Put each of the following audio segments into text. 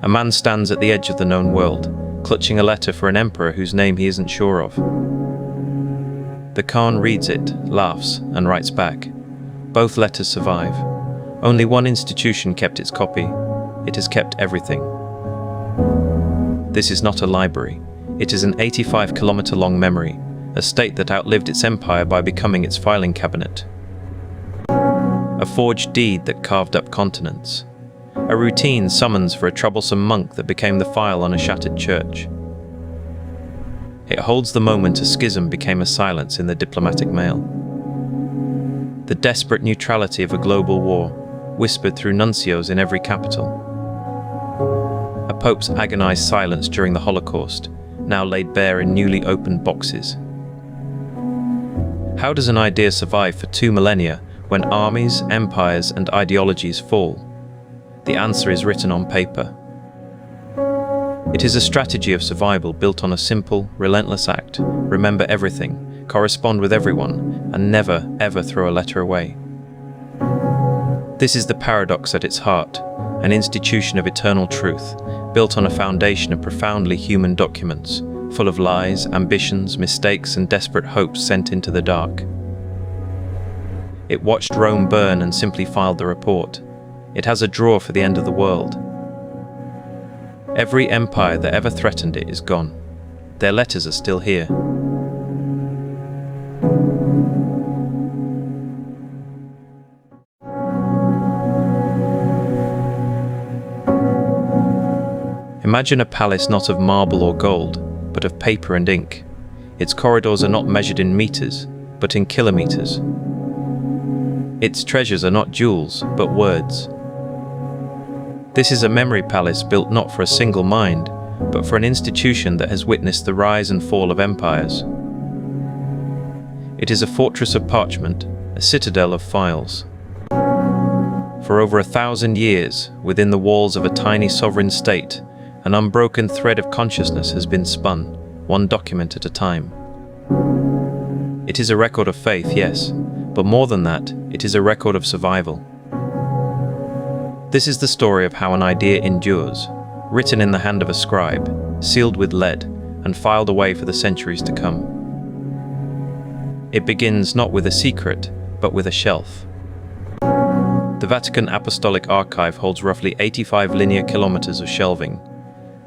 A man stands at the edge of the known world, clutching a letter for an emperor whose name he isn't sure of. The Khan reads it, laughs, and writes back. Both letters survive. Only one institution kept its copy. It has kept everything. This is not a library. It is an 85-kilometre-long memory, a state that outlived its empire by becoming its filing cabinet. A forged deed that carved up continents. A routine summons for a troublesome monk that became the file on a shattered church. It holds the moment a schism became a silence in the diplomatic mail. The desperate neutrality of a global war, whispered through nuncios in every capital. A pope's agonized silence during the Holocaust, now laid bare in newly opened boxes. How does an idea survive for 2 millennia when armies, empires, and ideologies fall? The answer is written on paper. It is a strategy of survival built on a simple, relentless act: remember everything, correspond with everyone, and never, ever throw a letter away. This is the paradox at its heart, an institution of eternal truth, built on a foundation of profoundly human documents, full of lies, ambitions, mistakes, and desperate hopes sent into the dark. It watched Rome burn and simply filed the report. It has a drawer for the end of the world. Every empire that ever threatened it is gone. Their letters are still here. Imagine a palace not of marble or gold, but of paper and ink. Its corridors are not measured in meters, but in kilometres. Its treasures are not jewels, but words. This is a memory palace built not for a single mind, but for an institution that has witnessed the rise and fall of empires. It is a fortress of parchment, a citadel of files. For over 1,000 years, within the walls of a tiny sovereign state, an unbroken thread of consciousness has been spun, one document at a time. It is a record of faith, yes, but more than that, it is a record of survival. This is the story of how an idea endures, written in the hand of a scribe, sealed with lead, and filed away for the centuries to come. It begins not with a secret, but with a shelf. The Vatican Apostolic Archive holds roughly 85 linear kilometres of shelving.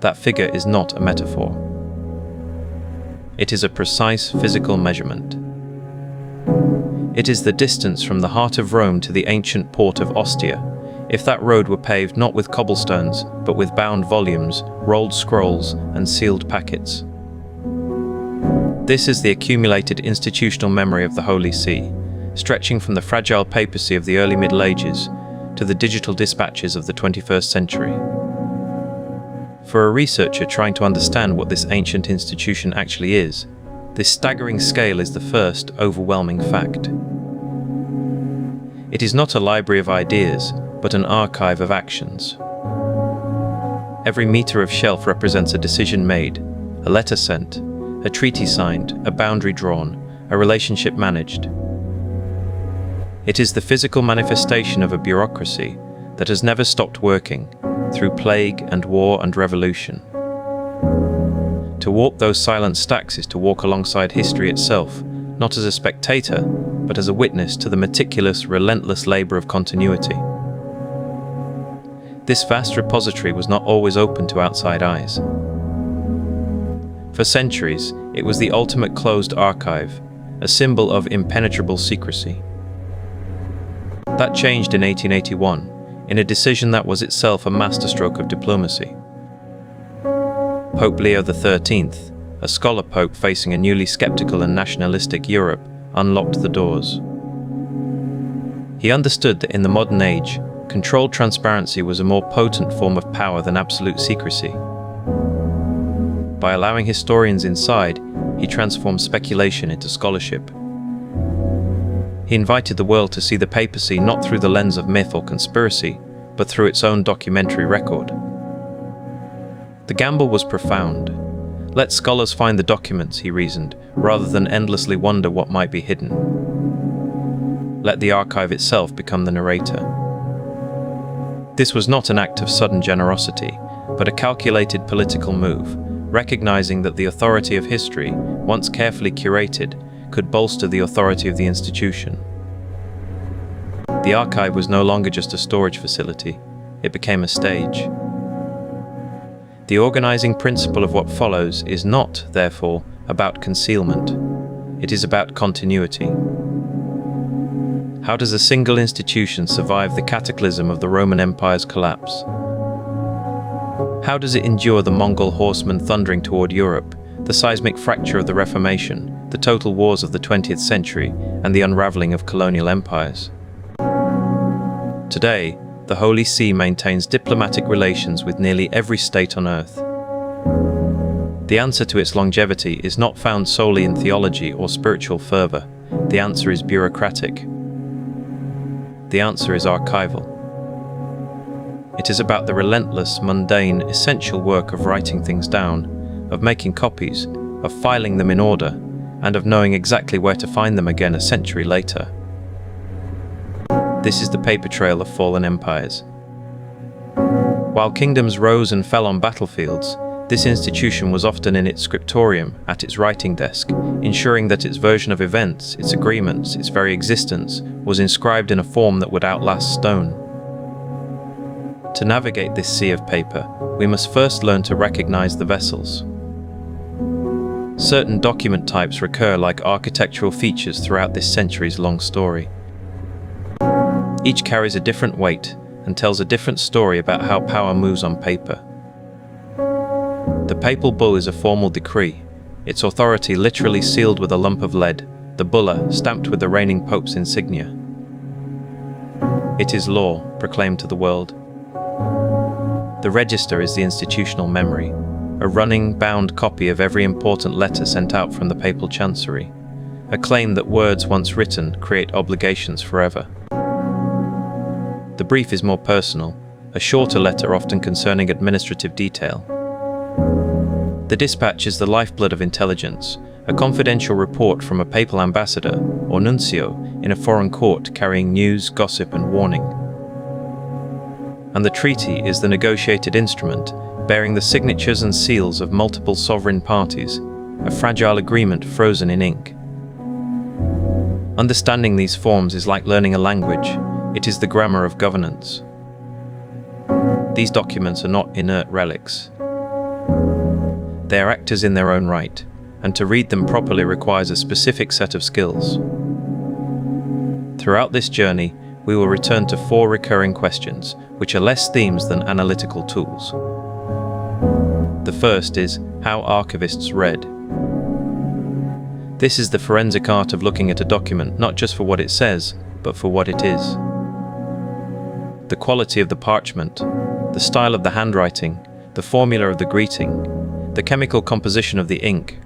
That figure is not a metaphor. It is a precise physical measurement. It is the distance from the heart of Rome to the ancient port of Ostia, if that road were paved not with cobblestones, but with bound volumes, rolled scrolls, and sealed packets. This is the accumulated institutional memory of the Holy See, stretching from the fragile papacy of the early Middle Ages to the digital dispatches of the 21st century. For a researcher trying to understand what this ancient institution actually is, this staggering scale is the first overwhelming fact. It is not a library of ideas, but an archive of actions. Every metre of shelf represents a decision made, a letter sent, a treaty signed, a boundary drawn, a relationship managed. It is the physical manifestation of a bureaucracy that has never stopped working, through plague and war and revolution. To walk those silent stacks is to walk alongside history itself, not as a spectator, but as a witness to the meticulous, relentless labour of continuity. This vast repository was not always open to outside eyes. For centuries, it was the ultimate closed archive, a symbol of impenetrable secrecy. That changed in 1881, in a decision that was itself a masterstroke of diplomacy. Pope Leo XIII, a scholar pope facing a newly skeptical and nationalistic Europe, unlocked the doors. He understood that in the modern age, controlled transparency was a more potent form of power than absolute secrecy. By allowing historians inside, he transformed speculation into scholarship. He invited the world to see the papacy not through the lens of myth or conspiracy, but through its own documentary record. The gamble was profound. Let scholars find the documents, he reasoned, rather than endlessly wonder what might be hidden. Let the archive itself become the narrator. This was not an act of sudden generosity, but a calculated political move, recognizing that the authority of history, once carefully curated, could bolster the authority of the institution. The archive was no longer just a storage facility, it became a stage. The organizing principle of what follows is not, therefore, about concealment. It is about continuity. How does a single institution survive the cataclysm of the Roman Empire's collapse? How does it endure the Mongol horsemen thundering toward Europe, the seismic fracture of the Reformation, the total wars of the 20th century, and the unraveling of colonial empires? Today, the Holy See maintains diplomatic relations with nearly every state on earth. The answer to its longevity is not found solely in theology or spiritual fervor. The answer is bureaucratic. The answer is archival. It is about the relentless, mundane, essential work of writing things down, of making copies, of filing them in order, and of knowing exactly where to find them again a century later. This is the paper trail of fallen empires. While kingdoms rose and fell on battlefields, this institution was often in its scriptorium, at its writing desk, ensuring that its version of events, its agreements, its very existence, was inscribed in a form that would outlast stone. To navigate this sea of paper, we must first learn to recognize the vessels. Certain document types recur like architectural features throughout this centuries-long story. Each carries a different weight and tells a different story about how power moves on paper. The papal bull is a formal decree, its authority literally sealed with a lump of lead, the bulla stamped with the reigning pope's insignia. It is law, proclaimed to the world. The register is the institutional memory, a running, bound copy of every important letter sent out from the papal chancery, a claim that words once written create obligations forever. The brief is more personal, a shorter letter often concerning administrative detail. The dispatch is the lifeblood of intelligence, a confidential report from a papal ambassador or nuncio in a foreign court carrying news, gossip, and warning. And the treaty is the negotiated instrument bearing the signatures and seals of multiple sovereign parties, a fragile agreement frozen in ink. Understanding these forms is like learning a language. It is the grammar of governance. These documents are not inert relics. They are actors in their own right, and to read them properly requires a specific set of skills. Throughout this journey, we will return to 4 recurring questions, which are less themes than analytical tools. The first is how archivists read. This is the forensic art of looking at a document not just for what it says, but for what it is. The quality of the parchment, the style of the handwriting, the formula of the greeting, the chemical composition of the ink,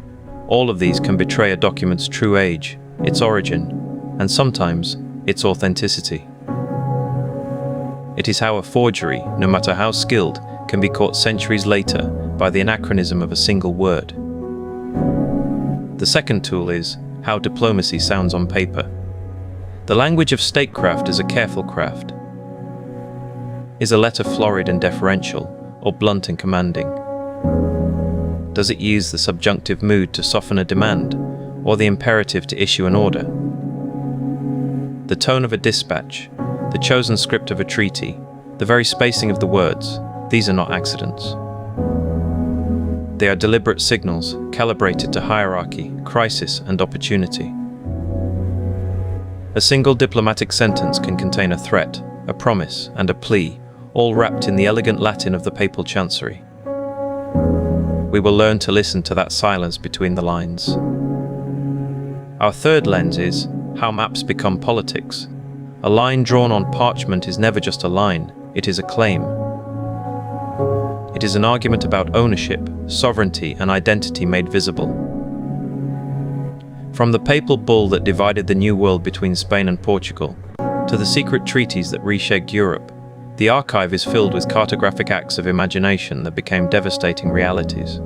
all of these can betray a document's true age, its origin, and sometimes its authenticity. It is how a forgery, no matter how skilled, can be caught centuries later by the anachronism of a single word. The second tool is how diplomacy sounds on paper. The language of statecraft is a careful craft. Is a letter florid and deferential, or blunt and commanding? Does it use the subjunctive mood to soften a demand, or the imperative to issue an order? The tone of a dispatch, the chosen script of a treaty, the very spacing of the words, these are not accidents. They are deliberate signals, calibrated to hierarchy, crisis, and opportunity. A single diplomatic sentence can contain a threat, a promise, and a plea, all wrapped in the elegant Latin of the papal chancery. We will learn to listen to that silence between the lines. Our third lens is how maps become politics. A line drawn on parchment is never just a line, it is a claim. It is an argument about ownership, sovereignty, and identity made visible. From the papal bull that divided the New World between Spain and Portugal, to the secret treaties that reshaped Europe, the archive is filled with cartographic acts of imagination that became devastating realities.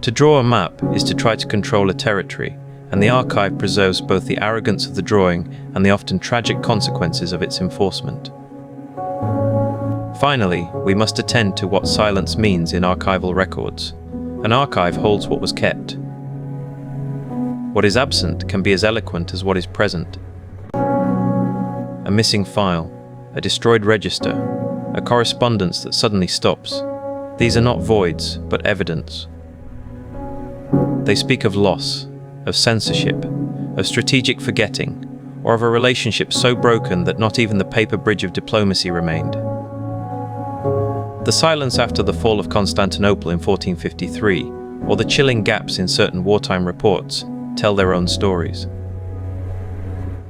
To draw a map is to try to control a territory, and the archive preserves both the arrogance of the drawing and the often tragic consequences of its enforcement. Finally, we must attend to what silence means in archival records. An archive holds what was kept. What is absent can be as eloquent as what is present. A missing file, a destroyed register, a correspondence that suddenly stops. These are not voids, but evidence. They speak of loss, of censorship, of strategic forgetting, or of a relationship so broken that not even the paper bridge of diplomacy remained. The silence after the fall of Constantinople in 1453, or the chilling gaps in certain wartime reports, tell their own stories.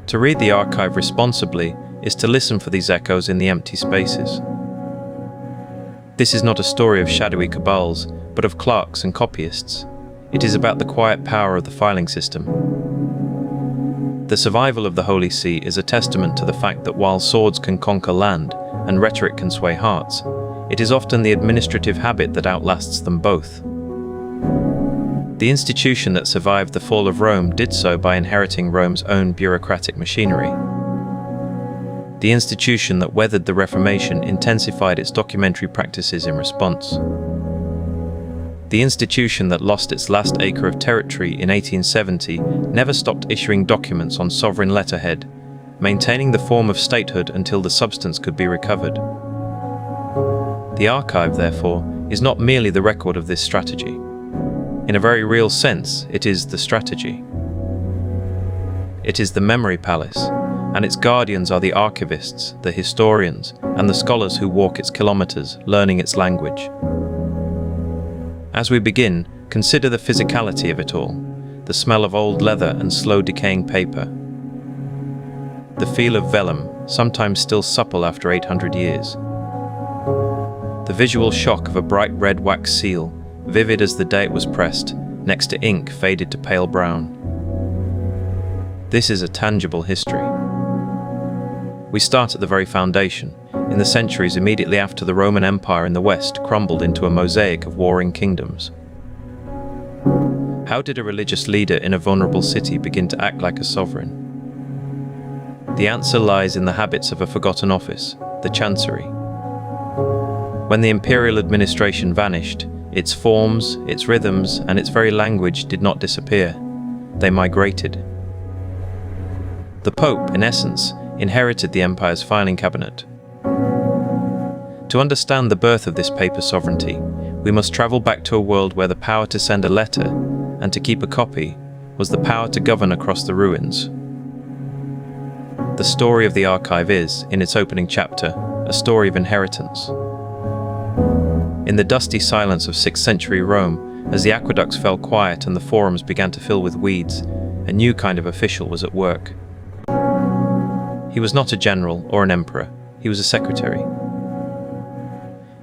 To read the archive responsibly is to listen for these echoes in the empty spaces. This is not a story of shadowy cabals, but of clerks and copyists. It is about the quiet power of the filing system. The survival of the Holy See is a testament to the fact that while swords can conquer land and rhetoric can sway hearts, it is often the administrative habit that outlasts them both. The institution that survived the fall of Rome did so by inheriting Rome's own bureaucratic machinery. The institution that weathered the Reformation intensified its documentary practices in response. The institution that lost its last acre of territory in 1870 never stopped issuing documents on sovereign letterhead, maintaining the form of statehood until the substance could be recovered. The archive, therefore, is not merely the record of this strategy. In a very real sense, it is the strategy. It is the memory palace, and its guardians are the archivists, the historians, and the scholars who walk its kilometres, learning its language. As we begin, consider the physicality of it all, the smell of old leather and slow decaying paper. The feel of vellum, sometimes still supple after 800 years. The visual shock of a bright red wax seal, vivid as the day it was pressed, next to ink faded to pale brown. This is a tangible history. We start at the very foundation, in the centuries immediately after the Roman Empire in the West crumbled into a mosaic of warring kingdoms. How did a religious leader in a vulnerable city begin to act like a sovereign? The answer lies in the habits of a forgotten office, the Chancery. When the imperial administration vanished, its forms, its rhythms, and its very language did not disappear. They migrated. The Pope, in essence, inherited the empire's filing cabinet. To understand the birth of this paper sovereignty, we must travel back to a world where the power to send a letter and to keep a copy was the power to govern across the ruins. The story of the archive is, in its opening chapter, a story of inheritance. In the dusty silence of 6th century Rome, as the aqueducts fell quiet and the forums began to fill with weeds, a new kind of official was at work. He was not a general or an emperor, he was a secretary.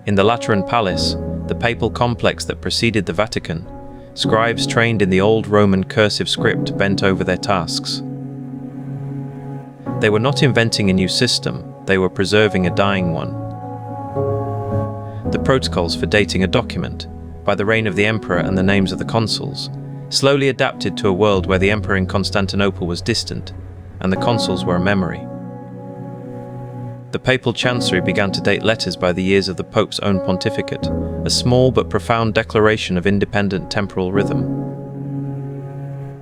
In the Lateran palace, the papal complex that preceded the Vatican, scribes trained in the old Roman cursive script bent over their tasks. They were not inventing a new system, they were preserving a dying one. The protocols for dating a document, by the reign of the emperor and the names of the consuls, slowly adapted to a world where the emperor in Constantinople was distant, and the consuls were a memory. The papal chancery began to date letters by the years of the Pope's own pontificate, a small but profound declaration of independent temporal rhythm.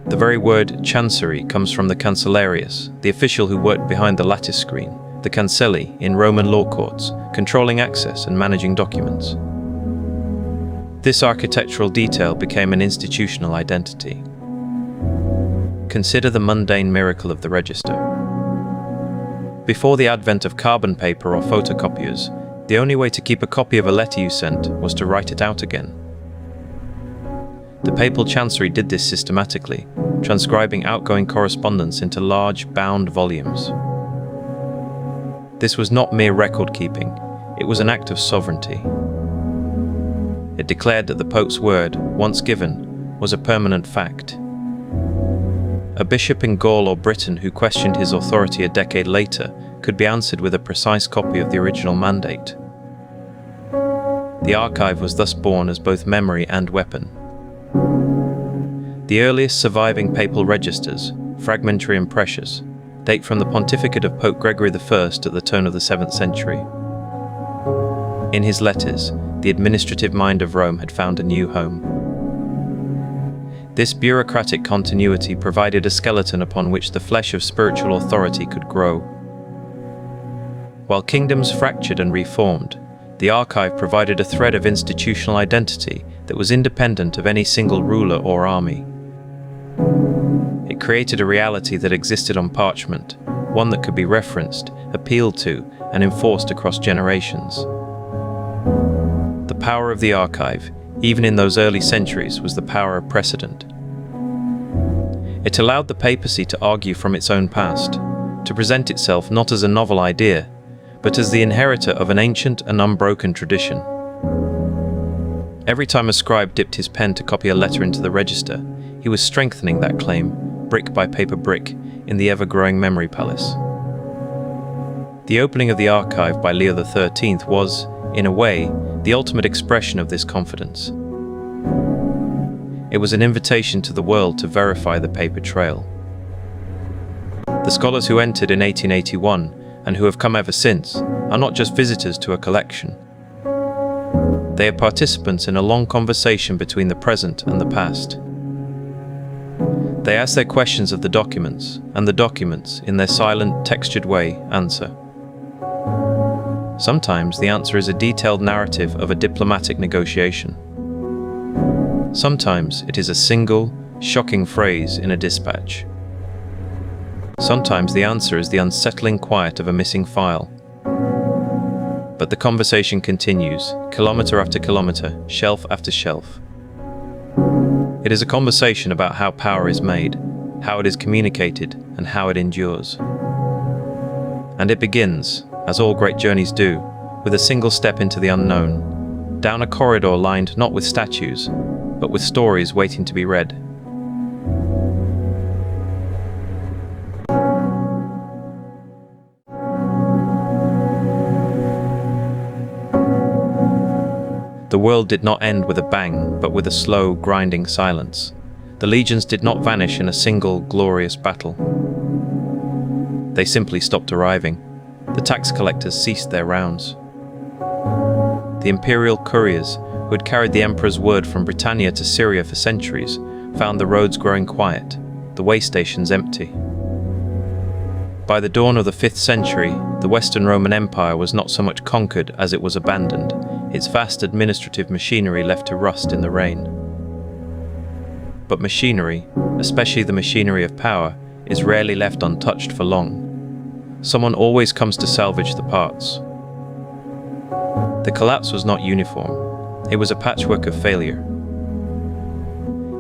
The very word chancery comes from the cancellarius, the official who worked behind the lattice screen, the cancelli in Roman law courts, controlling access and managing documents. This architectural detail became an institutional identity. Consider the mundane miracle of the register. Before the advent of carbon paper or photocopiers, the only way to keep a copy of a letter you sent was to write it out again. The papal chancery did this systematically, transcribing outgoing correspondence into large, bound volumes. This was not mere record-keeping, it was an act of sovereignty. It declared that the Pope's word, once given, was a permanent fact. A bishop in Gaul or Britain who questioned his authority a decade later could be answered with a precise copy of the original mandate. The archive was thus born as both memory and weapon. The earliest surviving papal registers, fragmentary and precious, date from the pontificate of Pope Gregory I at the turn of the 7th century. In his letters, the administrative mind of Rome had found a new home. This bureaucratic continuity provided a skeleton upon which the flesh of spiritual authority could grow. While kingdoms fractured and reformed, the archive provided a thread of institutional identity that was independent of any single ruler or army. It created a reality that existed on parchment, one that could be referenced, appealed to, and enforced across generations. The power of the archive, even in those early centuries, was the power of precedent. It allowed the papacy to argue from its own past, to present itself not as a novel idea, but as the inheritor of an ancient and unbroken tradition. Every time a scribe dipped his pen to copy a letter into the register, he was strengthening that claim, brick by paper brick, in the ever-growing memory palace. The opening of the archive by Leo XIII was, in a way, the ultimate expression of this confidence. It was an invitation to the world to verify the paper trail. The scholars who entered in 1881 and who have come ever since are not just visitors to a collection. They are participants in a long conversation between the present and the past. They ask their questions of the documents, and the documents, in their silent, textured way, answer. Sometimes the answer is a detailed narrative of a diplomatic negotiation. Sometimes it is a single, shocking phrase in a dispatch. Sometimes the answer is the unsettling quiet of a missing file. But the conversation continues, kilometre after kilometre, shelf after shelf. It is a conversation about how power is made, how it is communicated, and how it endures. And it begins, as all great journeys do, with a single step into the unknown, down a corridor lined not with statues, but with stories waiting to be read. The world did not end with a bang, but with a slow, grinding silence. The legions did not vanish in a single, glorious battle. They simply stopped arriving. The tax collectors ceased their rounds. The imperial couriers, who had carried the emperor's word from Britannia to Syria for centuries, found the roads growing quiet, the way stations empty. By the dawn of the 5th century, the Western Roman Empire was not so much conquered as it was abandoned, its vast administrative machinery left to rust in the rain. But machinery, especially the machinery of power, is rarely left untouched for long. Someone always comes to salvage the parts. The collapse was not uniform. It was a patchwork of failure.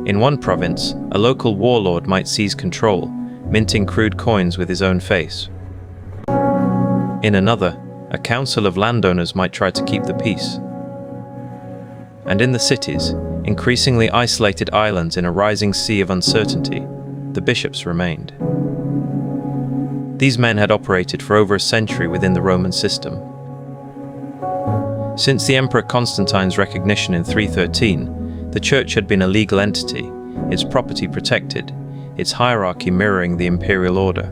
In one province, a local warlord might seize control, minting crude coins with his own face. In another, a council of landowners might try to keep the peace. And in the cities, increasingly isolated islands in a rising sea of uncertainty, the bishops remained. These men had operated for over a century within the Roman system. Since the Emperor Constantine's recognition in 313, the Church had been a legal entity, its property protected, its hierarchy mirroring the imperial order.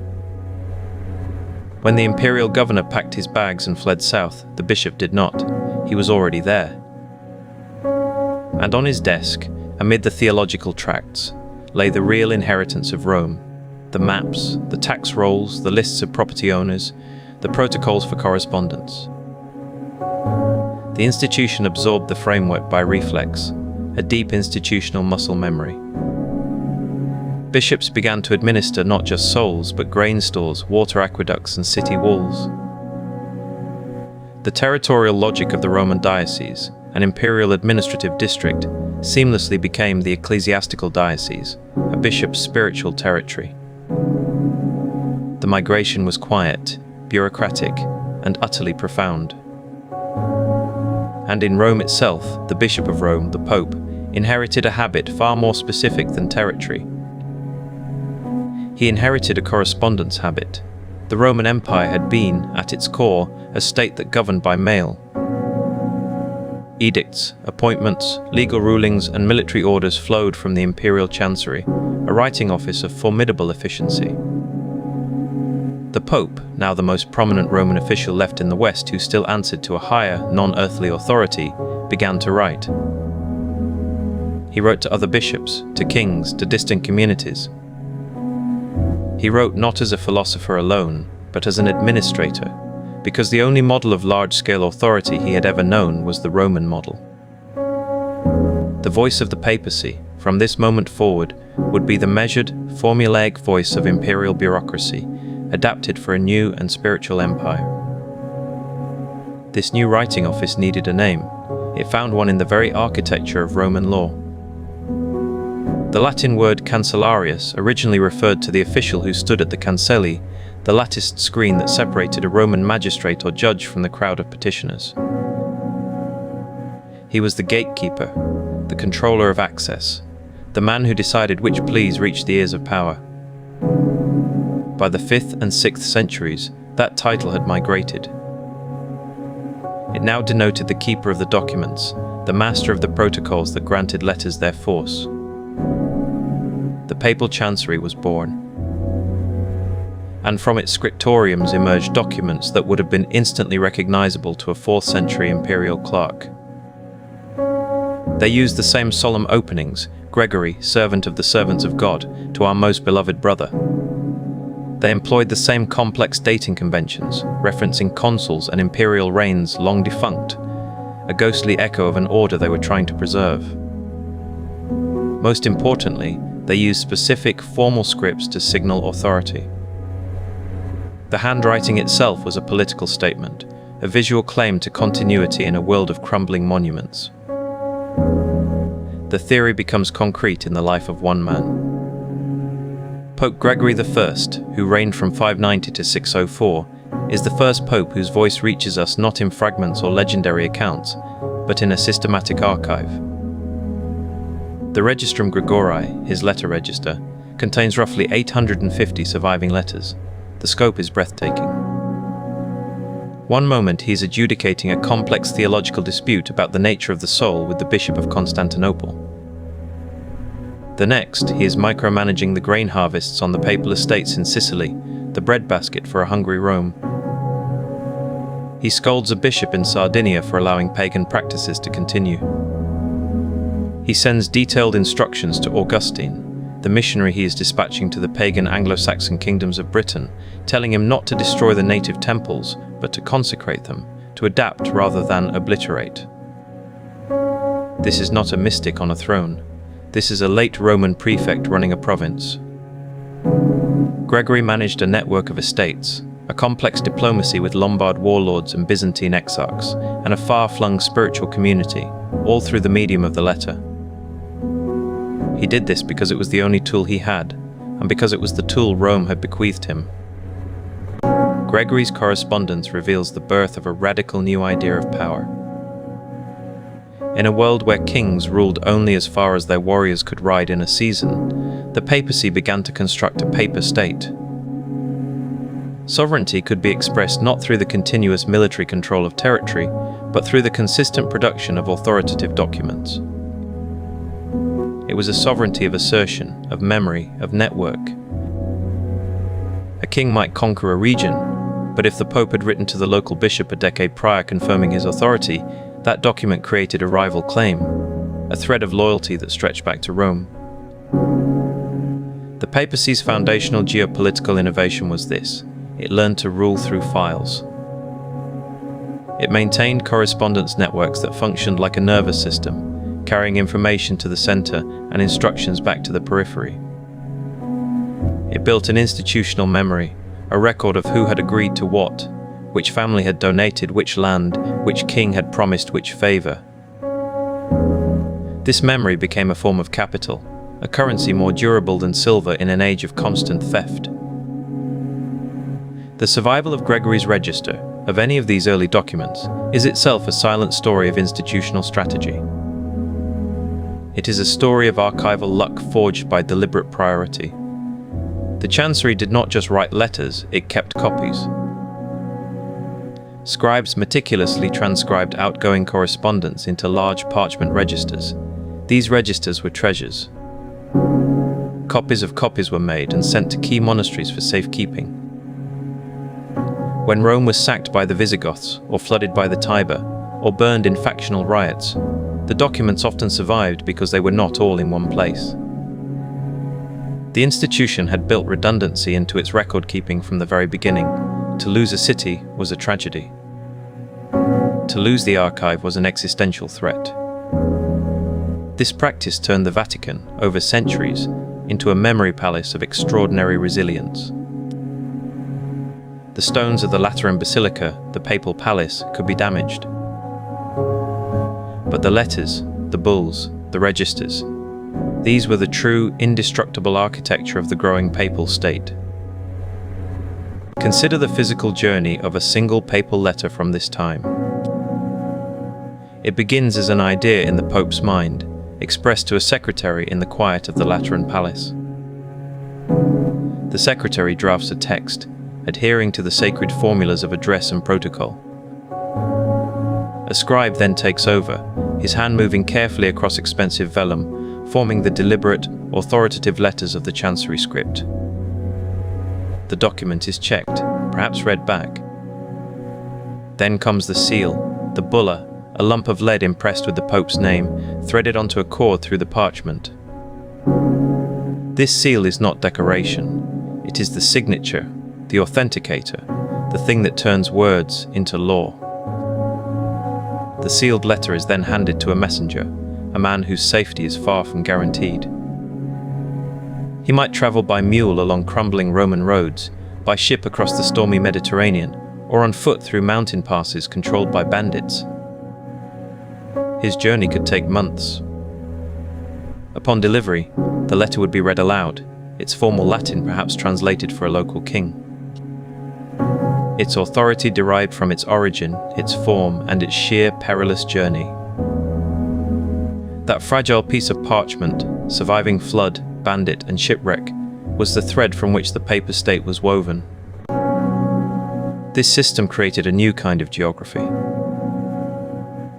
When the imperial governor packed his bags and fled south, the bishop did not. He was already there. And on his desk, amid the theological tracts, lay the real inheritance of Rome: the maps, the tax rolls, the lists of property owners, the protocols for correspondence. The institution absorbed the framework by reflex, a deep institutional muscle memory. Bishops began to administer not just souls, but grain stores, water aqueducts, and city walls. The territorial logic of the Roman diocese, an imperial administrative district, seamlessly became the ecclesiastical diocese, a bishop's spiritual territory. The migration was quiet, bureaucratic, and utterly profound. And in Rome itself, the Bishop of Rome, the Pope, inherited a habit far more specific than territory. He inherited a correspondence habit. The Roman Empire had been, at its core, a state that governed by mail. Edicts, appointments, legal rulings, and military orders flowed from the imperial Chancery, a writing office of formidable efficiency. The Pope, now the most prominent Roman official left in the West who still answered to a higher, non-earthly authority, began to write. He wrote to other bishops, to kings, to distant communities. He wrote not as a philosopher alone, but as an administrator, because the only model of large-scale authority he had ever known was the Roman model. The voice of the papacy, from this moment forward, would be the measured, formulaic voice of imperial bureaucracy, adapted for a new and spiritual empire. This new writing office needed a name. It found one in the very architecture of Roman law. The Latin word cancellarius originally referred to the official who stood at the cancelli, the latticed screen that separated a Roman magistrate or judge from the crowd of petitioners. He was the gatekeeper, the controller of access, the man who decided which pleas reached the ears of power. By the 5th and 6th centuries, that title had migrated. It now denoted the keeper of the documents, the master of the protocols that granted letters their force. The papal Chancery was born. And from its scriptoriums emerged documents that would have been instantly recognizable to a 4th century imperial clerk. They used the same solemn openings, Gregory, servant of the servants of God, to our most beloved brother. They employed the same complex dating conventions, referencing consuls and imperial reigns long defunct, a ghostly echo of an order they were trying to preserve. Most importantly, they used specific, formal scripts to signal authority. The handwriting itself was a political statement, a visual claim to continuity in a world of crumbling monuments. The theory becomes concrete in the life of one man. Pope Gregory I, who reigned from 590 to 604, is the first pope whose voice reaches us not in fragments or legendary accounts, but in a systematic archive. The Registrum Gregori, his letter register, contains roughly 850 surviving letters. The scope is breathtaking. One moment he is adjudicating a complex theological dispute about the nature of the soul with the Bishop of Constantinople. The next, he is micromanaging the grain harvests on the papal estates in Sicily, the breadbasket for a hungry Rome. He scolds a bishop in Sardinia for allowing pagan practices to continue. He sends detailed instructions to Augustine, the missionary he is dispatching to the pagan Anglo-Saxon kingdoms of Britain, telling him not to destroy the native temples, but to consecrate them, to adapt rather than obliterate. This is not a mystic on a throne. This is a late Roman prefect running a province. Gregory managed a network of estates, a complex diplomacy with Lombard warlords and Byzantine exarchs, and a far-flung spiritual community, all through the medium of the letter. He did this because it was the only tool he had, and because it was the tool Rome had bequeathed him. Gregory's correspondence reveals the birth of a radical new idea of power. In a world where kings ruled only as far as their warriors could ride in a season, the papacy began to construct a paper state. Sovereignty could be expressed not through the continuous military control of territory, but through the consistent production of authoritative documents. It was a sovereignty of assertion, of memory, of network. A king might conquer a region, but if the Pope had written to the local bishop a decade prior confirming his authority, that document created a rival claim, a thread of loyalty that stretched back to Rome. The papacy's foundational geopolitical innovation was this: it learned to rule through files. It maintained correspondence networks that functioned like a nervous system, carrying information to the center and instructions back to the periphery. It built an institutional memory, a record of who had agreed to what, which family had donated which land, which king had promised which favor. This memory became a form of capital, a currency more durable than silver in an age of constant theft. The survival of Gregory's register, of any of these early documents, is itself a silent story of institutional strategy. It is a story of archival luck forged by deliberate priority. The Chancery did not just write letters, it kept copies. Scribes meticulously transcribed outgoing correspondence into large parchment registers. These registers were treasures. Copies of copies were made and sent to key monasteries for safekeeping. When Rome was sacked by the Visigoths, or flooded by the Tiber, or burned in factional riots, the documents often survived because they were not all in one place. The institution had built redundancy into its record-keeping from the very beginning. To lose a city was a tragedy. To lose the archive was an existential threat. This practice turned the Vatican, over centuries, into a memory palace of extraordinary resilience. The stones of the Lateran Basilica, the Papal Palace, could be damaged. But the letters, the bulls, the registers, these were the true, indestructible architecture of the growing papal state. Consider the physical journey of a single papal letter from this time. It begins as an idea in the Pope's mind, expressed to a secretary in the quiet of the Lateran Palace. The secretary drafts a text, adhering to the sacred formulas of address and protocol. A scribe then takes over, his hand moving carefully across expensive vellum, forming the deliberate, authoritative letters of the Chancery script. The document is checked, perhaps read back. Then comes the seal, the bulla, a lump of lead impressed with the Pope's name, threaded onto a cord through the parchment. This seal is not decoration. It is the signature, the authenticator, the thing that turns words into law. The sealed letter is then handed to a messenger, a man whose safety is far from guaranteed. He might travel by mule along crumbling Roman roads, by ship across the stormy Mediterranean, or on foot through mountain passes controlled by bandits. His journey could take months. Upon delivery, the letter would be read aloud, its formal Latin perhaps translated for a local king. Its authority derived from its origin, its form, and its sheer perilous journey. That fragile piece of parchment, surviving flood, bandit, and shipwreck, was the thread from which the papal state was woven. This system created a new kind of geography.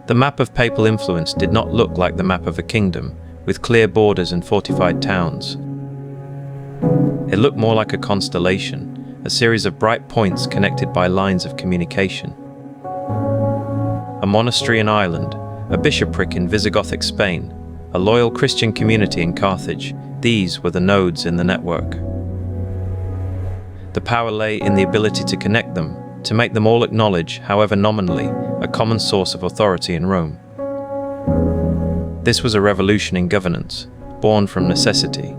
The map of papal influence did not look like the map of a kingdom, with clear borders and fortified towns. It looked more like a constellation, a series of bright points connected by lines of communication. A monastery in Ireland, a bishopric in Visigothic Spain, a loyal Christian community in Carthage, these were the nodes in the network. The power lay in the ability to connect them, to make them all acknowledge, however nominally, a common source of authority in Rome. This was a revolution in governance, born from necessity.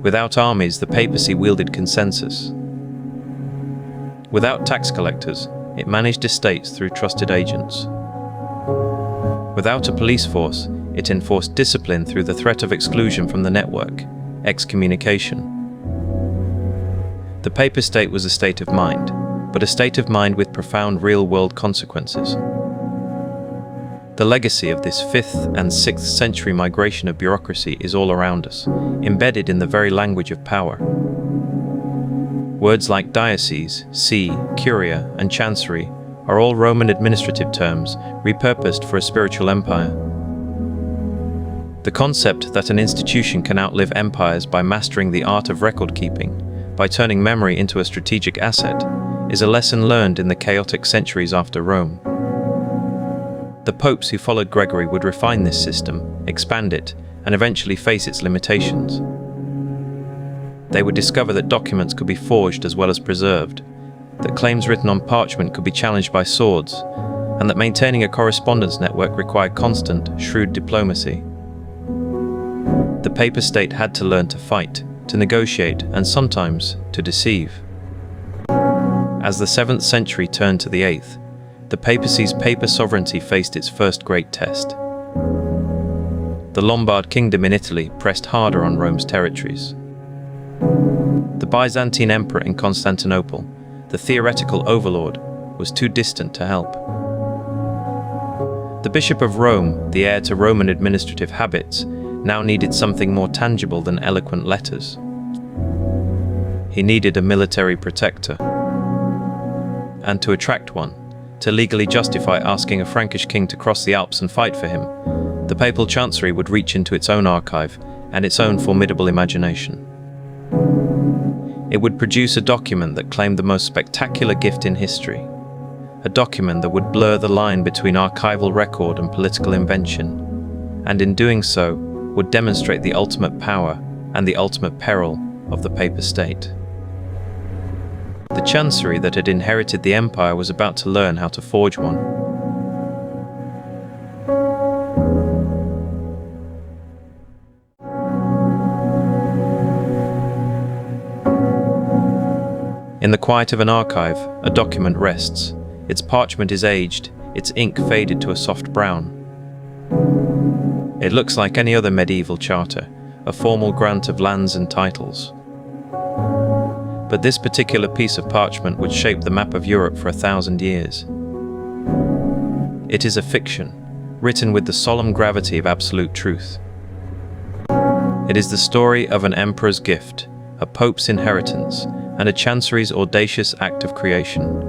Without armies, the papacy wielded consensus. Without tax collectors, it managed estates through trusted agents. Without a police force, it enforced discipline through the threat of exclusion from the network, excommunication. The papal state was a state of mind, but a state of mind with profound real-world consequences. The legacy of this 5th and 6th century migration of bureaucracy is all around us, embedded in the very language of power. Words like diocese, see, curia, and chancery are all Roman administrative terms repurposed for a spiritual empire. The concept that an institution can outlive empires by mastering the art of record-keeping, by turning memory into a strategic asset, is a lesson learned in the chaotic centuries after Rome. The popes who followed Gregory would refine this system, expand it, and eventually face its limitations. They would discover that documents could be forged as well as preserved, that claims written on parchment could be challenged by swords, and that maintaining a correspondence network required constant, shrewd diplomacy. The papal state had to learn to fight, to negotiate, and sometimes to deceive. As the 7th century turned to the 8th, the papacy's papal sovereignty faced its first great test. The Lombard kingdom in Italy pressed harder on Rome's territories. The Byzantine emperor in Constantinople, the theoretical overlord, was too distant to help. The Bishop of Rome, the heir to Roman administrative habits, now needed something more tangible than eloquent letters. He needed a military protector. And to attract one, to legally justify asking a Frankish king to cross the Alps and fight for him, the papal chancery would reach into its own archive and its own formidable imagination. It would produce a document that claimed the most spectacular gift in history, a document that would blur the line between archival record and political invention, and in doing so would demonstrate the ultimate power and the ultimate peril of the Papal State. The Chancery that had inherited the empire was about to learn how to forge one. In the quiet of an archive, a document rests. Its parchment is aged, its ink faded to a soft brown. It looks like any other medieval charter, a formal grant of lands and titles. But this particular piece of parchment would shape the map of Europe for 1,000 years. It is a fiction, written with the solemn gravity of absolute truth. It is the story of an emperor's gift, a pope's inheritance, and a chancery's audacious act of creation.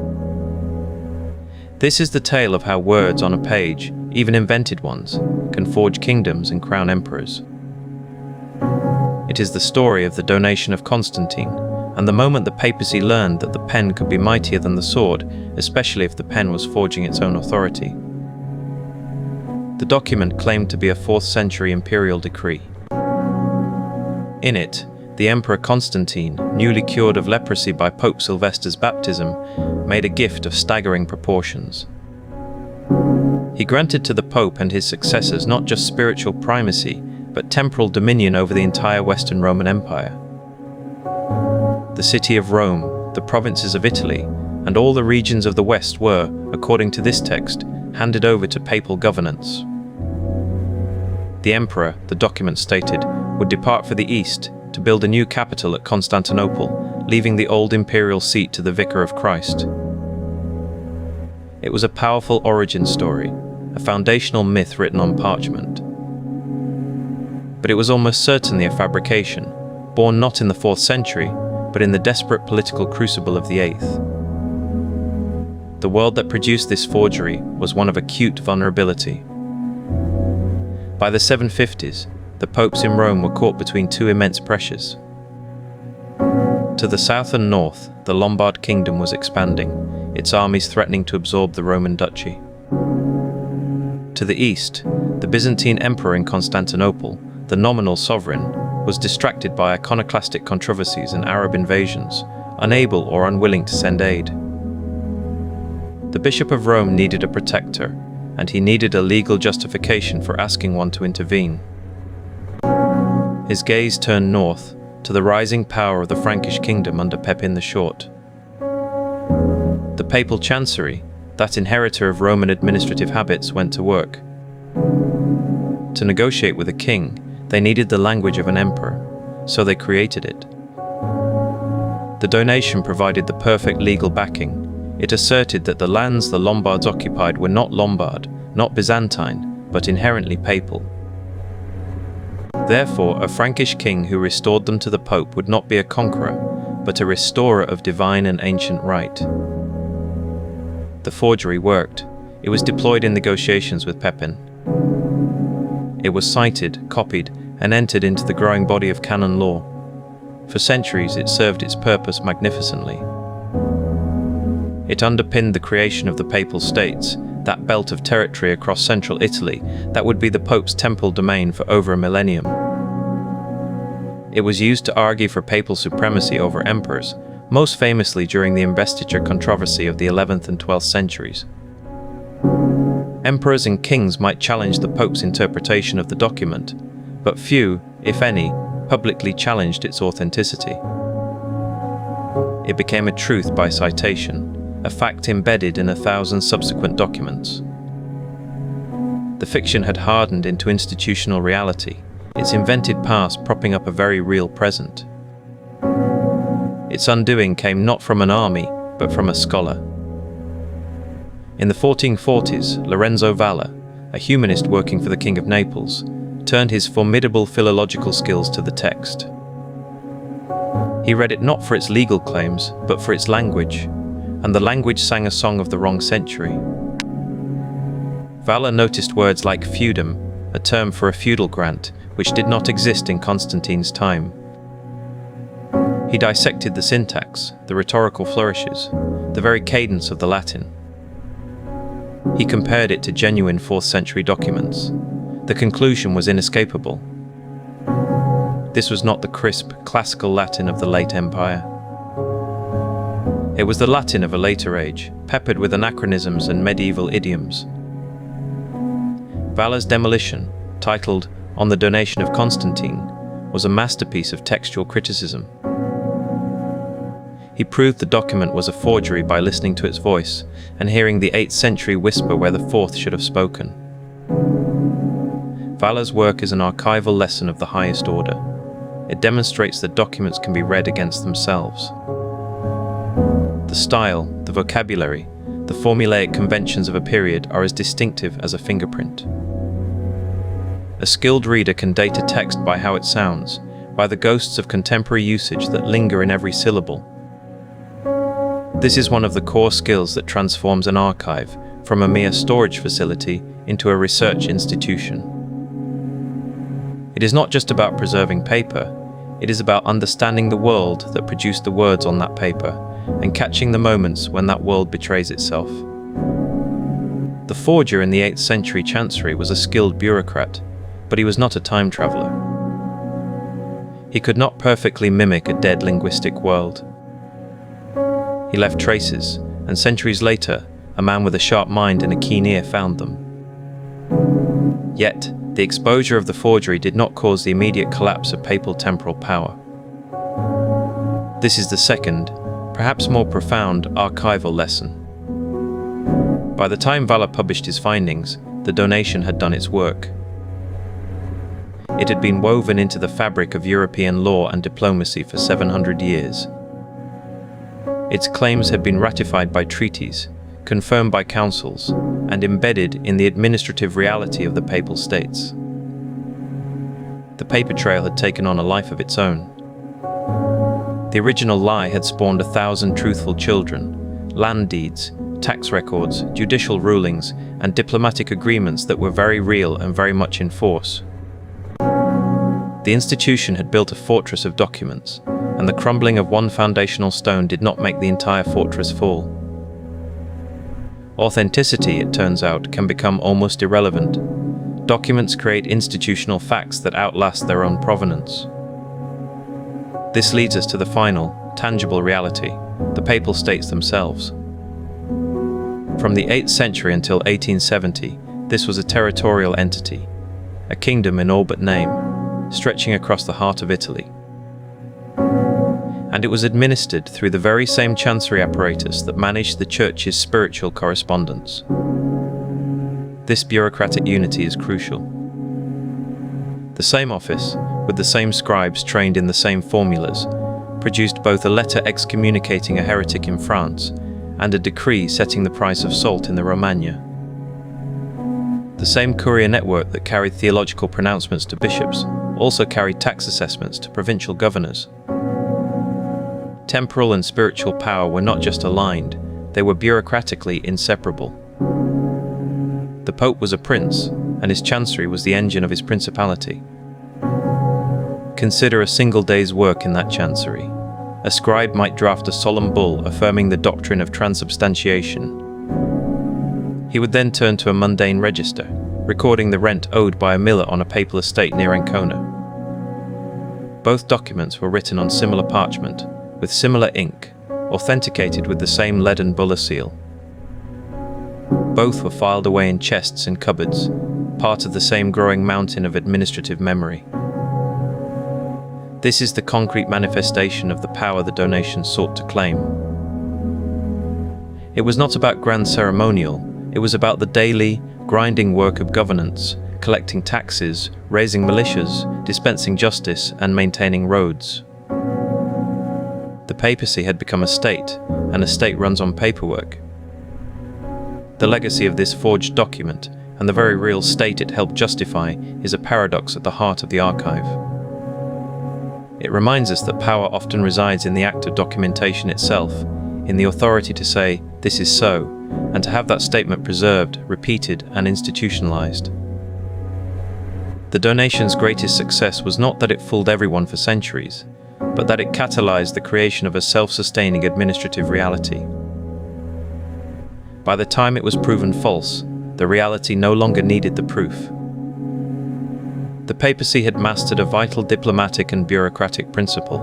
This is the tale of how words on a page, even invented ones, can forge kingdoms and crown emperors. It is the story of the donation of Constantine, and the moment the papacy learned that the pen could be mightier than the sword, especially if the pen was forging its own authority. The document claimed to be a 4th century imperial decree. In it, the Emperor Constantine, newly cured of leprosy by Pope Sylvester's baptism, made a gift of staggering proportions. He granted to the Pope and his successors not just spiritual primacy, but temporal dominion over the entire Western Roman Empire. The city of Rome, the provinces of Italy, and all the regions of the West were, according to this text, handed over to papal governance. The emperor, the document stated, would depart for the east to build a new capital at Constantinople, leaving the old imperial seat to the Vicar of Christ. It was a powerful origin story, a foundational myth written on parchment. But it was almost certainly a fabrication, born not in the 4th century, but in the desperate political crucible of the 8th. The world that produced this forgery was one of acute vulnerability. By the 750s, the popes in Rome were caught between two immense pressures. To the south and north, the Lombard kingdom was expanding, its armies threatening to absorb the Roman duchy. To the east, the Byzantine emperor in Constantinople, the nominal sovereign, was distracted by iconoclastic controversies and Arab invasions, unable or unwilling to send aid. The Bishop of Rome needed a protector, and he needed a legal justification for asking one to intervene. His gaze turned north, to the rising power of the Frankish kingdom under Pepin the Short. The papal chancery, that inheritor of Roman administrative habits, went to work. To negotiate with a king, they needed the language of an emperor, so they created it. The donation provided the perfect legal backing. It asserted that the lands the Lombards occupied were not Lombard, not Byzantine, but inherently papal. Therefore, a Frankish king who restored them to the Pope would not be a conqueror, but a restorer of divine and ancient right. The forgery worked. It was deployed in negotiations with Pepin. It was cited, copied, and entered into the growing body of canon law. For centuries, it served its purpose magnificently. It underpinned the creation of the Papal States, that belt of territory across central Italy that would be the Pope's temporal domain for over a millennium. It was used to argue for papal supremacy over emperors, most famously during the investiture controversy of the 11th and 12th centuries. Emperors and kings might challenge the Pope's interpretation of the document, but few, if any, publicly challenged its authenticity. It became a truth by citation, a fact embedded in 1,000 subsequent documents. The fiction had hardened into institutional reality, its invented past propping up a very real present. Its undoing came not from an army, but from a scholar. In the 1440s, Lorenzo Valla, a humanist working for the King of Naples, turned his formidable philological skills to the text. He read it not for its legal claims, but for its language, and the language sang a song of the wrong century. Valla noticed words like feudum, a term for a feudal grant, which did not exist in Constantine's time. He dissected the syntax, the rhetorical flourishes, the very cadence of the Latin. He compared it to genuine 4th century documents. The conclusion was inescapable. This was not the crisp, classical Latin of the late Empire. It was the Latin of a later age, peppered with anachronisms and medieval idioms. Vala's demolition, titled On the Donation of Constantine, was a masterpiece of textual criticism. He proved the document was a forgery by listening to its voice and hearing the 8th century whisper where the 4th should have spoken. Vala's work is an archival lesson of the highest order. It demonstrates that documents can be read against themselves. The style, the vocabulary, the formulaic conventions of a period are as distinctive as a fingerprint. A skilled reader can date a text by how it sounds, by the ghosts of contemporary usage that linger in every syllable. This is one of the core skills that transforms an archive from a mere storage facility into a research institution. It is not just about preserving paper, it is about understanding the world that produced the words on that paper and catching the moments when that world betrays itself. The forger in the 8th century Chancery was a skilled bureaucrat, but he was not a time traveller. He could not perfectly mimic a dead linguistic world. He left traces, and centuries later, a man with a sharp mind and a keen ear found them. Yet, the exposure of the forgery did not cause the immediate collapse of papal temporal power. This is the second, perhaps more profound, archival lesson. By the time Vala published his findings, the donation had done its work. It had been woven into the fabric of European law and diplomacy for 700 years. Its claims had been ratified by treaties, confirmed by councils, and embedded in the administrative reality of the Papal States. The paper trail had taken on a life of its own. The original lie had spawned 1,000 truthful children, land deeds, tax records, judicial rulings, and diplomatic agreements that were very real and very much in force. The institution had built a fortress of documents, and the crumbling of one foundational stone did not make the entire fortress fall. Authenticity, it turns out, can become almost irrelevant. Documents create institutional facts that outlast their own provenance. This leads us to the final, tangible reality, the Papal States themselves. From the 8th century until 1870, this was a territorial entity, a kingdom in all but name, stretching across the heart of Italy. And it was administered through the very same Chancery apparatus that managed the Church's spiritual correspondence. This bureaucratic unity is crucial. The same office, with the same scribes trained in the same formulas, produced both a letter excommunicating a heretic in France and a decree setting the price of salt in the Romagna. The same courier network that carried theological pronouncements to bishops also carried tax assessments to provincial governors. Temporal and spiritual power were not just aligned, they were bureaucratically inseparable. The Pope was a prince, and his chancery was the engine of his principality. Consider a single day's work in that chancery. A scribe might draft a solemn bull affirming the doctrine of transubstantiation. He would then turn to a mundane register, recording the rent owed by a miller on a papal estate near Ancona. Both documents were written on similar parchment, with similar ink, authenticated with the same leaden bulla seal. Both were filed away in chests and cupboards, part of the same growing mountain of administrative memory. This is the concrete manifestation of the power the donation sought to claim. It was not about grand ceremonial, it was about the daily, grinding work of governance, collecting taxes, raising militias, dispensing justice, and maintaining roads. The papacy had become a state, and a state runs on paperwork. The legacy of this forged document, and the very real state it helped justify, is a paradox at the heart of the archive. It reminds us that power often resides in the act of documentation itself, in the authority to say, "This is so," and to have that statement preserved, repeated, and institutionalized. The donation's greatest success was not that it fooled everyone for centuries, but that it catalyzed the creation of a self-sustaining administrative reality. By the time it was proven false, the reality no longer needed the proof. The papacy had mastered a vital diplomatic and bureaucratic principle.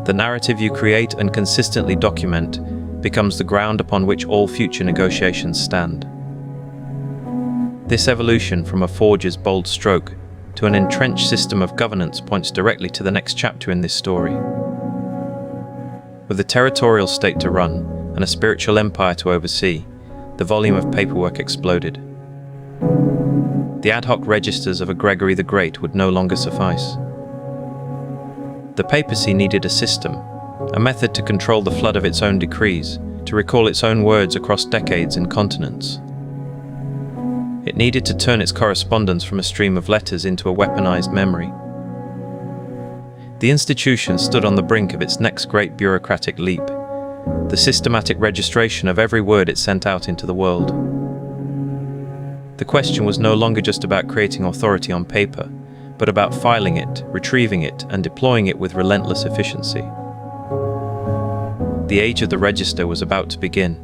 The narrative you create and consistently document becomes the ground upon which all future negotiations stand. This evolution from a forger's bold stroke to an entrenched system of governance points directly to the next chapter in this story. With a territorial state to run and a spiritual empire to oversee, the volume of paperwork exploded. The ad hoc registers of a Gregory the Great would no longer suffice. The papacy needed a system, a method to control the flood of its own decrees, to recall its own words across decades and continents. It needed to turn its correspondence from a stream of letters into a weaponized memory. The institution stood on the brink of its next great bureaucratic leap, the systematic registration of every word it sent out into the world. The question was no longer just about creating authority on paper, but about filing it, retrieving it, and deploying it with relentless efficiency. The age of the register was about to begin.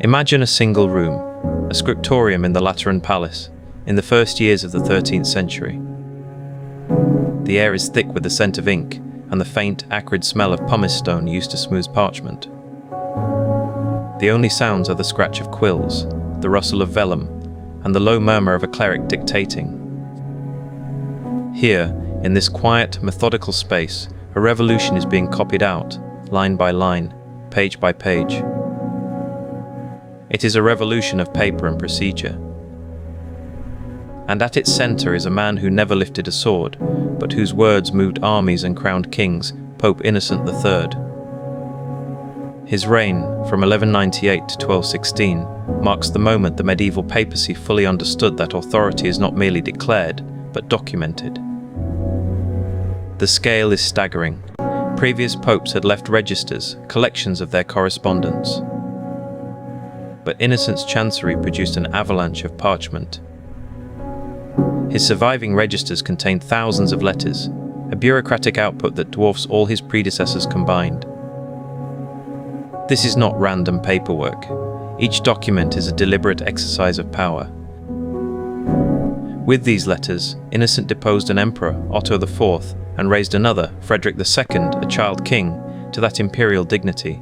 Imagine a single room, a scriptorium in the Lateran palace, in the first years of the 13th century. The air is thick with the scent of ink and the faint, acrid smell of pumice stone used to smooth parchment. The only sounds are the scratch of quills, the rustle of vellum, and the low murmur of a cleric dictating. Here, in this quiet, methodical space, a revolution is being copied out, line by line, page by page. It is a revolution of paper and procedure. And at its center is a man who never lifted a sword, but whose words moved armies and crowned kings, Pope Innocent III. His reign, from 1198 to 1216, marks the moment the medieval papacy fully understood that authority is not merely declared, but documented. The scale is staggering. Previous popes had left registers, collections of their correspondence. But Innocent's Chancery produced an avalanche of parchment. His surviving registers contained thousands of letters, a bureaucratic output that dwarfs all his predecessors combined. This is not random paperwork. Each document is a deliberate exercise of power. With these letters, Innocent deposed an emperor, Otto IV, and raised another, Frederick II, a child king, to that imperial dignity.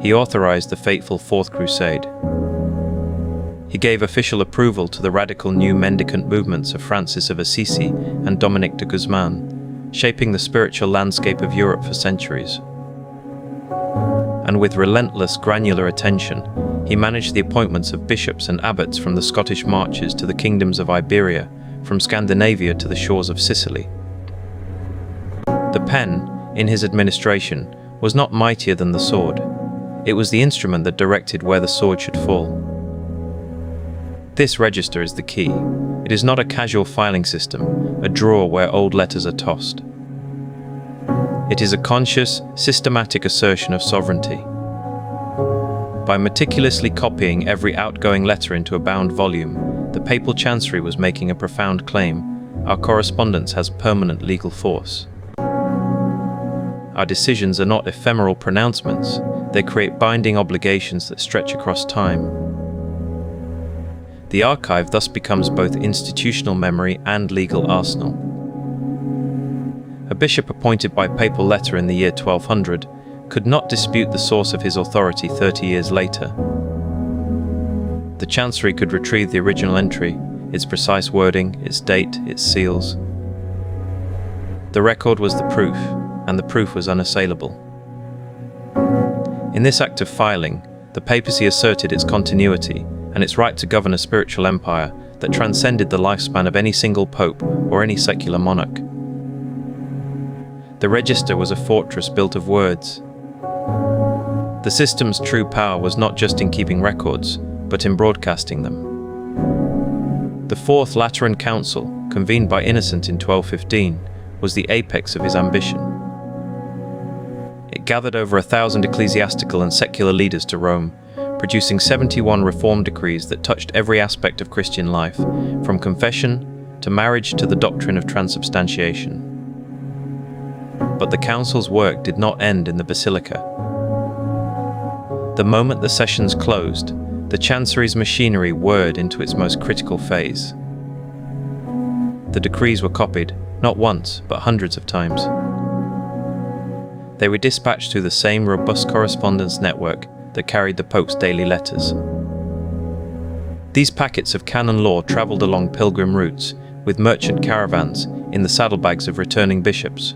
He authorized the fateful Fourth Crusade. He gave official approval to the radical new mendicant movements of Francis of Assisi and Dominic de Guzman, shaping the spiritual landscape of Europe for centuries. And with relentless, granular attention, he managed the appointments of bishops and abbots from the Scottish marches to the kingdoms of Iberia, from Scandinavia to the shores of Sicily. The pen, in his administration, was not mightier than the sword. It was the instrument that directed where the sword should fall. This register is the key. It is not a casual filing system, a drawer where old letters are tossed. It is a conscious, systematic assertion of sovereignty. By meticulously copying every outgoing letter into a bound volume, the Papal Chancery was making a profound claim: our correspondence has permanent legal force. Our decisions are not ephemeral pronouncements, they create binding obligations that stretch across time. The archive thus becomes both institutional memory and legal arsenal. A bishop appointed by papal letter in the year 1200 could not dispute the source of his authority 30 years later. The Chancery could retrieve the original entry, its precise wording, its date, its seals. The record was the proof, and the proof was unassailable. In this act of filing, the papacy asserted its continuity and its right to govern a spiritual empire that transcended the lifespan of any single pope or any secular monarch. The register was a fortress built of words. The system's true power was not just in keeping records, but in broadcasting them. The Fourth Lateran Council, convened by Innocent in 1215, was the apex of his ambition. It gathered over 1,000 ecclesiastical and secular leaders to Rome, producing 71 reform decrees that touched every aspect of Christian life, from confession to marriage to the doctrine of transubstantiation. But the council's work did not end in the basilica. The moment the sessions closed, the Chancery's machinery whirred into its most critical phase. The decrees were copied, not once, but hundreds of times. They were dispatched through the same robust correspondence network that carried the Pope's daily letters. These packets of canon law travelled along pilgrim routes, with merchant caravans in the saddlebags of returning bishops.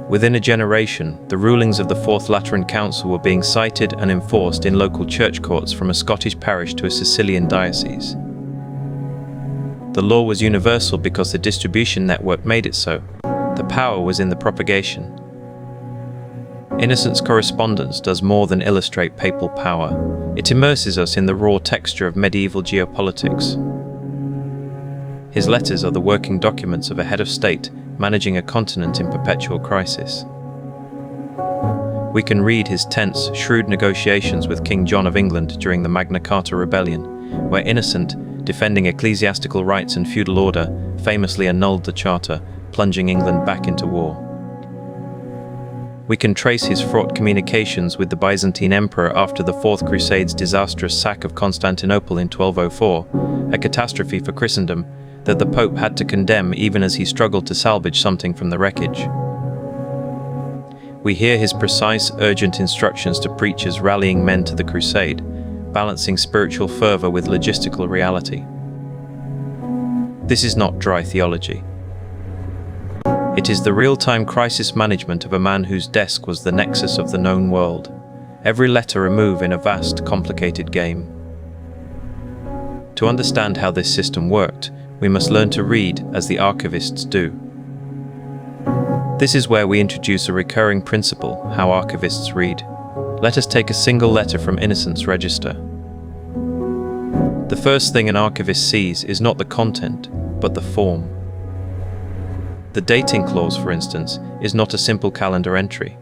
Within a generation, the rulings of the Fourth Lateran Council were being cited and enforced in local church courts from a Scottish parish to a Sicilian diocese. The law was universal because the distribution network made it so. The power was in the propagation. Innocent's correspondence does more than illustrate papal power. It immerses us in the raw texture of medieval geopolitics. His letters are the working documents of a head of state managing a continent in perpetual crisis. We can read his tense, shrewd negotiations with King John of England during the Magna Carta Rebellion, where Innocent, defending ecclesiastical rights and feudal order, famously annulled the charter, plunging England back into war. We can trace his fraught communications with the Byzantine Emperor after the Fourth Crusade's disastrous sack of Constantinople in 1204, a catastrophe for Christendom that the Pope had to condemn even as he struggled to salvage something from the wreckage. We hear his precise, urgent instructions to preachers rallying men to the crusade, balancing spiritual fervor with logistical reality. This is not dry theology. It is the real-time crisis management of a man whose desk was the nexus of the known world, every letter a move in a vast, complicated game. To understand how this system worked, we must learn to read as the archivists do. This is where we introduce a recurring principle, how archivists read. Let us take a single letter from Innocent's register. The first thing an archivist sees is not the content, but the form. The dating clause, for instance, is not a simple calendar entry.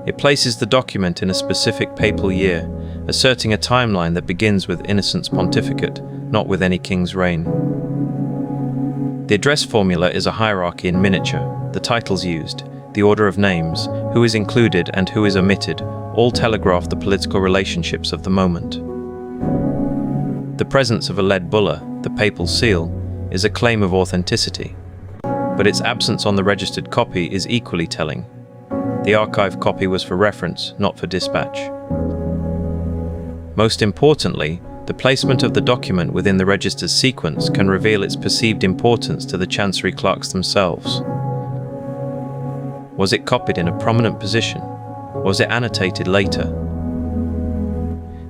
It places the document in a specific papal year, asserting a timeline that begins with Innocent's pontificate, not with any king's reign. The address formula is a hierarchy in miniature. The titles used, the order of names, who is included and who is omitted, all telegraph the political relationships of the moment. The presence of a lead bulla, the papal seal, is a claim of authenticity, but its absence on the registered copy is equally telling. The archive copy was for reference, not for dispatch. Most importantly, the placement of the document within the register's sequence can reveal its perceived importance to the Chancery clerks themselves. Was it copied in a prominent position? Was it annotated later?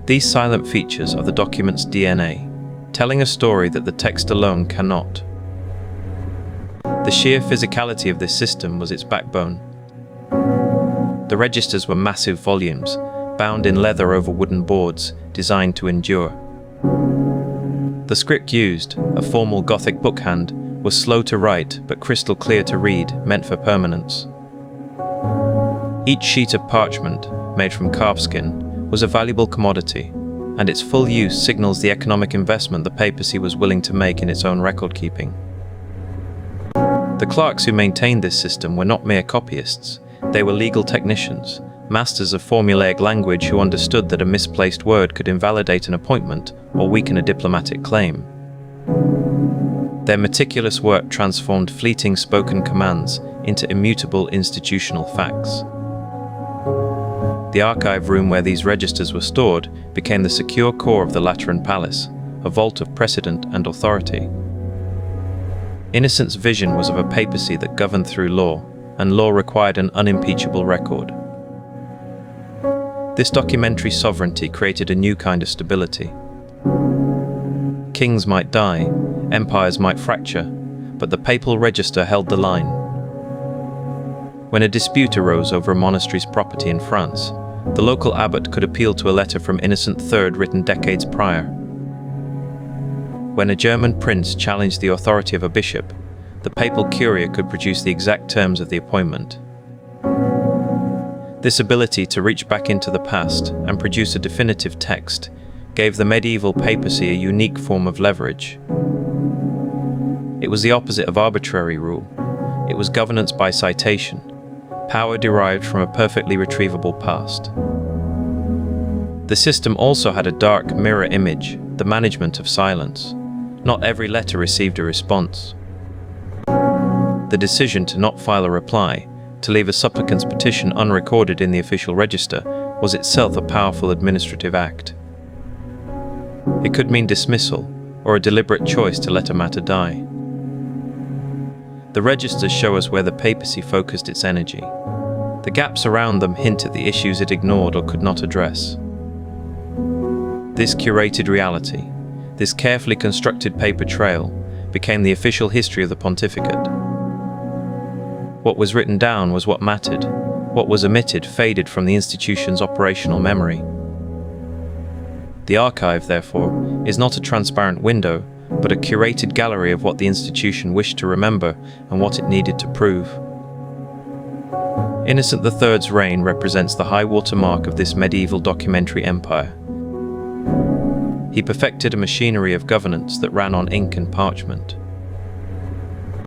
These silent features are the document's DNA, telling a story that the text alone cannot. The sheer physicality of this system was its backbone. The registers were massive volumes, bound in leather over wooden boards, designed to endure. The script used, a formal Gothic bookhand, was slow to write but crystal clear to read, meant for permanence. Each sheet of parchment, made from calfskin, was a valuable commodity, and its full use signals the economic investment the papacy was willing to make in its own record-keeping. The clerks who maintained this system were not mere copyists, they were legal technicians, masters of formulaic language who understood that a misplaced word could invalidate an appointment or weaken a diplomatic claim. Their meticulous work transformed fleeting spoken commands into immutable institutional facts. The archive room where these registers were stored became the secure core of the Lateran palace, a vault of precedent and authority. Innocent's vision was of a papacy that governed through law, and law required an unimpeachable record. This documentary sovereignty created a new kind of stability. Kings might die, empires might fracture, but the papal register held the line. When a dispute arose over a monastery's property in France, the local abbot could appeal to a letter from Innocent III written decades prior. When a German prince challenged the authority of a bishop, the papal curia could produce the exact terms of the appointment. This ability to reach back into the past and produce a definitive text gave the medieval papacy a unique form of leverage. It was the opposite of arbitrary rule. It was governance by citation, power derived from a perfectly retrievable past. The system also had a dark mirror image, the management of silence. Not every letter received a response. The decision to not file a reply, to leave a supplicant's petition unrecorded in the official register, was itself a powerful administrative act. It could mean dismissal, or a deliberate choice to let a matter die. The registers show us where the papacy focused its energy. The gaps around them hint at the issues it ignored or could not address. This curated reality, this carefully constructed paper trail, became the official history of the pontificate. What was written down was what mattered. What was omitted faded from the institution's operational memory. The archive, therefore, is not a transparent window, but a curated gallery of what the institution wished to remember and what it needed to prove. Innocent III's reign represents the high-water mark of this medieval documentary empire. He perfected a machinery of governance that ran on ink and parchment.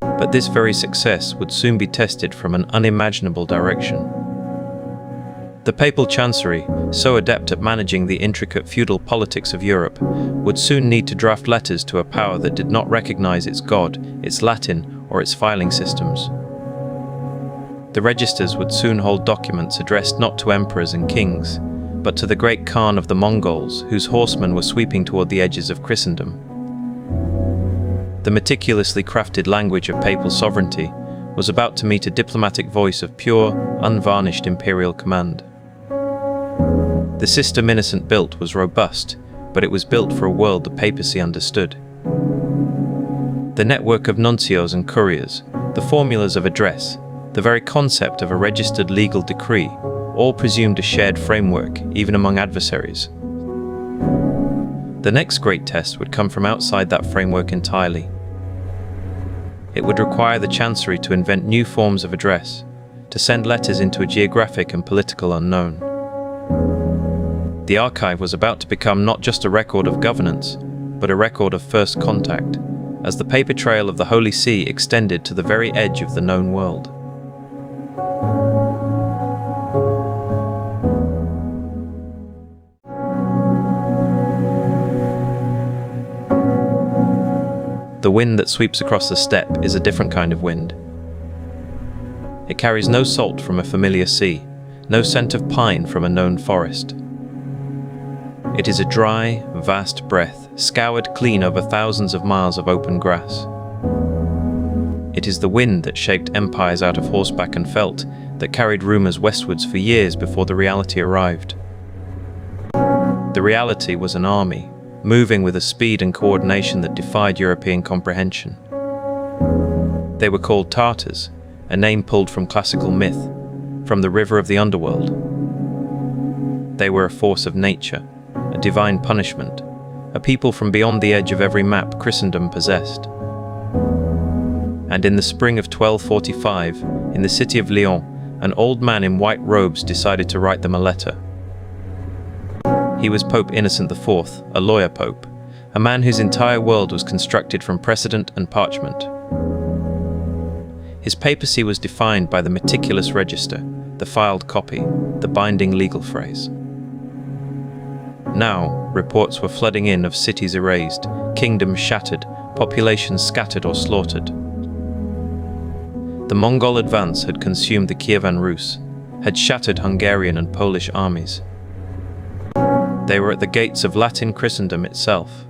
But this very success would soon be tested from an unimaginable direction. The papal chancery, so adept at managing the intricate feudal politics of Europe, would soon need to draft letters to a power that did not recognize its God, its Latin, or its filing systems. The registers would soon hold documents addressed not to emperors and kings, but to the great Khan of the Mongols, whose horsemen were sweeping toward the edges of Christendom. The meticulously crafted language of papal sovereignty was about to meet a diplomatic voice of pure, unvarnished imperial command. The system Innocent built was robust, but it was built for a world the papacy understood. The network of nuncios and couriers, the formulas of address, the very concept of a registered legal decree, all presumed a shared framework, even among adversaries. The next great test would come from outside that framework entirely. It would require the Chancery to invent new forms of address, to send letters into a geographic and political unknown. The archive was about to become not just a record of governance, but a record of first contact, as the paper trail of the Holy See extended to the very edge of the known world. The wind that sweeps across the steppe is a different kind of wind. It carries no salt from a familiar sea, no scent of pine from a known forest. It is a dry, vast breath, scoured clean over thousands of miles of open grass. It is the wind that shaped empires out of horseback and felt, that carried rumors westwards for years before the reality arrived. The reality was an army, moving with a speed and coordination that defied European comprehension. They were called Tartars, a name pulled from classical myth, from the river of the underworld. They were a force of nature, a divine punishment, a people from beyond the edge of every map Christendom possessed. And in the spring of 1245, in the city of Lyon, an old man in white robes decided to write them a letter. He was Pope Innocent IV, a lawyer pope, a man whose entire world was constructed from precedent and parchment. His papacy was defined by the meticulous register, the filed copy, the binding legal phrase. Now, reports were flooding in of cities erased, kingdoms shattered, populations scattered or slaughtered. The Mongol advance had consumed the Kievan Rus, had shattered Hungarian and Polish armies. They were at the gates of Latin Christendom itself.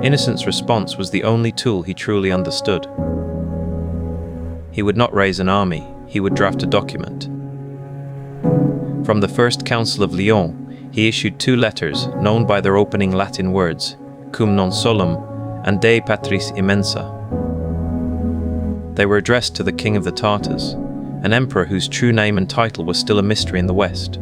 Innocent's response was the only tool he truly understood. He would not raise an army, he would draft a document. From the First Council of Lyon, he issued 2 letters known by their opening Latin words, cum non solum and De Patris Immensa. They were addressed to the King of the Tartars, an emperor whose true name and title was still a mystery in the West.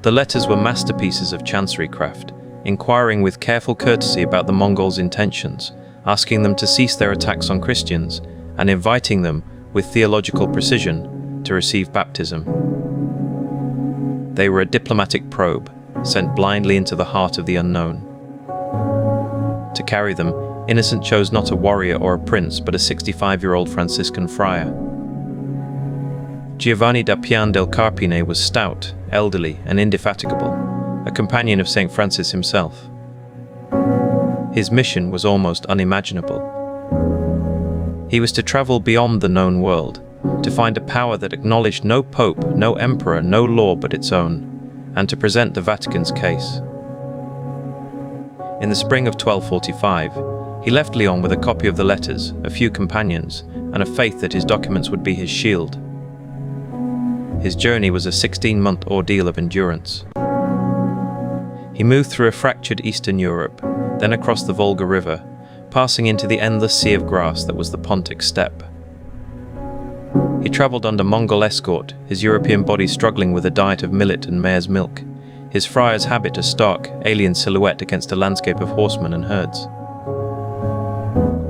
The letters were masterpieces of chancery craft, inquiring with careful courtesy about the Mongols' intentions, asking them to cease their attacks on Christians, and inviting them, with theological precision, to receive baptism. They were a diplomatic probe, sent blindly into the heart of the unknown. To carry them, Innocent chose not a warrior or a prince, but a 65-year-old Franciscan friar. Giovanni da Pian del Carpine was stout, elderly, and indefatigable, a companion of St. Francis himself. His mission was almost unimaginable. He was to travel beyond the known world, to find a power that acknowledged no pope, no emperor, no law but its own, and to present the Vatican's case. In the spring of 1245, he left Lyon with a copy of the letters, a few companions, and a faith that his documents would be his shield. His journey was a 16-month ordeal of endurance. He moved through a fractured Eastern Europe, then across the Volga River, passing into the endless sea of grass that was the Pontic steppe. He travelled under Mongol escort, his European body struggling with a diet of millet and mare's milk, his friar's habit a stark, alien silhouette against a landscape of horsemen and herds.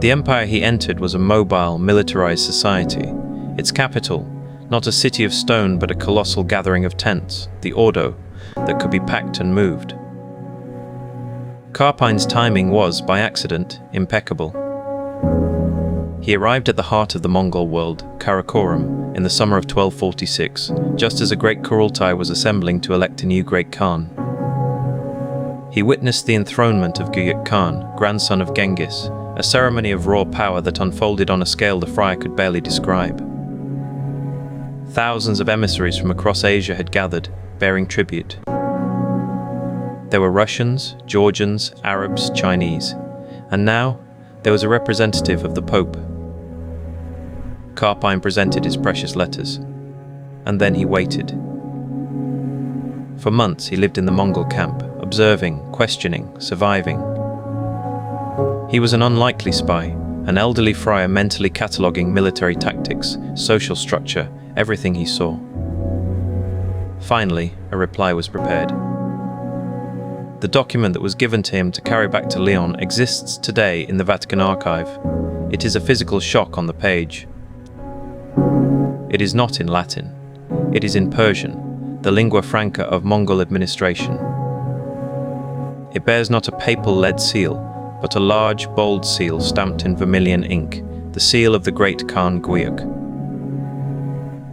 The empire he entered was a mobile, militarized society. Its capital, not a city of stone but a colossal gathering of tents, the Ordo, that could be packed and moved. Carpine's timing was, by accident, impeccable. He arrived at the heart of the Mongol world, Karakorum, in the summer of 1246, just as a great Kurultai was assembling to elect a new great Khan. He witnessed the enthronement of Guyuk Khan, grandson of Genghis, a ceremony of raw power that unfolded on a scale the friar could barely describe. Thousands of emissaries from across Asia had gathered, bearing tribute. There were Russians, Georgians, Arabs, Chinese, and now there was a representative of the Pope. Carpine presented his precious letters, and then he waited. For months he lived in the Mongol camp, observing, questioning, surviving. He was an unlikely spy, an elderly friar mentally cataloguing military tactics, social structure, everything he saw. Finally, a reply was prepared. The document that was given to him to carry back to Lyon exists today in the Vatican Archive. It is a physical shock on the page. It is not in Latin. It is in Persian, the lingua franca of Mongol administration. It bears not a papal-lead seal, but a large, bold seal stamped in vermilion ink, the seal of the great Khan Guyuk.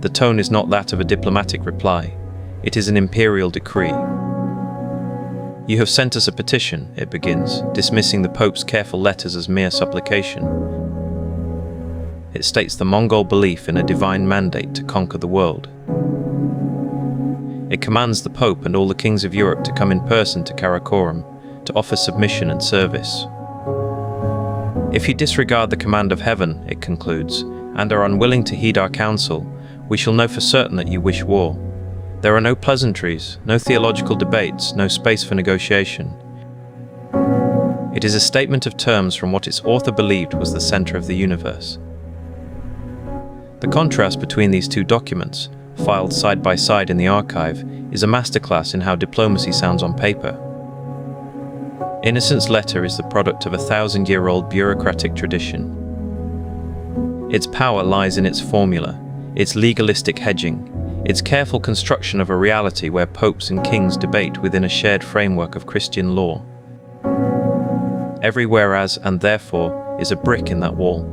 The tone is not that of a diplomatic reply. It is an imperial decree. "You have sent us a petition," it begins, dismissing the Pope's careful letters as mere supplication. It states the Mongol belief in a divine mandate to conquer the world. It commands the Pope and all the kings of Europe to come in person to Karakorum, to offer submission and service. "If you disregard the command of heaven," it concludes, "and are unwilling to heed our counsel, we shall know for certain that you wish war. There are no pleasantries, no theological debates, no space for negotiation." It is a statement of terms from what its author believed was the center of the universe. The contrast between these two documents, filed side by side in the archive, is a masterclass in how diplomacy sounds on paper. Innocent's letter is the product of a 1,000-year-old bureaucratic tradition. Its power lies in its formula, its legalistic hedging, its careful construction of a reality where popes and kings debate within a shared framework of Christian law. Every whereas and therefore is a brick in that wall.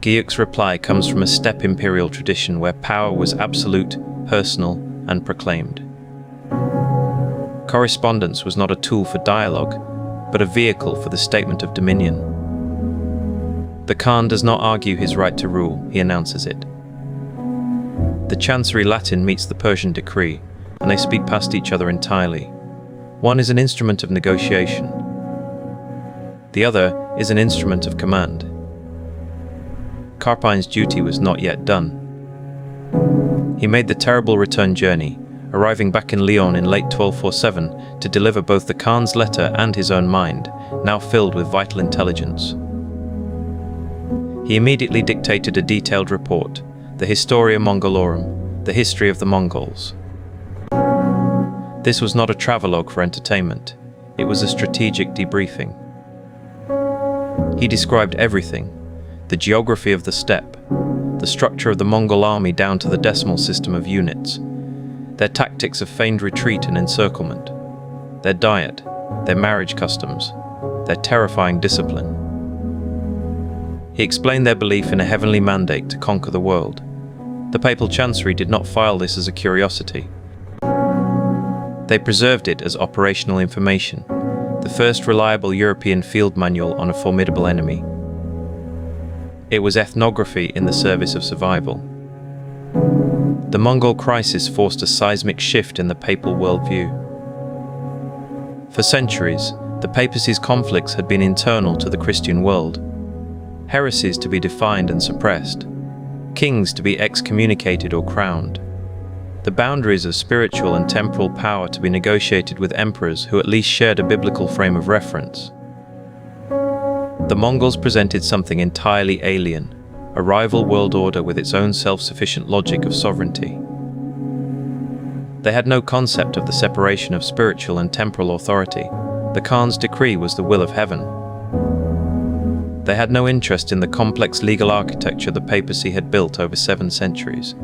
Guyuk's reply comes from a steppe imperial tradition where power was absolute, personal, and proclaimed. Correspondence was not a tool for dialogue, but a vehicle for the statement of dominion. The Khan does not argue his right to rule, he announces it. The Chancery Latin meets the Persian decree, and they speak past each other entirely. One is an instrument of negotiation. The other is an instrument of command. Carpine's duty was not yet done. He made the terrible return journey, arriving back in Lyon in late 1247 to deliver both the Khan's letter and his own mind, now filled with vital intelligence. He immediately dictated a detailed report, the Historia Mongolorum, the history of the Mongols. This was not a travelogue for entertainment, it was a strategic debriefing. He described everything: the geography of the steppe, the structure of the Mongol army down to the decimal system of units, their tactics of feigned retreat and encirclement, their diet, their marriage customs, their terrifying discipline. He explained their belief in a heavenly mandate to conquer the world. The Papal Chancery did not file this as a curiosity. They preserved it as operational information, the first reliable European field manual on a formidable enemy. It was ethnography in the service of survival. The Mongol crisis forced a seismic shift in the papal worldview. For centuries, the papacy's conflicts had been internal to the Christian world. Heresies to be defined and suppressed, kings to be excommunicated or crowned, the boundaries of spiritual and temporal power to be negotiated with emperors who at least shared a biblical frame of reference. The Mongols presented something entirely alien, a rival world order with its own self-sufficient logic of sovereignty. They had no concept of the separation of spiritual and temporal authority. The Khan's decree was the will of heaven. They had no interest in the complex legal architecture the papacy had built over 7 centuries.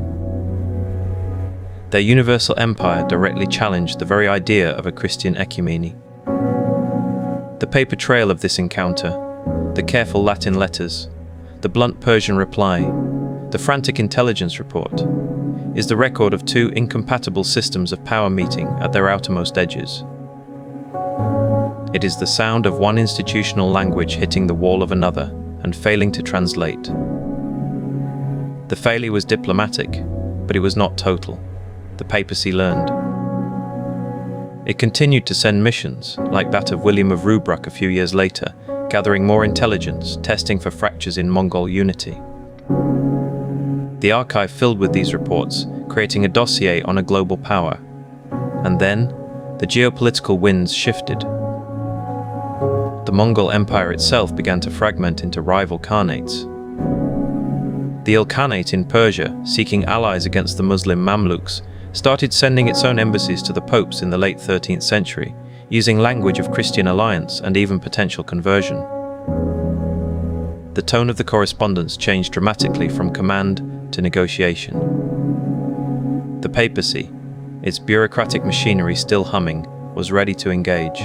Their universal empire directly challenged the very idea of a Christian ecumeny. The paper trail of this encounter, the careful Latin letters, the blunt Persian reply, the frantic intelligence report, is the record of 2 incompatible systems of power meeting at their outermost edges. It is the sound of one institutional language hitting the wall of another and failing to translate. The failure was diplomatic, but it was not total. The papacy learned. It continued to send missions, like that of William of Rubruck a few years later, gathering more intelligence, testing for fractures in Mongol unity. The archive filled with these reports, creating a dossier on a global power. And then, the geopolitical winds shifted. The Mongol Empire itself began to fragment into rival khanates. The Ilkhanate in Persia, seeking allies against the Muslim Mamluks, started sending its own embassies to the popes in the late 13th century, using language of Christian alliance and even potential conversion. The tone of the correspondence changed dramatically from command to negotiation. The papacy, its bureaucratic machinery still humming, was ready to engage.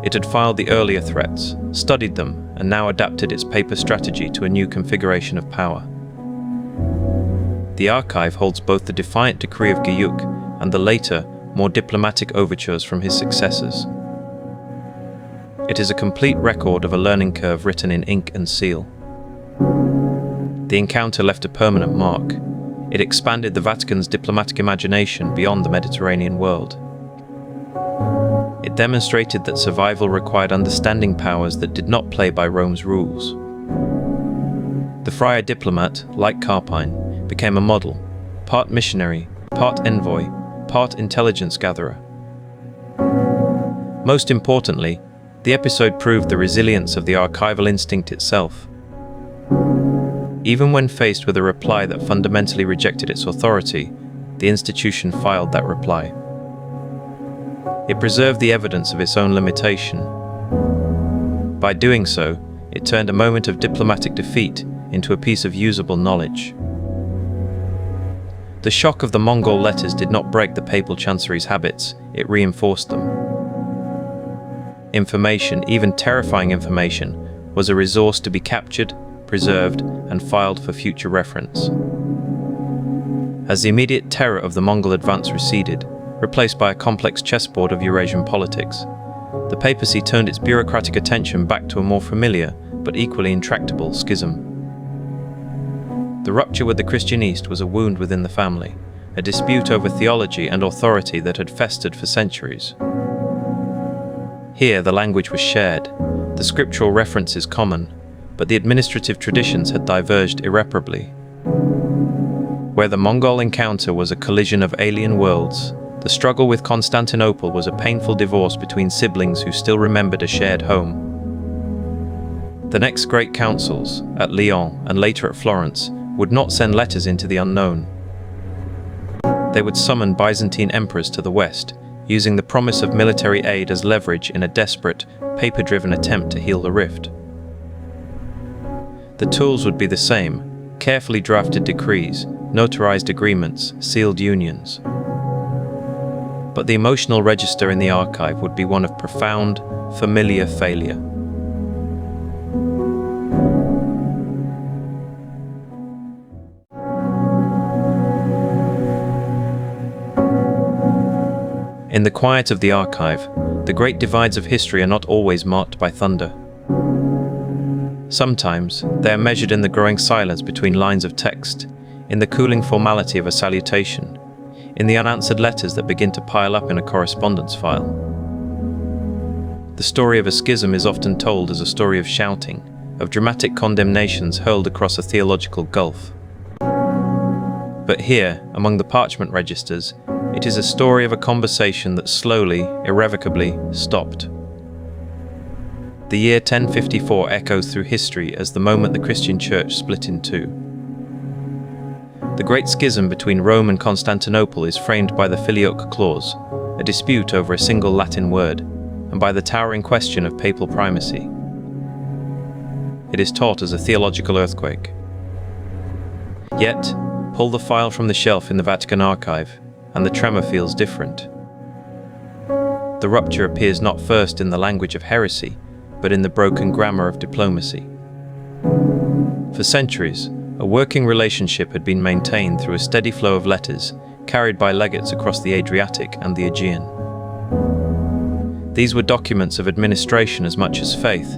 It had filed the earlier threats, studied them, and now adapted its paper strategy to a new configuration of power. The archive holds both the defiant decree of Guyuk and the later, more diplomatic overtures from his successors. It is a complete record of a learning curve written in ink and seal. The encounter left a permanent mark. It expanded the Vatican's diplomatic imagination beyond the Mediterranean world. It demonstrated that survival required understanding powers that did not play by Rome's rules. The friar diplomat, like Carpine, became a model, part missionary, part envoy, part intelligence gatherer. Most importantly, the episode proved the resilience of the archival instinct itself. Even when faced with a reply that fundamentally rejected its authority, the institution filed that reply. It preserved the evidence of its own limitation. By doing so, it turned a moment of diplomatic defeat into a piece of usable knowledge. The shock of the Mongol letters did not break the Papal Chancery's habits, it reinforced them. Information, even terrifying information, was a resource to be captured, preserved, and filed for future reference. As the immediate terror of the Mongol advance receded, replaced by a complex chessboard of Eurasian politics, the papacy turned its bureaucratic attention back to a more familiar, but equally intractable, schism. The rupture with the Christian East was a wound within the family, a dispute over theology and authority that had festered for centuries. Here the language was shared, the scriptural references common, but the administrative traditions had diverged irreparably. Where the Mongol encounter was a collision of alien worlds, the struggle with Constantinople was a painful divorce between siblings who still remembered a shared home. The next great councils, at Lyon and later at Florence, would not send letters into the unknown. They would summon Byzantine emperors to the west, using the promise of military aid as leverage in a desperate, paper-driven attempt to heal the rift. The tools would be the same, carefully drafted decrees, notarized agreements, sealed unions. But the emotional register in the archive would be one of profound, familiar failure. In the quiet of the archive, the great divides of history are not always marked by thunder. Sometimes, they are measured in the growing silence between lines of text, in the cooling formality of a salutation, in the unanswered letters that begin to pile up in a correspondence file. The story of a schism is often told as a story of shouting, of dramatic condemnations hurled across a theological gulf. But here, among the parchment registers, it is a story of a conversation that slowly, irrevocably, stopped. The year 1054 echoes through history as the moment the Christian Church split in two. The great schism between Rome and Constantinople is framed by the Filioque clause, a dispute over a single Latin word, and by the towering question of papal primacy. It is taught as a theological earthquake. Yet, pull the file from the shelf in the Vatican Archive, and the tremor feels different. The rupture appears not first in the language of heresy, but in the broken grammar of diplomacy. For centuries, a working relationship had been maintained through a steady flow of letters carried by legates across the Adriatic and the Aegean. These were documents of administration as much as faith,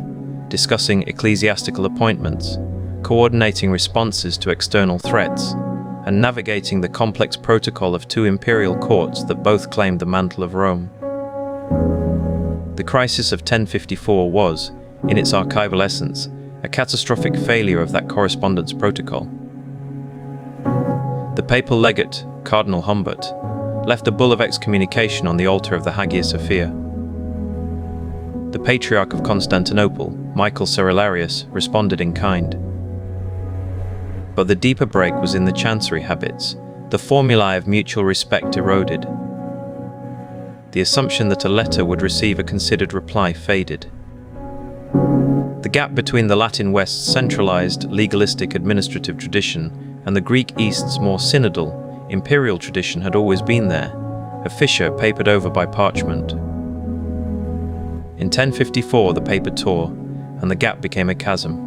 discussing ecclesiastical appointments, coordinating responses to external threats, and navigating the complex protocol of two imperial courts that both claimed the mantle of Rome. The crisis of 1054 was, in its archival essence, a catastrophic failure of that correspondence protocol. The papal legate, Cardinal Humbert, left a bull of excommunication on the altar of the Hagia Sophia. The Patriarch of Constantinople, Michael Cerularius, responded in kind. But the deeper break was in the Chancery habits. The formulae of mutual respect eroded. The assumption that a letter would receive a considered reply faded. The gap between the Latin West's centralized, legalistic administrative tradition and the Greek East's more synodal, imperial tradition had always been there, a fissure papered over by parchment. In 1054 the paper tore, and the gap became a chasm.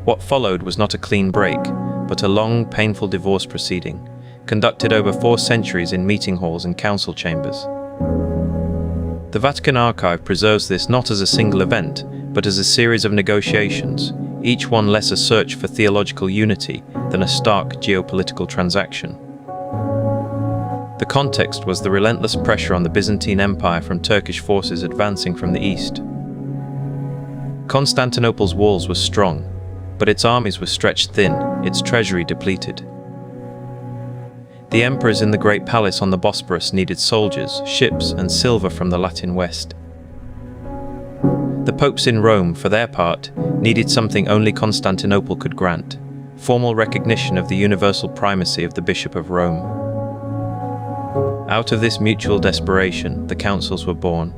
What followed was not a clean break, but a long, painful divorce proceeding, conducted over 4 centuries in meeting halls and council chambers. The Vatican Archive preserves this not as a single event, but as a series of negotiations, each one less a search for theological unity than a stark geopolitical transaction. The context was the relentless pressure on the Byzantine Empire from Turkish forces advancing from the east. Constantinople's walls were strong, but its armies were stretched thin, its treasury depleted. The emperors in the great palace on the Bosporus needed soldiers, ships, and silver from the Latin West. The popes in Rome, for their part, needed something only Constantinople could grant: formal recognition of the universal primacy of the Bishop of Rome. Out of this mutual desperation, the councils were born.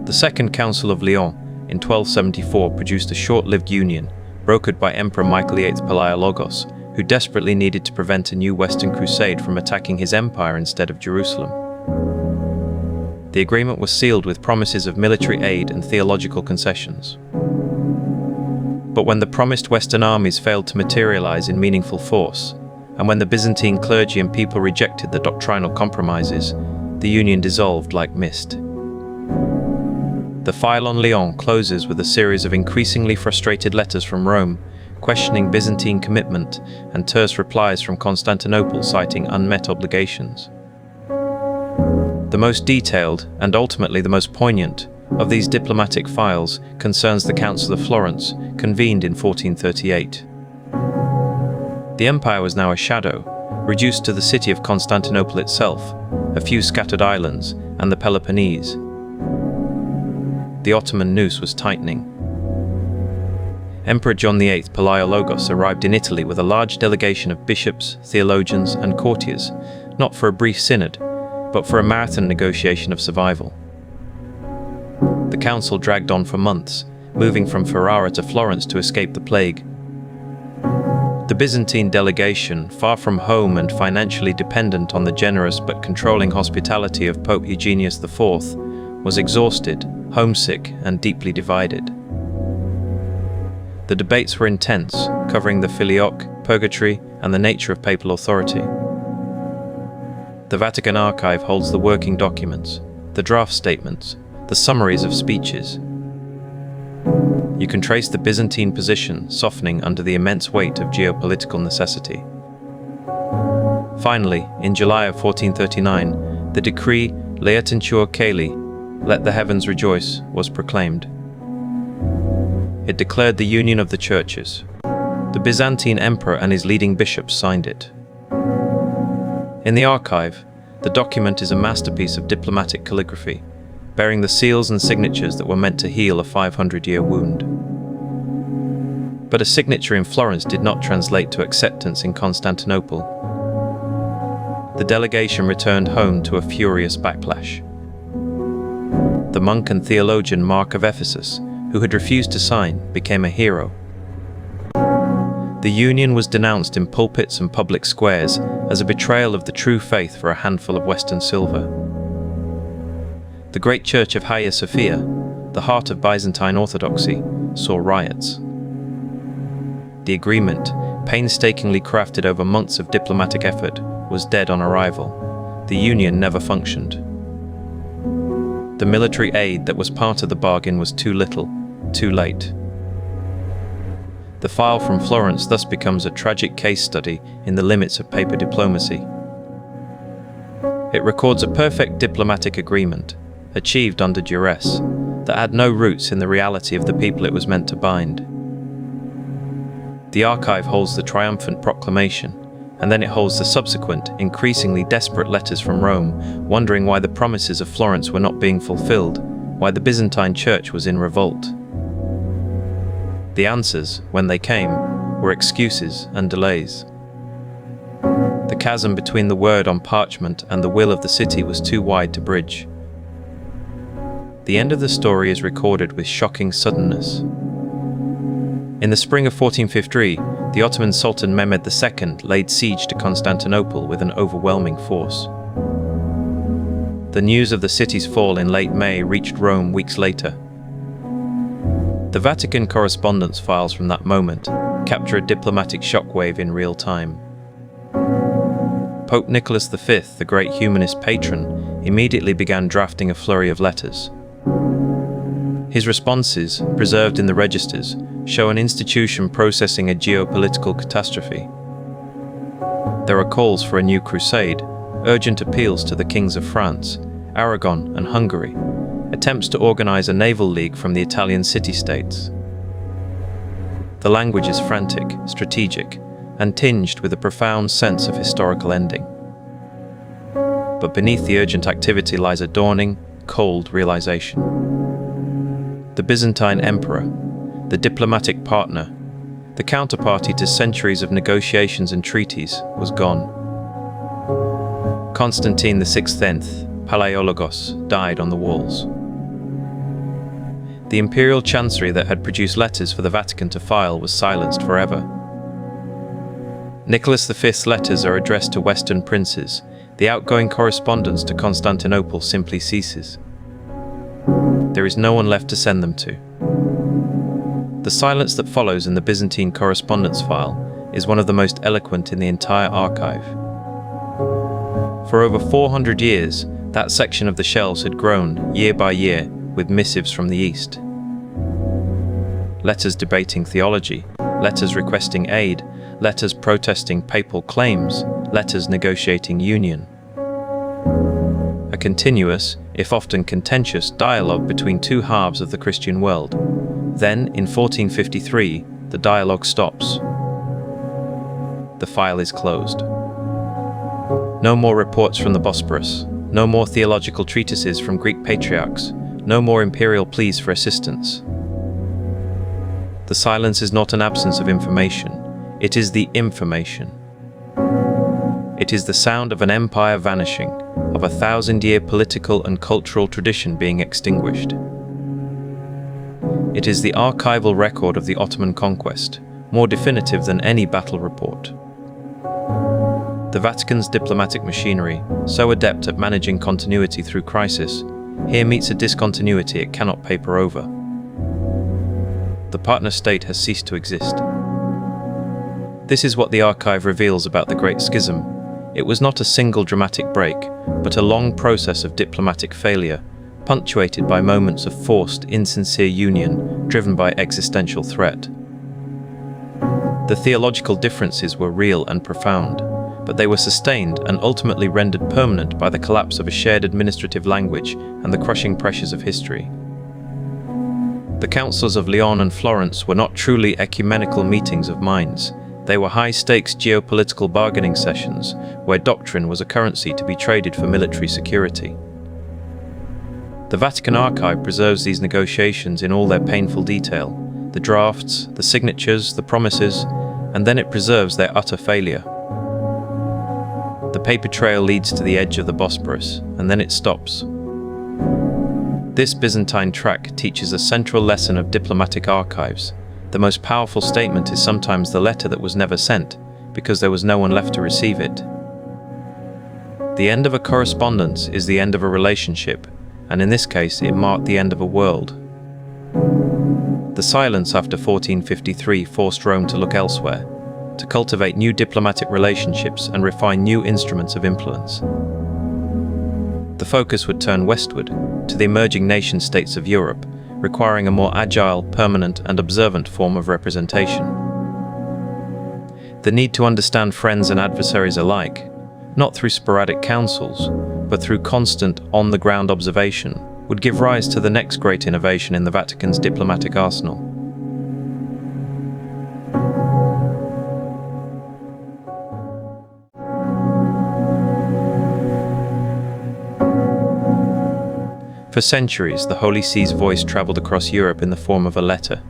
The Second Council of Lyon in 1274 produced a short-lived union, brokered by Emperor Michael VIII Palaiologos, who desperately needed to prevent a new Western crusade from attacking his empire instead of Jerusalem. The agreement was sealed with promises of military aid and theological concessions. But when the promised Western armies failed to materialize in meaningful force, and when the Byzantine clergy and people rejected the doctrinal compromises, the union dissolved like mist. The file on Lyon closes with a series of increasingly frustrated letters from Rome, questioning Byzantine commitment, and terse replies from Constantinople citing unmet obligations. The most detailed, and ultimately the most poignant, of these diplomatic files concerns the Council of Florence, convened in 1438. The empire was now a shadow, reduced to the city of Constantinople itself, a few scattered islands, and the Peloponnese. The Ottoman noose was tightening. Emperor John VIII Palaiologos arrived in Italy with a large delegation of bishops, theologians, and courtiers, not for a brief synod, but for a marathon negotiation of survival. The council dragged on for months, moving from Ferrara to Florence to escape the plague. The Byzantine delegation, far from home and financially dependent on the generous but controlling hospitality of Pope Eugenius IV, was exhausted, homesick, and deeply divided. The debates were intense, covering the filioque, purgatory, and the nature of papal authority. The Vatican Archive holds the working documents, the draft statements, the summaries of speeches. You can trace the Byzantine position softening under the immense weight of geopolitical necessity. Finally, in July of 1439, the decree Laetentur Caeli, Let the Heavens Rejoice, was proclaimed. It declared the union of the churches. The Byzantine emperor and his leading bishops signed it. In the archive, the document is a masterpiece of diplomatic calligraphy, bearing the seals and signatures that were meant to heal a 500-year wound. But a signature in Florence did not translate to acceptance in Constantinople. The delegation returned home to a furious backlash. The monk and theologian Mark of Ephesus, who had refused to sign, became a hero. The union was denounced in pulpits and public squares as a betrayal of the true faith for a handful of Western silver. The great church of Hagia Sophia, the heart of Byzantine Orthodoxy, saw riots. The agreement, painstakingly crafted over months of diplomatic effort, was dead on arrival. The union never functioned. The military aid that was part of the bargain was too little, too late. The file from Florence thus becomes a tragic case study in the limits of paper diplomacy. It records a perfect diplomatic agreement, achieved under duress, that had no roots in the reality of the people it was meant to bind. The archive holds the triumphant proclamation, and then it holds the subsequent, increasingly desperate letters from Rome, wondering why the promises of Florence were not being fulfilled, why the Byzantine Church was in revolt. The answers, when they came, were excuses and delays. The chasm between the word on parchment and the will of the city was too wide to bridge. The end of the story is recorded with shocking suddenness. In the spring of 1453, the Ottoman Sultan Mehmed II laid siege to Constantinople with an overwhelming force. The news of the city's fall in late May reached Rome weeks later. The Vatican Correspondence files from that moment capture a diplomatic shockwave in real time. Pope Nicholas V, the great humanist patron, immediately began drafting a flurry of letters. His responses, preserved in the registers, show an institution processing a geopolitical catastrophe. There are calls for a new crusade, urgent appeals to the kings of France, Aragon, and Hungary, attempts to organize a naval league from the Italian city-states. The language is frantic, strategic, and tinged with a profound sense of historical ending. But beneath the urgent activity lies a dawning, cold realization. The Byzantine emperor, the diplomatic partner, the counterparty to centuries of negotiations and treaties, was gone. Constantine VI, Palaiologos, died on the walls. The imperial chancery that had produced letters for the Vatican to file was silenced forever. Nicholas V's letters are addressed to Western princes. The outgoing correspondence to Constantinople simply ceases. There is no one left to send them to. The silence that follows in the Byzantine correspondence file is one of the most eloquent in the entire archive. For over 400 years, that section of the shelves had grown, year by year, with missives from the East. Letters debating theology, letters requesting aid, letters protesting papal claims, letters negotiating union. A continuous, if often contentious, dialogue between two halves of the Christian world. Then, in 1453, the dialogue stops. The file is closed. No more reports from the Bosporus, no more theological treatises from Greek patriarchs, no more imperial pleas for assistance. The silence is not an absence of information, it is the information. It is the sound of an empire vanishing, of a 1,000-year political and cultural tradition being extinguished. It is the archival record of the Ottoman conquest, more definitive than any battle report. The Vatican's diplomatic machinery, so adept at managing continuity through crisis, here meets a discontinuity it cannot paper over. The partner state has ceased to exist. This is what the archive reveals about the Great Schism. It was not a single dramatic break, but a long process of diplomatic failure, punctuated by moments of forced, insincere union driven by existential threat. The theological differences were real and profound, but they were sustained and ultimately rendered permanent by the collapse of a shared administrative language and the crushing pressures of history. The councils of Lyon and Florence were not truly ecumenical meetings of minds. They were high-stakes geopolitical bargaining sessions where doctrine was a currency to be traded for military security. The Vatican Archive preserves these negotiations in all their painful detail, the drafts, the signatures, the promises, and then it preserves their utter failure. The paper trail leads to the edge of the Bosporus, and then it stops. This Byzantine track teaches a central lesson of diplomatic archives. The most powerful statement is sometimes the letter that was never sent, because there was no one left to receive it. The end of a correspondence is the end of a relationship, and in this case it marked the end of a world. The silence after 1453 forced Rome to look elsewhere, to cultivate new diplomatic relationships and refine new instruments of influence. The focus would turn westward, to the emerging nation-states of Europe, requiring a more agile, permanent, and observant form of representation. The need to understand friends and adversaries alike, not through sporadic councils, but through constant, on-the-ground observation, would give rise to the next great innovation in the Vatican's diplomatic arsenal. For centuries, the Holy See's voice traveled across Europe in the form of a letter.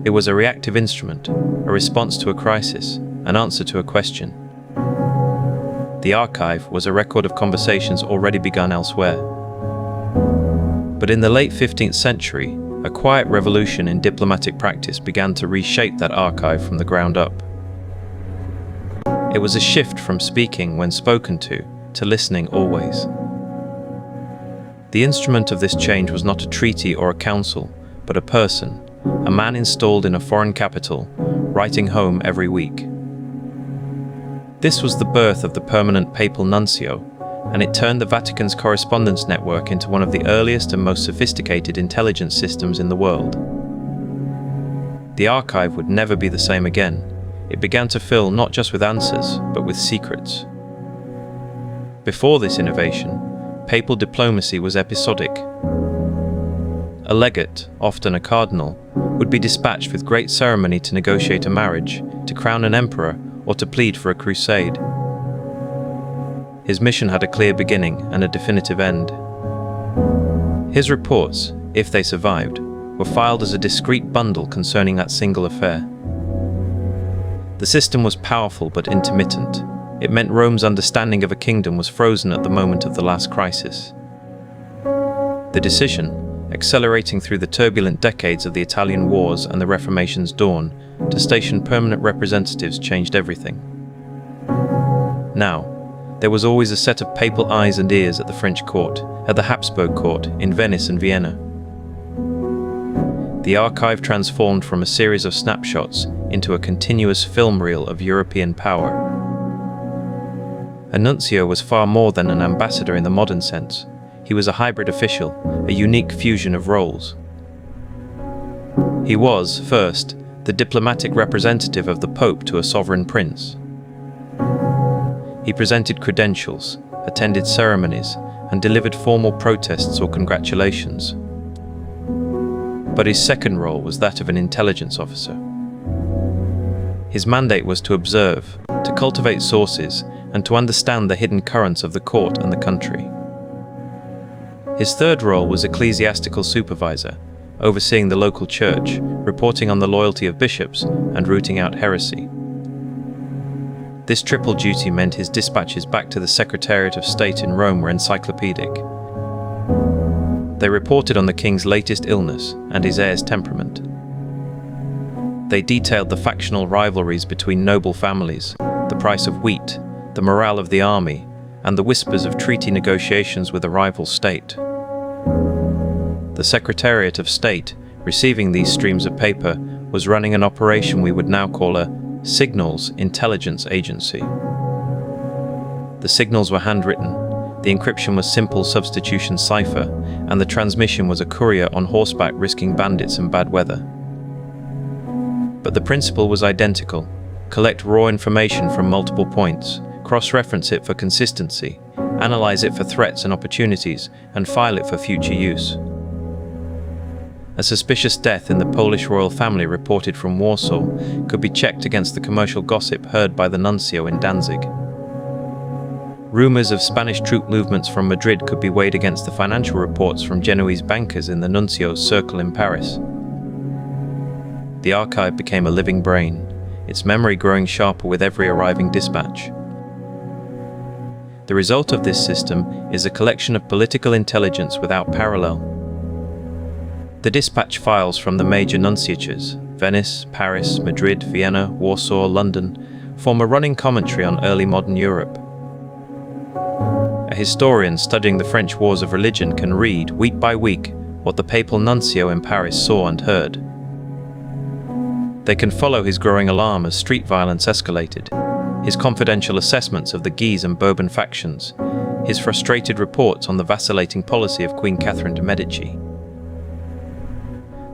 It was a reactive instrument, a response to a crisis, an answer to a question. The archive was a record of conversations already begun elsewhere. But in the late 15th century, a quiet revolution in diplomatic practice began to reshape that archive from the ground up. It was a shift from speaking when spoken to listening always. The instrument of this change was not a treaty or a council, but a person, a man installed in a foreign capital, writing home every week. This was the birth of the permanent papal nuncio, and it turned the Vatican's correspondence network into one of the earliest and most sophisticated intelligence systems in the world. The archive would never be the same again. It began to fill not just with answers, but with secrets. Before this innovation, papal diplomacy was episodic. A legate, often a cardinal, would be dispatched with great ceremony to negotiate a marriage, to crown an emperor, or to plead for a crusade. His mission had a clear beginning and a definitive end. His reports, if they survived, were filed as a discrete bundle concerning that single affair. The system was powerful but intermittent. It meant Rome's understanding of a kingdom was frozen at the moment of the last crisis. The decision, accelerating through the turbulent decades of the Italian Wars and the Reformation's dawn, to station permanent representatives changed everything. Now, there was always a set of papal eyes and ears at the French court, at the Habsburg court, in Venice and Vienna. The archive transformed from a series of snapshots into a continuous film reel of European power. A nuncio was far more than an ambassador in the modern sense. He was a hybrid official, a unique fusion of roles. He was, first, the diplomatic representative of the Pope to a sovereign prince. He presented credentials, attended ceremonies, and delivered formal protests or congratulations. But his second role was that of an intelligence officer. His mandate was to observe, to cultivate sources, and to understand the hidden currents of the court and the country. His third role was ecclesiastical supervisor, overseeing the local church, reporting on the loyalty of bishops, and rooting out heresy. This triple duty meant his dispatches back to the Secretariat of State in Rome were encyclopedic. They reported on the king's latest illness and his heir's temperament. They detailed the factional rivalries between noble families, the price of wheat, the morale of the army, and the whispers of treaty negotiations with a rival state. The Secretariat of State, receiving these streams of paper, was running an operation we would now call a signals intelligence agency. The signals were handwritten, the encryption was simple substitution cipher, and the transmission was a courier on horseback risking bandits and bad weather. But the principle was identical: collect raw information from multiple points, cross-reference it for consistency, analyze it for threats and opportunities, and file it for future use. A suspicious death in the Polish royal family reported from Warsaw could be checked against the commercial gossip heard by the Nuncio in Danzig. Rumors of Spanish troop movements from Madrid could be weighed against the financial reports from Genoese bankers in the Nuncio's circle in Paris. The archive became a living brain, its memory growing sharper with every arriving dispatch. The result of this system is a collection of political intelligence without parallel. The dispatch files from the major nunciatures, Venice, Paris, Madrid, Vienna, Warsaw, London, form a running commentary on early modern Europe. A historian studying the French wars of religion can read, week by week, what the papal nuncio in Paris saw and heard. They can follow his growing alarm as street violence escalated, his confidential assessments of the Guise and Bourbon factions, his frustrated reports on the vacillating policy of Queen Catherine de' Medici.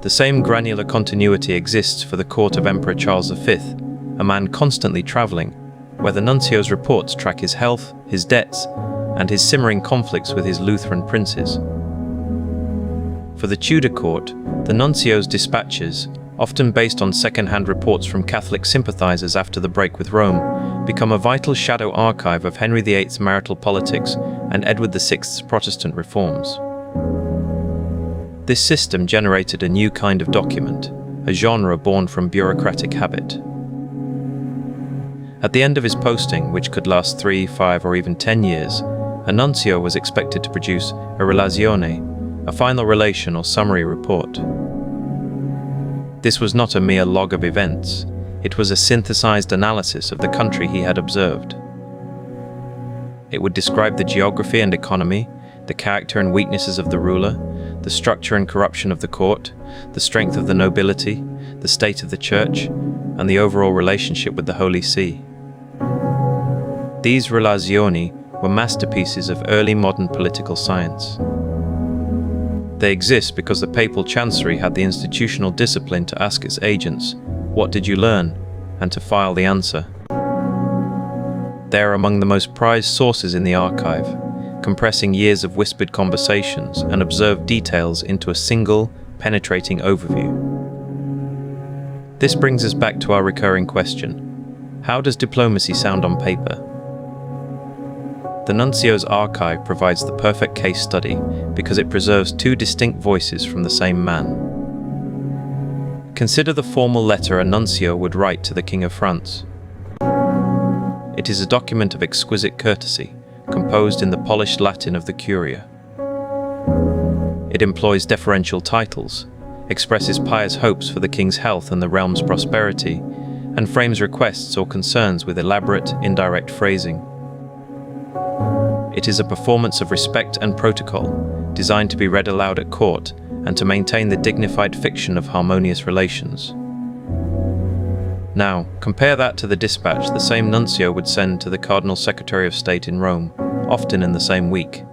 The same granular continuity exists for the court of Emperor Charles V, a man constantly travelling, where the nuncio's reports track his health, his debts, and his simmering conflicts with his Lutheran princes. For the Tudor court, the nuncio's dispatches, often based on second-hand reports from Catholic sympathizers after the break with Rome, become a vital shadow archive of Henry VIII's marital politics and Edward VI's Protestant reforms. This system generated a new kind of document, a genre born from bureaucratic habit. At the end of his posting, which could last 3, 5, or even 10 years, a nuncio was expected to produce a relazione, a final relation or summary report. This was not a mere log of events, it was a synthesized analysis of the country he had observed. It would describe the geography and economy, the character and weaknesses of the ruler, the structure and corruption of the court, the strength of the nobility, the state of the church, and the overall relationship with the Holy See. These relazioni were masterpieces of early modern political science. They exist because the Papal Chancery had the institutional discipline to ask its agents, "What did you learn?" and to file the answer. They are among the most prized sources in the archive, compressing years of whispered conversations and observed details into a single, penetrating overview. This brings us back to our recurring question: how does diplomacy sound on paper? The Nuncio's archive provides the perfect case study because it preserves two distinct voices from the same man. Consider the formal letter a nuncio would write to the King of France. It is a document of exquisite courtesy, composed in the polished Latin of the Curia. It employs deferential titles, expresses pious hopes for the king's health and the realm's prosperity, and frames requests or concerns with elaborate, indirect phrasing. It is a performance of respect and protocol, designed to be read aloud at court and to maintain the dignified fiction of harmonious relations. Now, compare that to the dispatch the same nuncio would send to the Cardinal Secretary of State in Rome, often in the same week.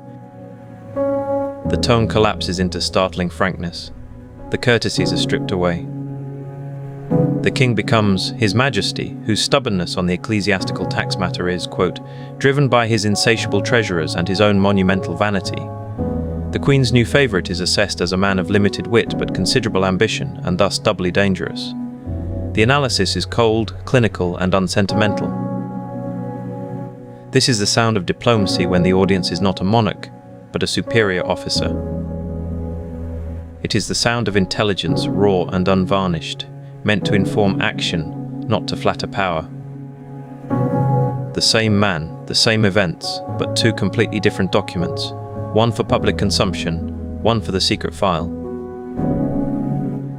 The tone collapses into startling frankness. The courtesies are stripped away. The king becomes His Majesty, whose stubbornness on the ecclesiastical tax matter is, quote, driven by his insatiable treasurers and his own monumental vanity. The Queen's new favourite is assessed as a man of limited wit but considerable ambition, and thus doubly dangerous. The analysis is cold, clinical, and unsentimental. This is the sound of diplomacy when the audience is not a monarch, but a superior officer. It is the sound of intelligence, raw and unvarnished, meant to inform action, not to flatter power. The same man, the same events, but two completely different documents, one for public consumption, one for the secret file.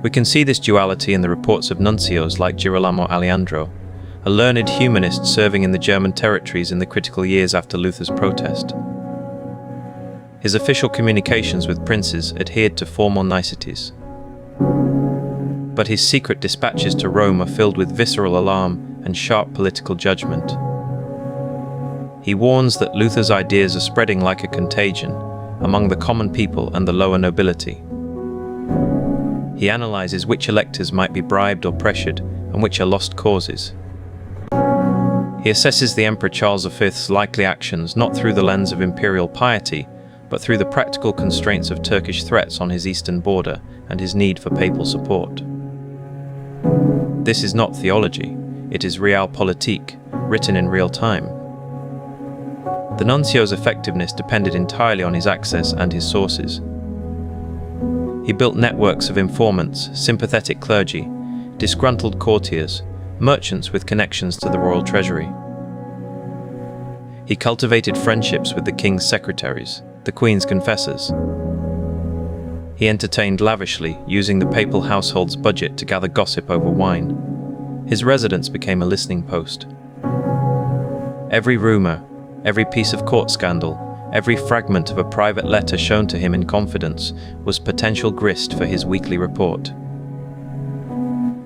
We can see this duality in the reports of nuncios like Girolamo Aleandro, a learned humanist serving in the German territories in the critical years after Luther's protest. His official communications with princes adhered to formal niceties. But his secret dispatches to Rome are filled with visceral alarm and sharp political judgment. He warns that Luther's ideas are spreading like a contagion among the common people and the lower nobility. He analyzes which electors might be bribed or pressured and which are lost causes. He assesses the Emperor Charles V's likely actions not through the lens of imperial piety, but through the practical constraints of Turkish threats on his eastern border and his need for papal support. This is not theology, it is realpolitik, written in real time. The nuncio's effectiveness depended entirely on his access and his sources. He built networks of informants, sympathetic clergy, disgruntled courtiers, merchants with connections to the royal treasury. He cultivated friendships with the king's secretaries, the queen's confessors. He entertained lavishly, using the papal household's budget to gather gossip over wine. His residence became a listening post. Every rumor, every piece of court scandal, every fragment of a private letter shown to him in confidence was potential grist for his weekly report.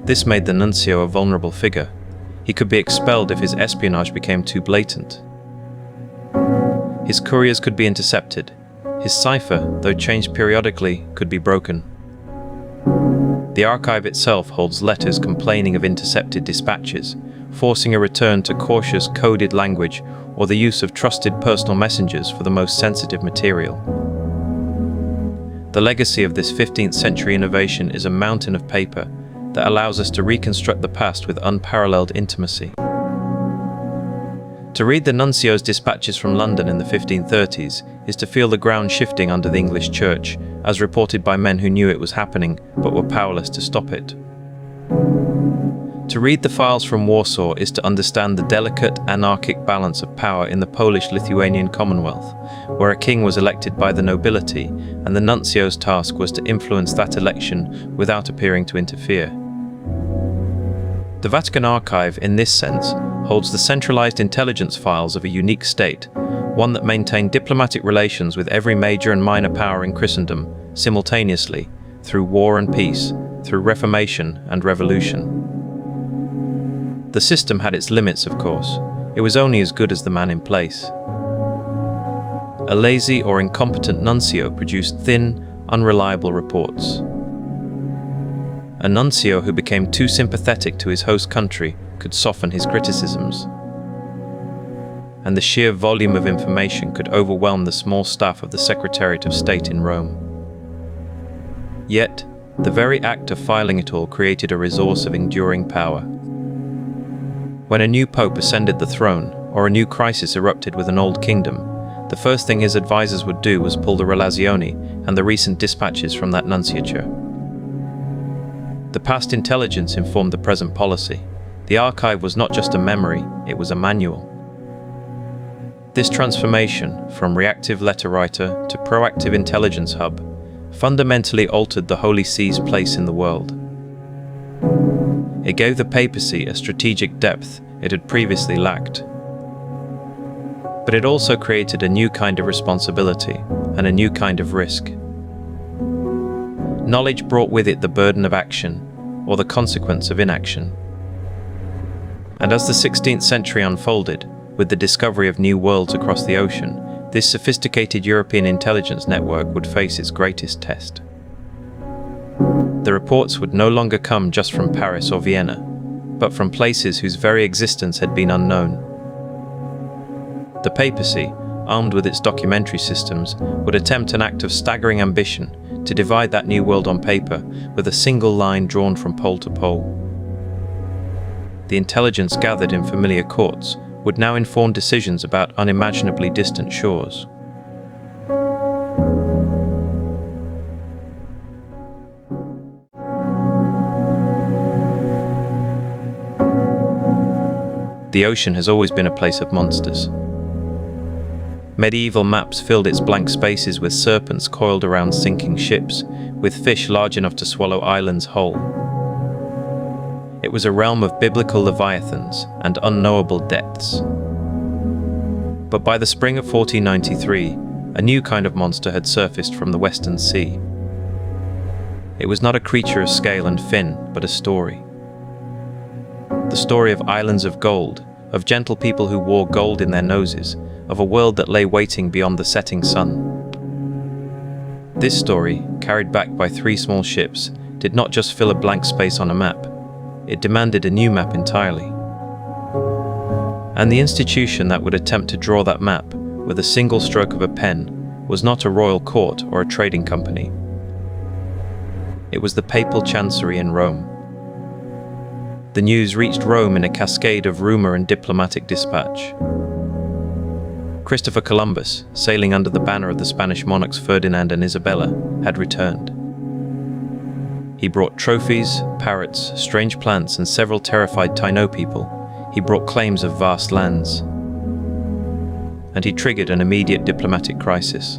This made the nuncio a vulnerable figure. He could be expelled if his espionage became too blatant. His couriers could be intercepted. His cipher, though changed periodically, could be broken. The archive itself holds letters complaining of intercepted dispatches, forcing a return to cautious coded language or the use of trusted personal messengers for the most sensitive material. The legacy of this 15th century innovation is a mountain of paper that allows us to reconstruct the past with unparalleled intimacy. To read the nuncio's dispatches from London in the 1530s is to feel the ground shifting under the English Church, as reported by men who knew it was happening but were powerless to stop it. To read the files from Warsaw is to understand the delicate, anarchic balance of power in the Polish-Lithuanian Commonwealth, where a king was elected by the nobility, and the nuncio's task was to influence that election without appearing to interfere. The Vatican Archive, in this sense, holds the centralized intelligence files of a unique state, one that maintained diplomatic relations with every major and minor power in Christendom, simultaneously, through war and peace, through Reformation and Revolution. The system had its limits, of course. It was only as good as the man in place. A lazy or incompetent nuncio produced thin, unreliable reports. A nuncio who became too sympathetic to his host country could soften his criticisms. And the sheer volume of information could overwhelm the small staff of the Secretariat of State in Rome. Yet, the very act of filing it all created a resource of enduring power. When a new pope ascended the throne, or a new crisis erupted with an old kingdom, the first thing his advisors would do was pull the Relazioni and the recent dispatches from that nunciature. The past intelligence informed the present policy. The archive was not just a memory, it was a manual. This transformation, from reactive letter writer to proactive intelligence hub, fundamentally altered the Holy See's place in the world. It gave the papacy a strategic depth it had previously lacked. But it also created a new kind of responsibility and a new kind of risk. Knowledge brought with it the burden of action, or the consequence of inaction. And as the 16th century unfolded, with the discovery of new worlds across the ocean, this sophisticated European intelligence network would face its greatest test. The reports would no longer come just from Paris or Vienna, but from places whose very existence had been unknown. The papacy, armed with its documentary systems, would attempt an act of staggering ambition to divide that new world on paper with a single line drawn from pole to pole. The intelligence gathered in familiar courts would now inform decisions about unimaginably distant shores. The ocean has always been a place of monsters. Medieval maps filled its blank spaces with serpents coiled around sinking ships, with fish large enough to swallow islands whole. It was a realm of biblical leviathans and unknowable depths. But by the spring of 1493, a new kind of monster had surfaced from the Western Sea. It was not a creature of scale and fin, but a story. The story of islands of gold, of gentle people who wore gold in their noses, of a world that lay waiting beyond the setting sun. This story, carried back by 3 small ships, did not just fill a blank space on a map, it demanded a new map entirely. And the institution that would attempt to draw that map with a single stroke of a pen was not a royal court or a trading company. It was the Papal Chancery in Rome. The news reached Rome in a cascade of rumor and diplomatic dispatch. Christopher Columbus, sailing under the banner of the Spanish monarchs Ferdinand and Isabella, had returned. He brought trophies, parrots, strange plants, and several terrified Taino people. He brought claims of vast lands. And he triggered an immediate diplomatic crisis.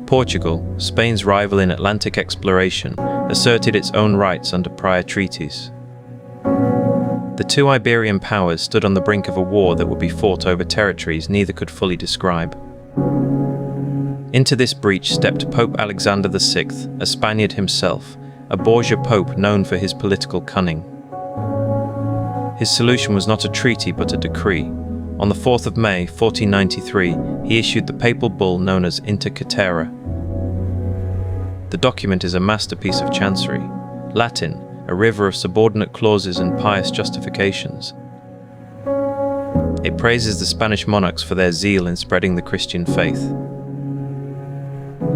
Portugal, Spain's rival in Atlantic exploration, asserted its own rights under prior treaties. The 2 Iberian powers stood on the brink of a war that would be fought over territories neither could fully describe. Into this breach stepped Pope Alexander VI, a Spaniard himself, a Borgia pope known for his political cunning. His solution was not a treaty but a decree. On the 4th of May, 1493, he issued the papal bull known as Inter Caetera. The document is a masterpiece of Chancery, Latin, a river of subordinate clauses and pious justifications. It praises the Spanish monarchs for their zeal in spreading the Christian faith.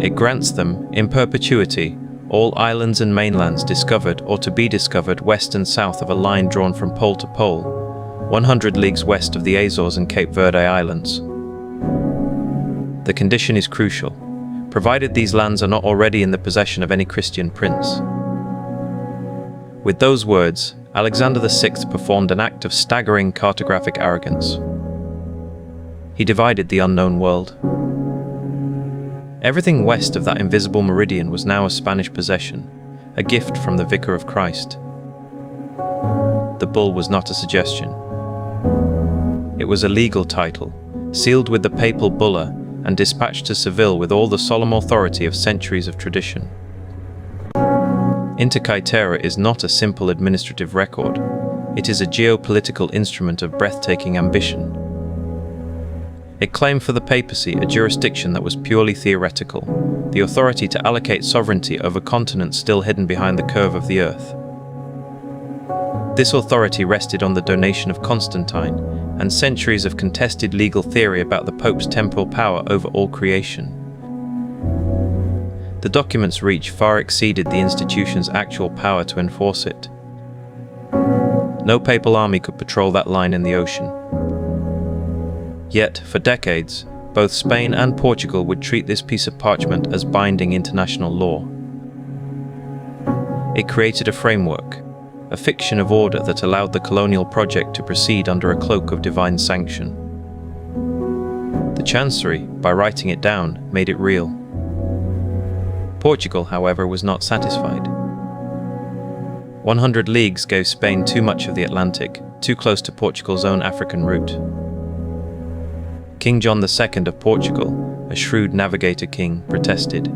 It grants them, in perpetuity, all islands and mainlands discovered or to be discovered west and south of a line drawn from pole to pole, 100 leagues west of the Azores and Cape Verde Islands. The condition is crucial, provided these lands are not already in the possession of any Christian prince. With those words, Alexander VI performed an act of staggering cartographic arrogance. He divided the unknown world. Everything west of that invisible meridian was now a Spanish possession, a gift from the Vicar of Christ. The bull was not a suggestion. It was a legal title, sealed with the papal bulla and dispatched to Seville with all the solemn authority of centuries of tradition. Inter Caetera is not a simple administrative record. It is a geopolitical instrument of breathtaking ambition. It claimed for the papacy a jurisdiction that was purely theoretical, the authority to allocate sovereignty over continents still hidden behind the curve of the earth. This authority rested on the donation of Constantine and centuries of contested legal theory about the Pope's temporal power over all creation. The document's reach far exceeded the institution's actual power to enforce it. No papal army could patrol that line in the ocean. Yet, for decades, both Spain and Portugal would treat this piece of parchment as binding international law. It created a framework, a fiction of order that allowed the colonial project to proceed under a cloak of divine sanction. The Chancery, by writing it down, made it real. Portugal, however, was not satisfied. 100 leagues gave Spain too much of the Atlantic, too close to Portugal's own African route. King John II of Portugal, a shrewd navigator king, protested.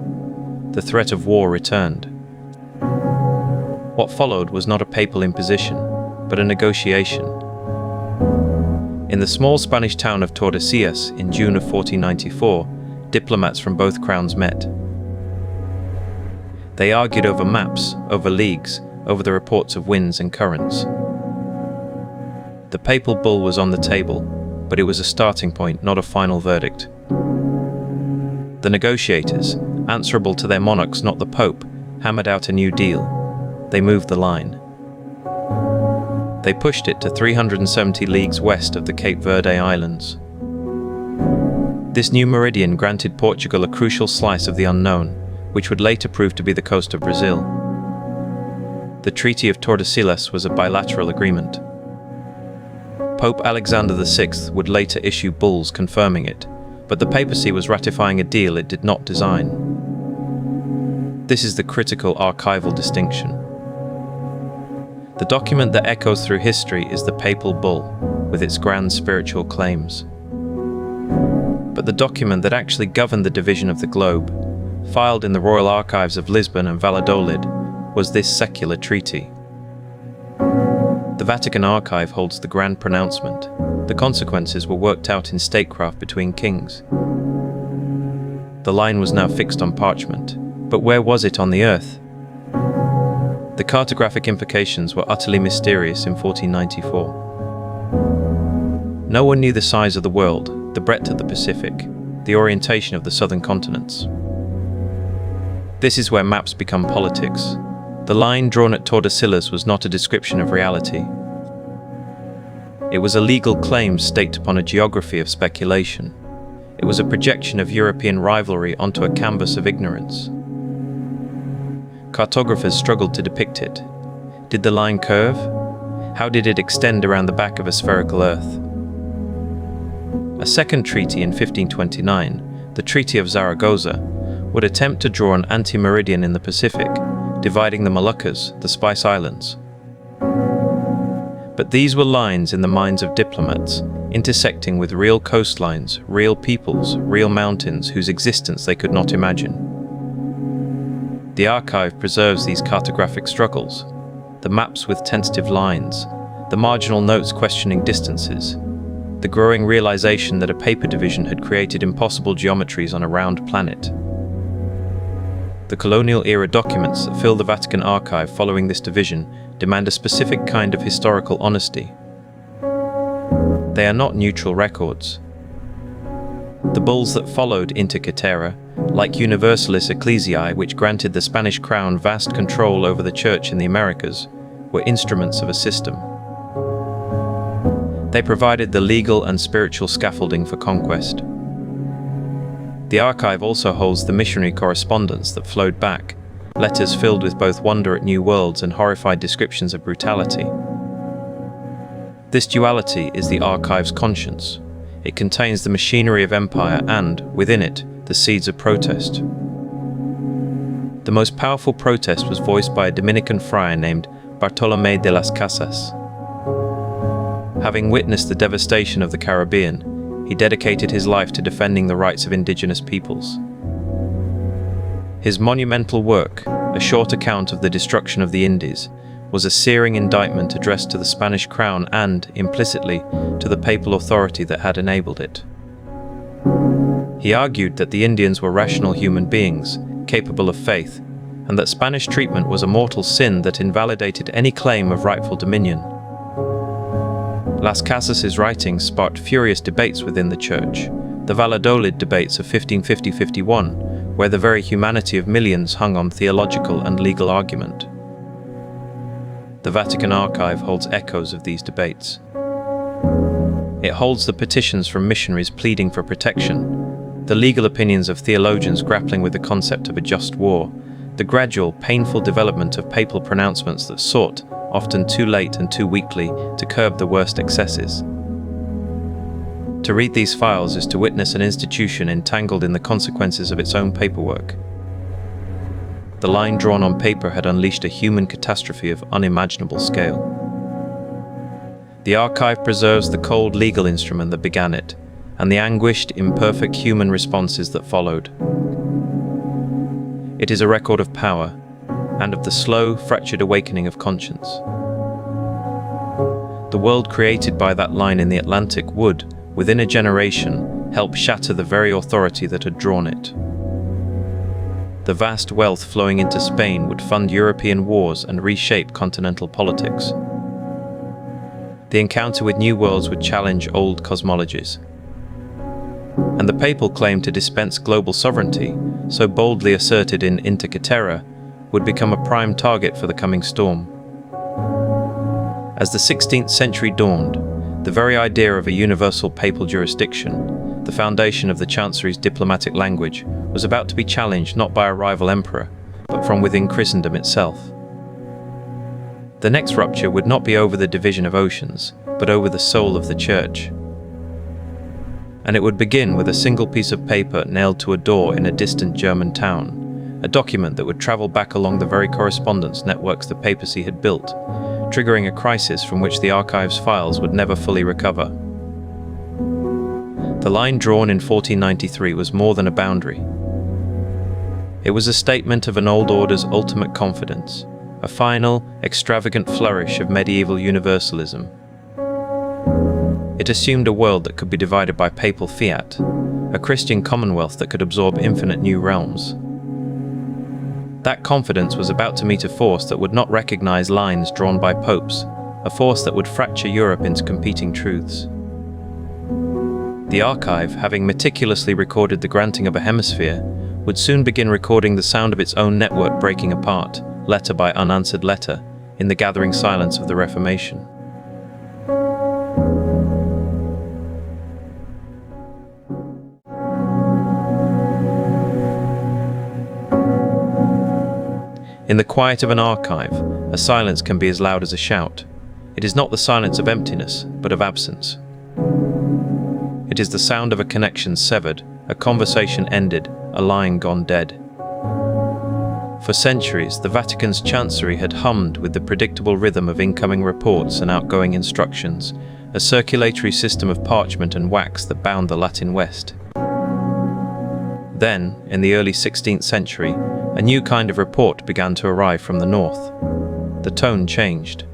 The threat of war returned. What followed was not a papal imposition, but a negotiation. In the small Spanish town of Tordesillas in June of 1494, diplomats from both crowns met. They argued over maps, over leagues, over the reports of winds and currents. The papal bull was on the table, but it was a starting point, not a final verdict. The negotiators, answerable to their monarchs, not the Pope, hammered out a new deal. They moved the line. They pushed it to 370 leagues west of the Cape Verde Islands. This new meridian granted Portugal a crucial slice of the unknown, which would later prove to be the coast of Brazil. The Treaty of Tordesillas was a bilateral agreement. Pope Alexander VI would later issue bulls confirming it, but the papacy was ratifying a deal it did not design. This is the critical archival distinction. The document that echoes through history is the Papal Bull, with its grand spiritual claims. But the document that actually governed the division of the globe, filed in the Royal Archives of Lisbon and Valladolid, was this secular treaty. The Vatican Archive holds the grand pronouncement. The consequences were worked out in statecraft between kings. The line was now fixed on parchment, but where was it on the earth? The cartographic implications were utterly mysterious in 1494. No one knew the size of the world, the breadth of the Pacific, the orientation of the southern continents. This is where maps become politics. The line drawn at Tordesillas was not a description of reality. It was a legal claim staked upon a geography of speculation. It was a projection of European rivalry onto a canvas of ignorance. Cartographers struggled to depict it. Did the line curve? How did it extend around the back of a spherical Earth? A second treaty in 1529, the Treaty of Zaragoza, would attempt to draw an anti-meridian in the Pacific, dividing the Moluccas, the Spice Islands. But these were lines in the minds of diplomats, intersecting with real coastlines, real peoples, real mountains whose existence they could not imagine. The archive preserves these cartographic struggles, the maps with tentative lines, the marginal notes questioning distances, the growing realization that a paper division had created impossible geometries on a round planet. The colonial-era documents that fill the Vatican archive following this division demand a specific kind of historical honesty. They are not neutral records. The bulls that followed into Caetera, like Universalis Ecclesiae, which granted the Spanish crown vast control over the church in the Americas, were instruments of a system. They provided the legal and spiritual scaffolding for conquest. The archive also holds the missionary correspondence that flowed back, letters filled with both wonder at new worlds and horrified descriptions of brutality. This duality is the archive's conscience. It contains the machinery of empire and, within it, the seeds of protest. The most powerful protest was voiced by a Dominican friar named Bartolomé de las Casas. Having witnessed the devastation of the Caribbean, he dedicated his life to defending the rights of indigenous peoples. His monumental work, a short account of the destruction of the Indies, was a searing indictment addressed to the Spanish crown and, implicitly, to the papal authority that had enabled it. He argued that the Indians were rational human beings, capable of faith, and that Spanish treatment was a mortal sin that invalidated any claim of rightful dominion. Las Casas' writings sparked furious debates within the Church, the Valladolid debates of 1550-51, where the very humanity of millions hung on theological and legal argument. The Vatican Archive holds echoes of these debates. It holds the petitions from missionaries pleading for protection, the legal opinions of theologians grappling with the concept of a just war, the gradual, painful development of papal pronouncements that sought, often too late and too weakly, to curb the worst excesses. To read these files is to witness an institution entangled in the consequences of its own paperwork. The line drawn on paper had unleashed a human catastrophe of unimaginable scale. The archive preserves the cold legal instrument that began it, and the anguished, imperfect human responses that followed. It is a record of power, and of the slow, fractured awakening of conscience. The world created by that line in the Atlantic would, within a generation, help shatter the very authority that had drawn it. The vast wealth flowing into Spain would fund European wars and reshape continental politics. The encounter with new worlds would challenge old cosmologies. And the papal claim to dispense global sovereignty, so boldly asserted in Inter Caetera, would become a prime target for the coming storm. As the 16th century dawned, the very idea of a universal papal jurisdiction, the foundation of the Chancery's diplomatic language, was about to be challenged not by a rival emperor, but from within Christendom itself. The next rupture would not be over the division of oceans, but over the soul of the Church. And it would begin with a single piece of paper nailed to a door in a distant German town, a document that would travel back along the very correspondence networks the papacy had built, triggering a crisis from which the archive's files would never fully recover. The line drawn in 1493 was more than a boundary. It was a statement of an old order's ultimate confidence, a final, extravagant flourish of medieval universalism. It assumed a world that could be divided by papal fiat, a Christian commonwealth that could absorb infinite new realms. That confidence was about to meet a force that would not recognize lines drawn by popes, a force that would fracture Europe into competing truths. The archive, having meticulously recorded the granting of a hemisphere, would soon begin recording the sound of its own network breaking apart, letter by unanswered letter, in the gathering silence of the Reformation. In the quiet of an archive, a silence can be as loud as a shout. It is not the silence of emptiness, but of absence. It is the sound of a connection severed, a conversation ended, a line gone dead. For centuries, the Vatican's Chancery had hummed with the predictable rhythm of incoming reports and outgoing instructions, a circulatory system of parchment and wax that bound the Latin West. Then, in the early 16th century, a new kind of report began to arrive from the north. The tone changed.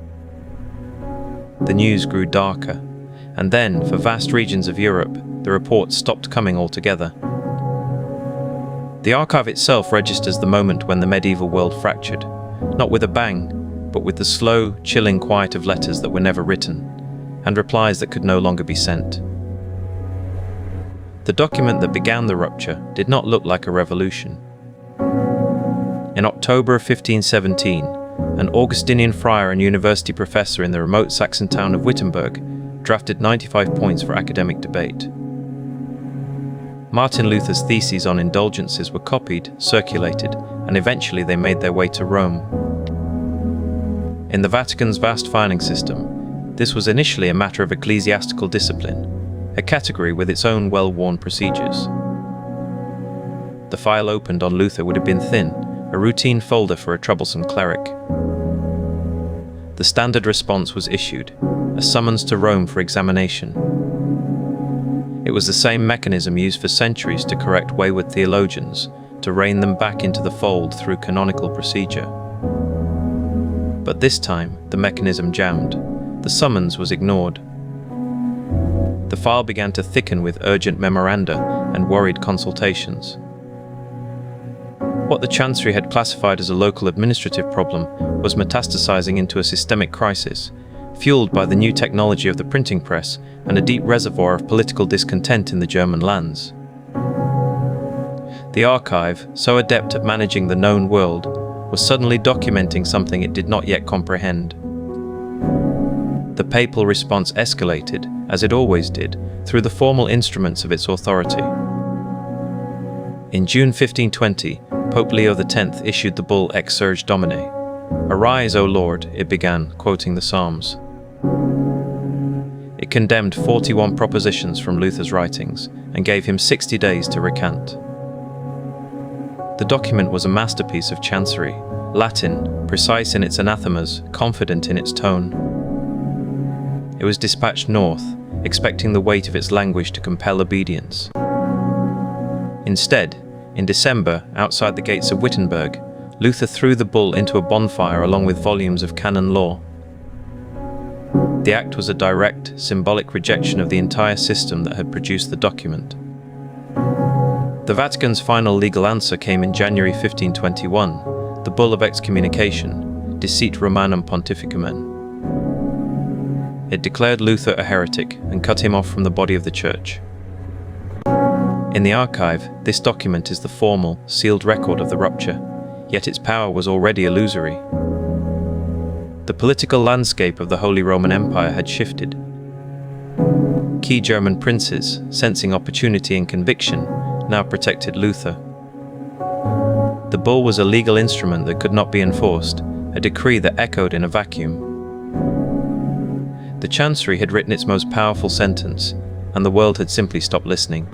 The news grew darker, and then, for vast regions of Europe, the reports stopped coming altogether. The archive itself registers the moment when the medieval world fractured, not with a bang, but with the slow, chilling quiet of letters that were never written, and replies that could no longer be sent. The document that began the rupture did not look like a revolution. In October of 1517, an Augustinian friar and university professor in the remote Saxon town of Wittenberg drafted 95 points for academic debate. Martin Luther's theses on indulgences were copied, circulated, and eventually they made their way to Rome. In the Vatican's vast filing system, this was initially a matter of ecclesiastical discipline, a category with its own well-worn procedures. The file opened on Luther would have been thin, a routine folder for a troublesome cleric. The standard response was issued, a summons to Rome for examination. It was the same mechanism used for centuries to correct wayward theologians, to rein them back into the fold through canonical procedure. But this time, the mechanism jammed. The summons was ignored. The file began to thicken with urgent memoranda and worried consultations. What the Chancery had classified as a local administrative problem was metastasizing into a systemic crisis, fueled by the new technology of the printing press and a deep reservoir of political discontent in the German lands. The archive, so adept at managing the known world, was suddenly documenting something it did not yet comprehend. The papal response escalated, as it always did, through the formal instruments of its authority. In June 1520, Pope Leo X issued the bull Ex Surge Domine. "Arise, O Lord," it began, quoting the Psalms. It condemned 41 propositions from Luther's writings and gave him 60 days to recant. The document was a masterpiece of chancery, Latin, precise in its anathemas, confident in its tone. It was dispatched north, expecting the weight of its language to compel obedience. Instead, in December, outside the gates of Wittenberg, Luther threw the bull into a bonfire along with volumes of canon law. The act was a direct, symbolic rejection of the entire system that had produced the document. The Vatican's final legal answer came in January 1521, the bull of excommunication, Decit Romanum Pontificamen. It declared Luther a heretic and cut him off from the body of the Church. In the archive, this document is the formal, sealed record of the rupture, yet its power was already illusory. The political landscape of the Holy Roman Empire had shifted. Key German princes, sensing opportunity and conviction, now protected Luther. The bull was a legal instrument that could not be enforced, a decree that echoed in a vacuum. The Chancery had written its most powerful sentence, and the world had simply stopped listening.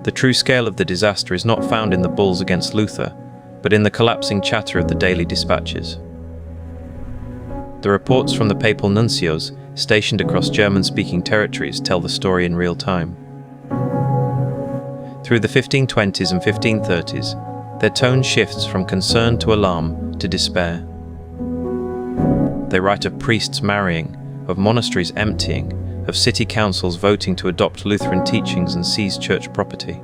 The true scale of the disaster is not found in the bulls against Luther, but in the collapsing chatter of the daily dispatches. The reports from the papal nuncios stationed across German-speaking territories tell the story in real time. Through the 1520s and 1530s, their tone shifts from concern to alarm to despair. They write of priests marrying, of monasteries emptying, of city councils voting to adopt Lutheran teachings and seize church property.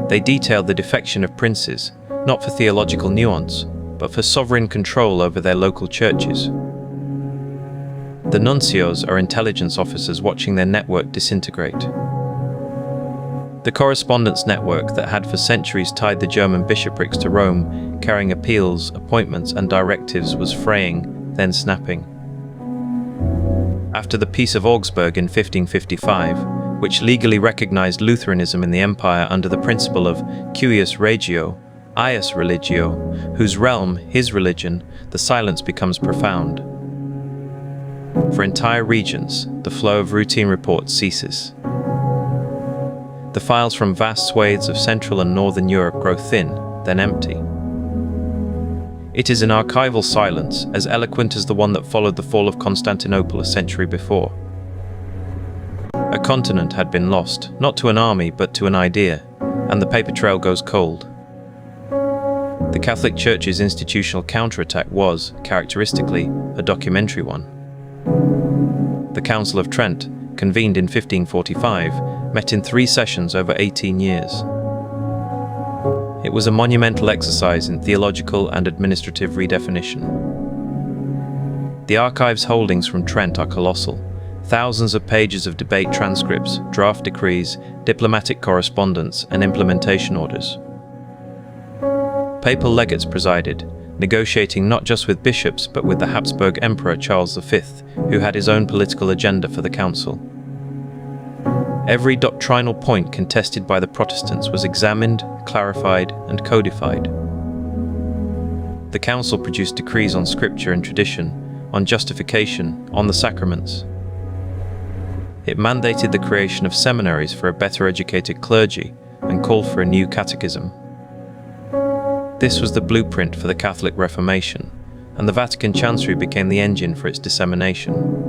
They detail the defection of princes, not for theological nuance, but for sovereign control over their local churches. The nuncios are intelligence officers watching their network disintegrate. The Correspondence network that had for centuries tied the German bishoprics to Rome, carrying appeals, appointments, and directives, was fraying, then snapping. After the Peace of Augsburg in 1555, which legally recognized Lutheranism in the empire under the principle of cuius regio, ius religio, whose realm, his religion, the silence becomes profound. For entire regions, the flow of routine reports ceases. The files from vast swathes of Central and Northern Europe grow thin, then empty. It is an archival silence, as eloquent as the one that followed the fall of Constantinople a century before. A continent had been lost, not to an army, but to an idea, and the paper trail goes cold. The Catholic Church's institutional counterattack was, characteristically, a documentary one. The Council of Trent, convened in 1545, met in 3 sessions over 18 years. It was a monumental exercise in theological and administrative redefinition. The archive's holdings from Trent are colossal. Thousands of pages of debate transcripts, draft decrees, diplomatic correspondence, and implementation orders. Papal legates presided, negotiating not just with bishops but with the Habsburg Emperor Charles V, who had his own political agenda for the council. Every doctrinal point contested by the Protestants was examined, clarified, and codified. The council produced decrees on scripture and tradition, on justification, on the sacraments. It mandated the creation of seminaries for a better educated clergy and called for a new catechism. This was the blueprint for the Catholic Reformation, and the Vatican Chancery became the engine for its dissemination.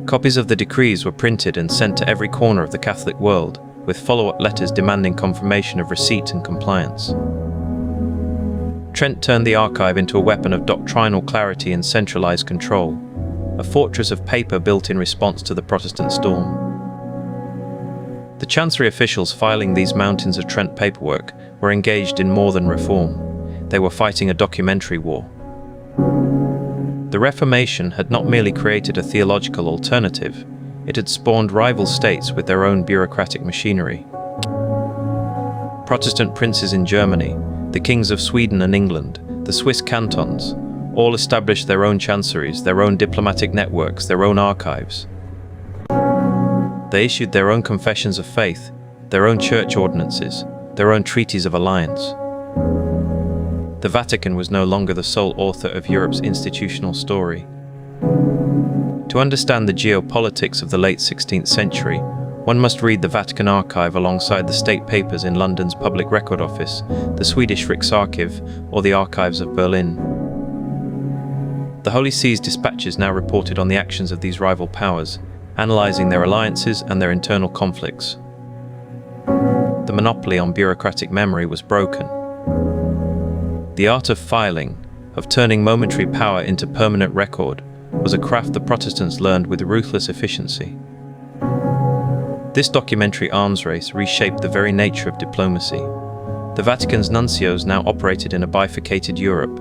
Copies of the decrees were printed and sent to every corner of the Catholic world, with follow-up letters demanding confirmation of receipt and compliance. Trent turned the archive into a weapon of doctrinal clarity and centralized control, a fortress of paper built in response to the Protestant storm. The Chancery officials filing these mountains of Trent paperwork were engaged in more than reform. They were fighting a documentary war. The Reformation had not merely created a theological alternative, it had spawned rival states with their own bureaucratic machinery. Protestant princes in Germany, the kings of Sweden and England, the Swiss cantons, all established their own chanceries, their own diplomatic networks, their own archives. They issued their own confessions of faith, their own church ordinances, their own treaties of alliance. The Vatican was no longer the sole author of Europe's institutional story. To understand the geopolitics of the late 16th century, one must read the Vatican Archive alongside the state papers in London's Public Record Office, the Swedish Riksarkiv, or the Archives of Berlin. The Holy See's dispatches now reported on the actions of these rival powers, analysing their alliances and their internal conflicts. The monopoly on bureaucratic memory was broken. The art of filing, of turning momentary power into permanent record, was a craft the Protestants learned with ruthless efficiency. This documentary arms race reshaped the very nature of diplomacy. The Vatican's nuncios now operated in a bifurcated Europe.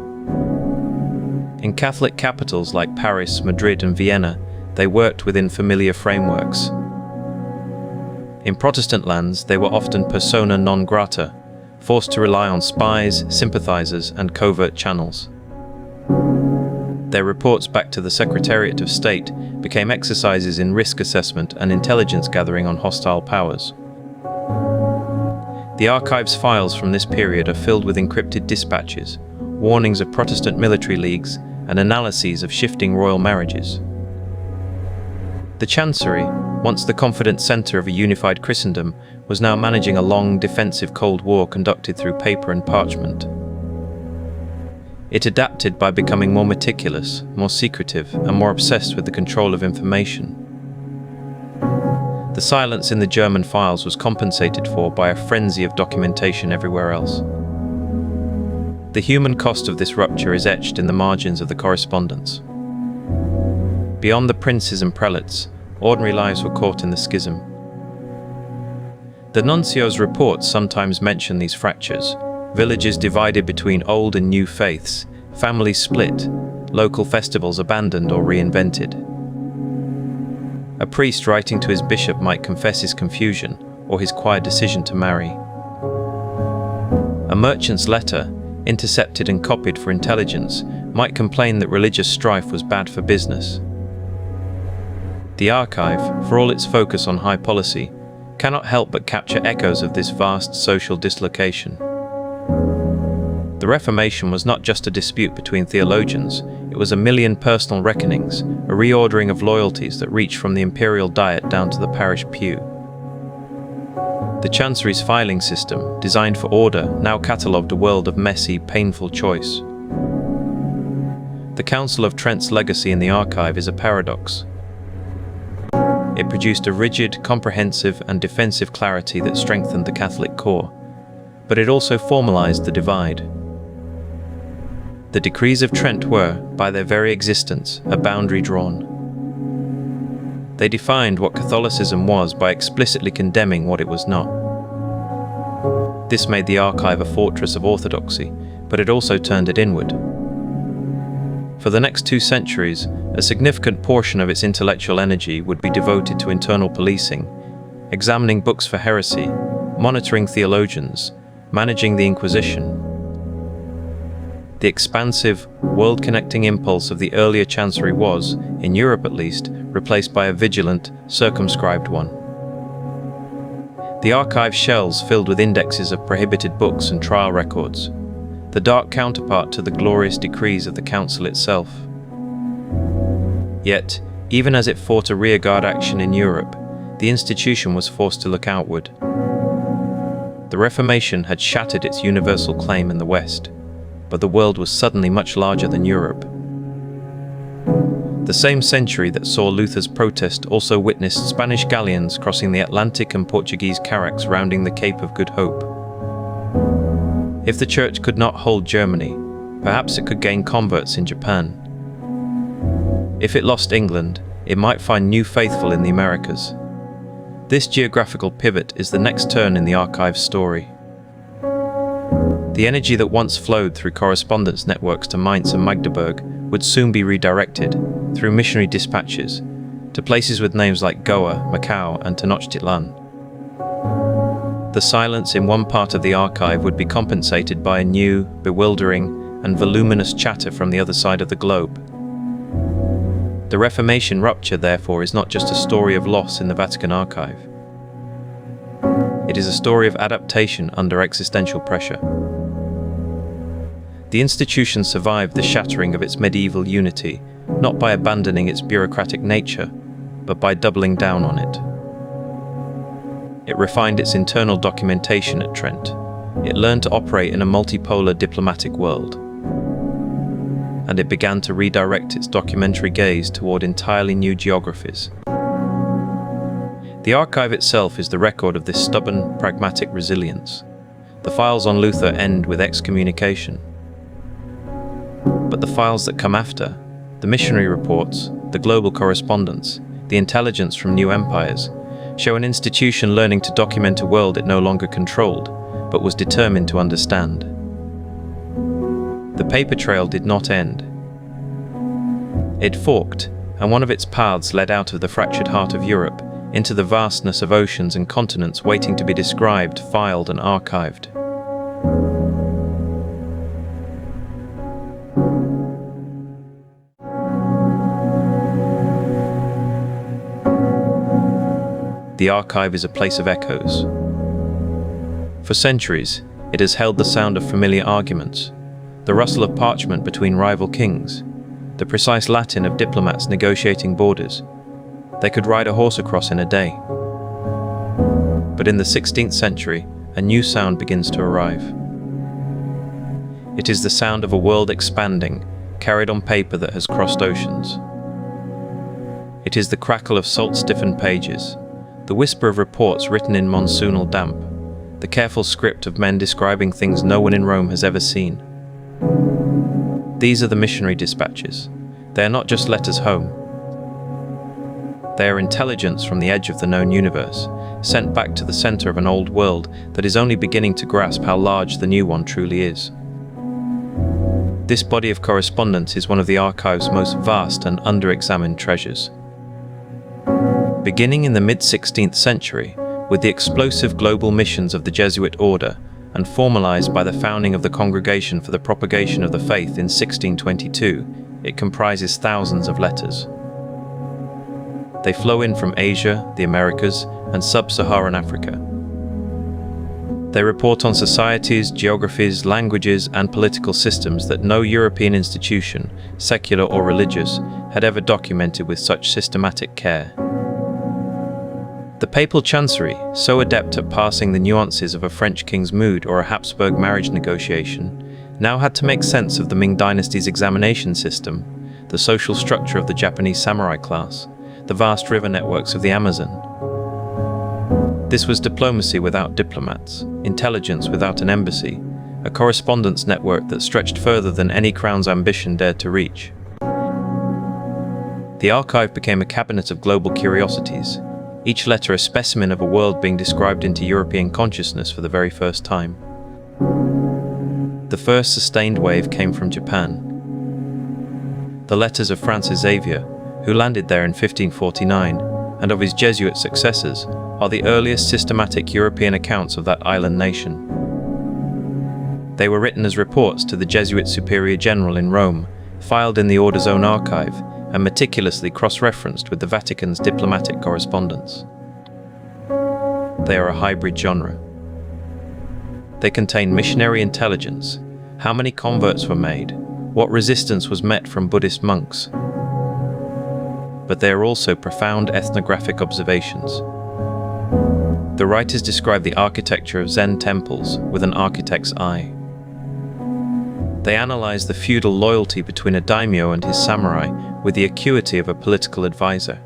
In Catholic capitals like Paris, Madrid, and Vienna, they worked within familiar frameworks. In Protestant lands, they were often persona non grata, forced to rely on spies, sympathizers, and covert channels. Their reports back to the Secretariat of State became exercises in risk assessment and intelligence gathering on hostile powers. The archive's files from this period are filled with encrypted dispatches, warnings of Protestant military leagues, and analyses of shifting royal marriages. The Chancery, once the confident center of a unified Christendom, was now managing a long, defensive Cold War conducted through paper and parchment. It adapted by becoming more meticulous, more secretive, and more obsessed with the control of information. The silence in the German files was compensated for by a frenzy of documentation everywhere else. The human cost of this rupture is etched in the margins of the correspondence. Beyond the princes and prelates, ordinary lives were caught in the schism. The Nuncio's reports sometimes mention these fractures: villages divided between old and new faiths, families split, local festivals abandoned or reinvented. A priest writing to his bishop might confess his confusion or his quiet decision to marry. A merchant's letter, intercepted and copied for intelligence, might complain that religious strife was bad for business. The archive, for all its focus on high policy, cannot help but capture echoes of this vast social dislocation. The Reformation was not just a dispute between theologians, it was a million personal reckonings, a reordering of loyalties that reached from the imperial diet down to the parish pew. The Chancery's filing system, designed for order, now catalogued a world of messy, painful choice. The Council of Trent's legacy in the archive is a paradox. It produced a rigid, comprehensive, and defensive clarity that strengthened the Catholic core, but it also formalized the divide. The decrees of Trent were, by their very existence, a boundary drawn. They defined what Catholicism was by explicitly condemning what it was not. This made the archive a fortress of orthodoxy, but it also turned it inward. For the next 2 centuries, a significant portion of its intellectual energy would be devoted to internal policing, examining books for heresy, monitoring theologians, managing the Inquisition. The expansive, world-connecting impulse of the earlier Chancery was, in Europe at least, replaced by a vigilant, circumscribed one. The archive shelves filled with indexes of prohibited books and trial records, the dark counterpart to the glorious decrees of the Council itself. Yet, even as it fought a rearguard action in Europe, the institution was forced to look outward. The Reformation had shattered its universal claim in the West, but the world was suddenly much larger than Europe. The same century that saw Luther's protest also witnessed Spanish galleons crossing the Atlantic and Portuguese carracks rounding the Cape of Good Hope. If the Church could not hold Germany, perhaps it could gain converts in Japan. If it lost England, it might find new faithful in the Americas. This geographical pivot is the next turn in the archive's story. The energy that once flowed through correspondence networks to Mainz and Magdeburg would soon be redirected, through missionary dispatches, to places with names like Goa, Macau, and Tenochtitlan. The silence in one part of the archive would be compensated by a new, bewildering, and voluminous chatter from the other side of the globe. The Reformation rupture, therefore, is not just a story of loss in the Vatican archive. It is a story of adaptation under existential pressure. The institution survived the shattering of its medieval unity, not by abandoning its bureaucratic nature, but by doubling down on it. It refined its internal documentation at Trent. It learned to operate in a multipolar diplomatic world. And it began to redirect its documentary gaze toward entirely new geographies. The archive itself is the record of this stubborn, pragmatic resilience. The files on Luther end with excommunication. But the files that come after, the missionary reports, the global correspondence, the intelligence from new empires, show an institution learning to document a world it no longer controlled, but was determined to understand. The paper trail did not end. It forked, and one of its paths led out of the fractured heart of Europe, into the vastness of oceans and continents waiting to be described, filed, and archived. The archive is a place of echoes. For centuries, it has held the sound of familiar arguments, the rustle of parchment between rival kings, the precise Latin of diplomats negotiating borders, They could ride a horse across in a day. But in the 16th century, a new sound begins to arrive. It is the sound of a world expanding, carried on paper that has crossed oceans. It is the crackle of salt-stiffened pages, the whisper of reports written in monsoonal damp, the careful script of men describing things no one in Rome has ever seen. These are the missionary dispatches. They are not just letters home. They are intelligence from the edge of the known universe, sent back to the center of an old world that is only beginning to grasp how large the new one truly is. This body of correspondence is one of the archive's most vast and under-examined treasures. Beginning in the mid-16th century, with the explosive global missions of the Jesuit order, and formalized by the founding of the Congregation for the Propagation of the Faith in 1622, it comprises thousands of letters. They flow in from Asia, the Americas, and sub-Saharan Africa. They report on societies, geographies, languages, and political systems that no European institution, secular or religious, had ever documented with such systematic care. The papal Chancery, so adept at parsing the nuances of a French king's mood or a Habsburg marriage negotiation, now had to make sense of the Ming dynasty's examination system, the social structure of the Japanese samurai class, the vast river networks of the Amazon. This was diplomacy without diplomats, intelligence without an embassy, a correspondence network that stretched further than any crown's ambition dared to reach. The archive became a cabinet of global curiosities, each letter a specimen of a world being described into European consciousness for the very first time. The first sustained wave came from Japan. The letters of Francis Xavier, who landed there in 1549, and of his Jesuit successors, are the earliest systematic European accounts of that island nation. They were written as reports to the Jesuit Superior General in Rome, filed in the Order's own archive, and meticulously cross-referenced with the Vatican's diplomatic correspondence. They are a hybrid genre. They contain missionary intelligence, how many converts were made, what resistance was met from Buddhist monks. But they are also profound ethnographic observations. The writers describe the architecture of Zen temples with an architect's eye. They analyze the feudal loyalty between a daimyo and his samurai with the acuity of a political advisor.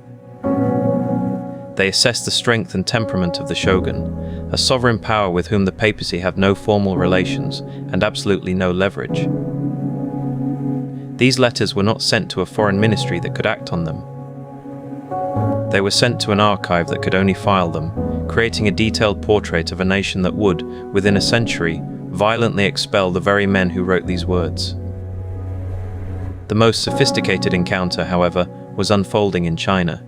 They assess the strength and temperament of the shogun, a sovereign power with whom the papacy have no formal relations and absolutely no leverage. These letters were not sent to a foreign ministry that could act on them. They were sent to an archive that could only file them, creating a detailed portrait of a nation that would, within a century, violently expel the very men who wrote these words. The most sophisticated encounter, however, was unfolding in China.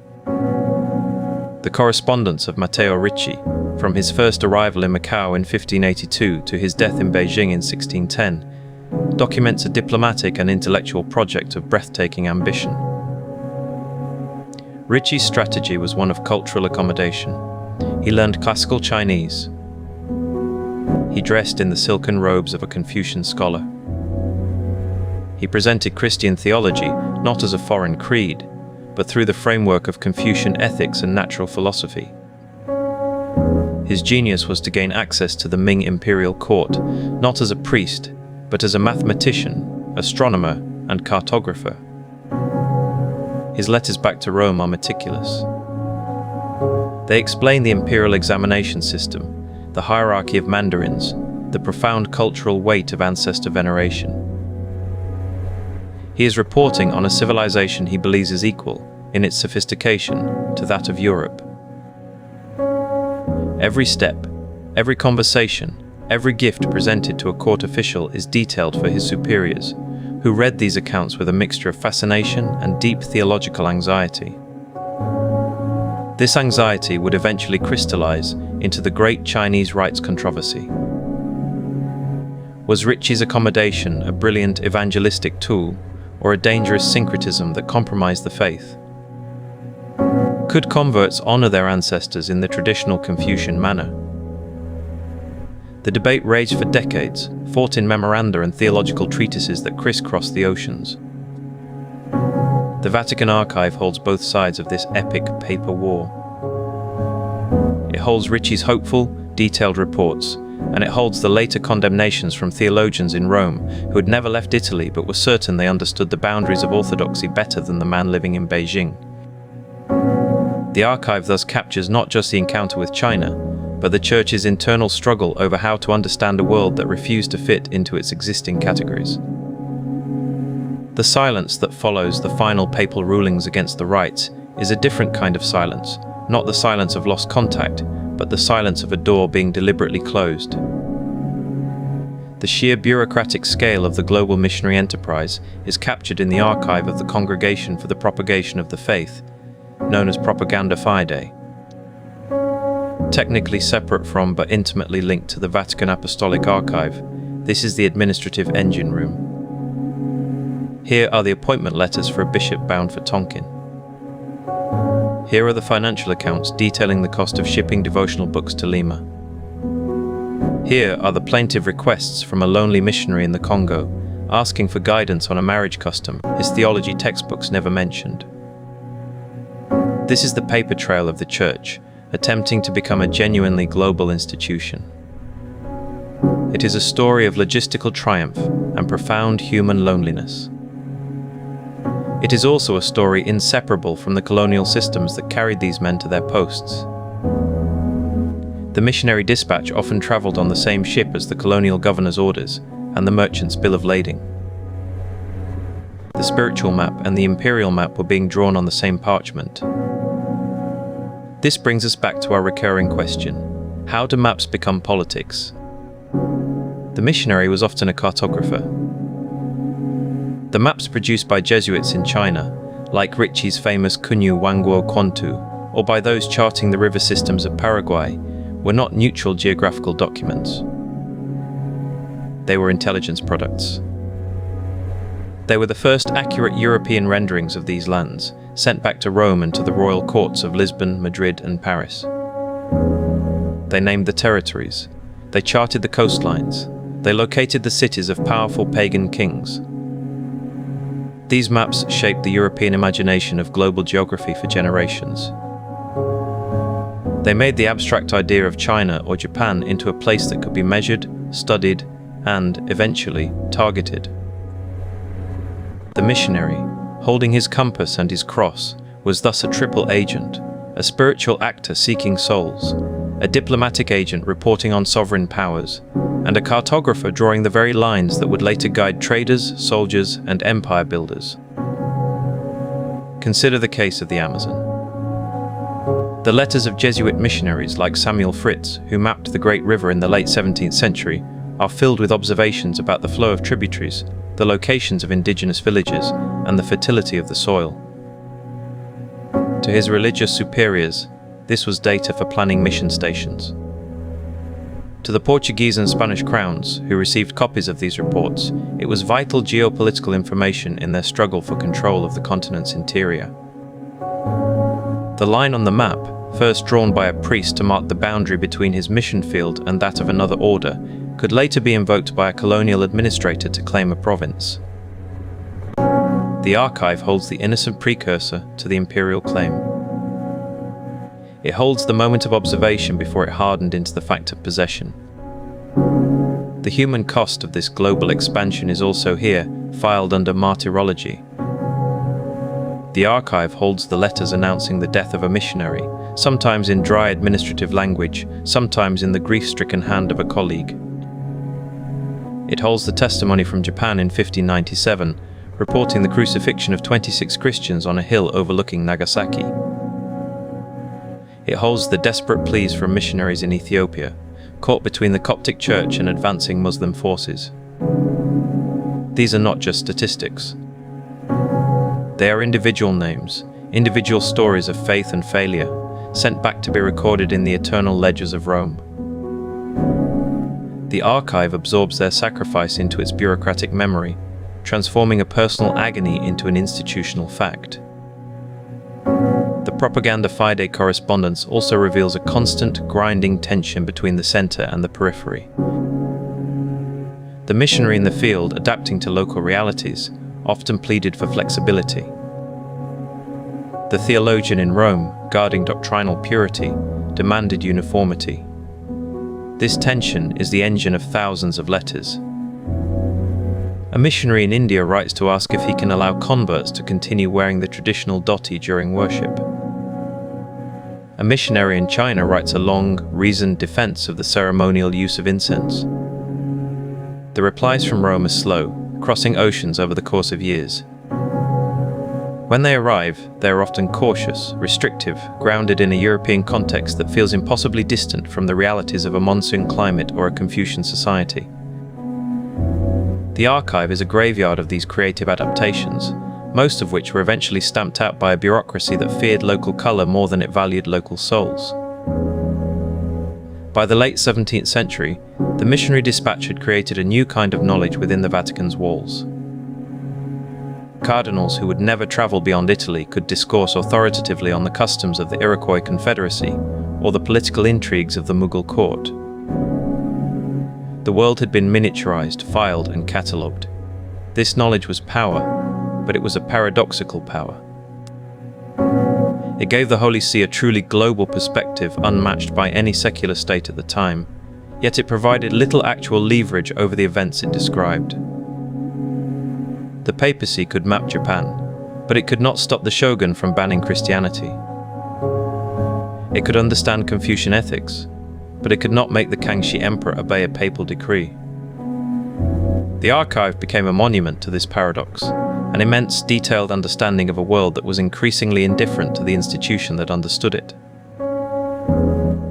The correspondence of Matteo Ricci, from his first arrival in Macau in 1582 to his death in Beijing in 1610, documents a diplomatic and intellectual project of breathtaking ambition. Ricci's strategy was one of cultural accommodation. He learned classical Chinese. He dressed in the silken robes of a Confucian scholar. He presented Christian theology not as a foreign creed, but through the framework of Confucian ethics and natural philosophy. His genius was to gain access to the Ming imperial court, not as a priest, but as a mathematician, astronomer, and cartographer. His letters back to Rome are meticulous. They explain the imperial examination system, the hierarchy of mandarins, the profound cultural weight of ancestor veneration. He is reporting on a civilization he believes is equal, in its sophistication, to that of Europe. Every step, every conversation, every gift presented to a court official is detailed for his superiors, who read these accounts with a mixture of fascination and deep theological anxiety. This anxiety would eventually crystallize into the great Chinese rites controversy. Was Ricci's accommodation a brilliant evangelistic tool, or a dangerous syncretism that compromised the faith? Could converts honor their ancestors in the traditional Confucian manner? The debate raged for decades, fought in memoranda and theological treatises that crisscrossed the oceans. The Vatican Archive holds both sides of this epic paper war. It holds Ricci's hopeful, detailed reports, and it holds the later condemnations from theologians in Rome who had never left Italy but were certain they understood the boundaries of orthodoxy better than the man living in Beijing. The archive thus captures not just the encounter with China, but the Church's internal struggle over how to understand a world that refused to fit into its existing categories. The silence that follows the final papal rulings against the rites is a different kind of silence, not the silence of lost contact, but the silence of a door being deliberately closed. The sheer bureaucratic scale of the global missionary enterprise is captured in the archive of the Congregation for the Propagation of the Faith, known as Propaganda Fide. Technically separate from but intimately linked to the Vatican Apostolic Archive, this is the administrative engine room. Here are the appointment letters for a bishop bound for Tonkin. Here are the financial accounts detailing the cost of shipping devotional books to Lima. Here are the plaintive requests from a lonely missionary in the Congo, asking for guidance on a marriage custom his theology textbooks never mentioned. This is the paper trail of the Church, attempting to become a genuinely global institution. It is a story of logistical triumph and profound human loneliness. It is also a story inseparable from the colonial systems that carried these men to their posts. The missionary dispatch often travelled on the same ship as the colonial governor's orders and the merchant's bill of lading. The spiritual map and the imperial map were being drawn on the same parchment. This brings us back to our recurring question: how do maps become politics? The missionary was often a cartographer. The maps produced by Jesuits in China, like Ricci's famous Kunyu Wangguo Quantu, or by those charting the river systems of Paraguay, were not neutral geographical documents. They were intelligence products. They were the first accurate European renderings of these lands, sent back to Rome and to the royal courts of Lisbon, Madrid, and Paris. They named the territories. They charted the coastlines. They located the cities of powerful pagan kings. These maps shaped the European imagination of global geography for generations. They made the abstract idea of China or Japan into a place that could be measured, studied, and, eventually, targeted. The missionary, holding his compass and his cross, was thus a triple agent: a spiritual actor seeking souls, a diplomatic agent reporting on sovereign powers, and a cartographer drawing the very lines that would later guide traders, soldiers, and empire builders. Consider the case of the Amazon. The letters of Jesuit missionaries like Samuel Fritz, who mapped the Great River in the late 17th century, are filled with observations about the flow of tributaries, the locations of indigenous villages, and the fertility of the soil. To his religious superiors, this was data for planning mission stations. To the Portuguese and Spanish crowns, who received copies of these reports, it was vital geopolitical information in their struggle for control of the continent's interior. The line on the map, first drawn by a priest to mark the boundary between his mission field and that of another order, could later be invoked by a colonial administrator to claim a province. The archive holds the innocent precursor to the imperial claim. It holds the moment of observation before it hardened into the fact of possession. The human cost of this global expansion is also here, filed under martyrology. The archive holds the letters announcing the death of a missionary, sometimes in dry administrative language, sometimes in the grief-stricken hand of a colleague. It holds the testimony from Japan in 1597, reporting the crucifixion of 26 Christians on a hill overlooking Nagasaki. It holds the desperate pleas from missionaries in Ethiopia, caught between the Coptic Church and advancing Muslim forces. These are not just statistics. They are individual names, individual stories of faith and failure, sent back to be recorded in the eternal ledgers of Rome. The archive absorbs their sacrifice into its bureaucratic memory, transforming a personal agony into an institutional fact. The Propaganda Fide correspondence also reveals a constant, grinding tension between the center and the periphery. The missionary in the field, adapting to local realities, often pleaded for flexibility. The theologian in Rome, guarding doctrinal purity, demanded uniformity. This tension is the engine of thousands of letters. A missionary in India writes to ask if he can allow converts to continue wearing the traditional dhoti during worship. A missionary in China writes a long, reasoned defense of the ceremonial use of incense. The replies from Rome are slow, crossing oceans over the course of years. When they arrive, they are often cautious, restrictive, grounded in a European context that feels impossibly distant from the realities of a monsoon climate or a Confucian society. The archive is a graveyard of these creative adaptations, most of which were eventually stamped out by a bureaucracy that feared local colour more than it valued local souls. By the late 17th century, the missionary dispatch had created a new kind of knowledge within the Vatican's walls. Cardinals who would never travel beyond Italy could discourse authoritatively on the customs of the Iroquois Confederacy or the political intrigues of the Mughal court. The world had been miniaturized, filed, and catalogued. This knowledge was power, but it was a paradoxical power. It gave the Holy See a truly global perspective unmatched by any secular state at the time, yet it provided little actual leverage over the events it described. The Papacy could map Japan, but it could not stop the shogun from banning Christianity. It could understand Confucian ethics, but it could not make the Kangxi emperor obey a papal decree. The archive became a monument to this paradox, an immense, detailed understanding of a world that was increasingly indifferent to the institution that understood it.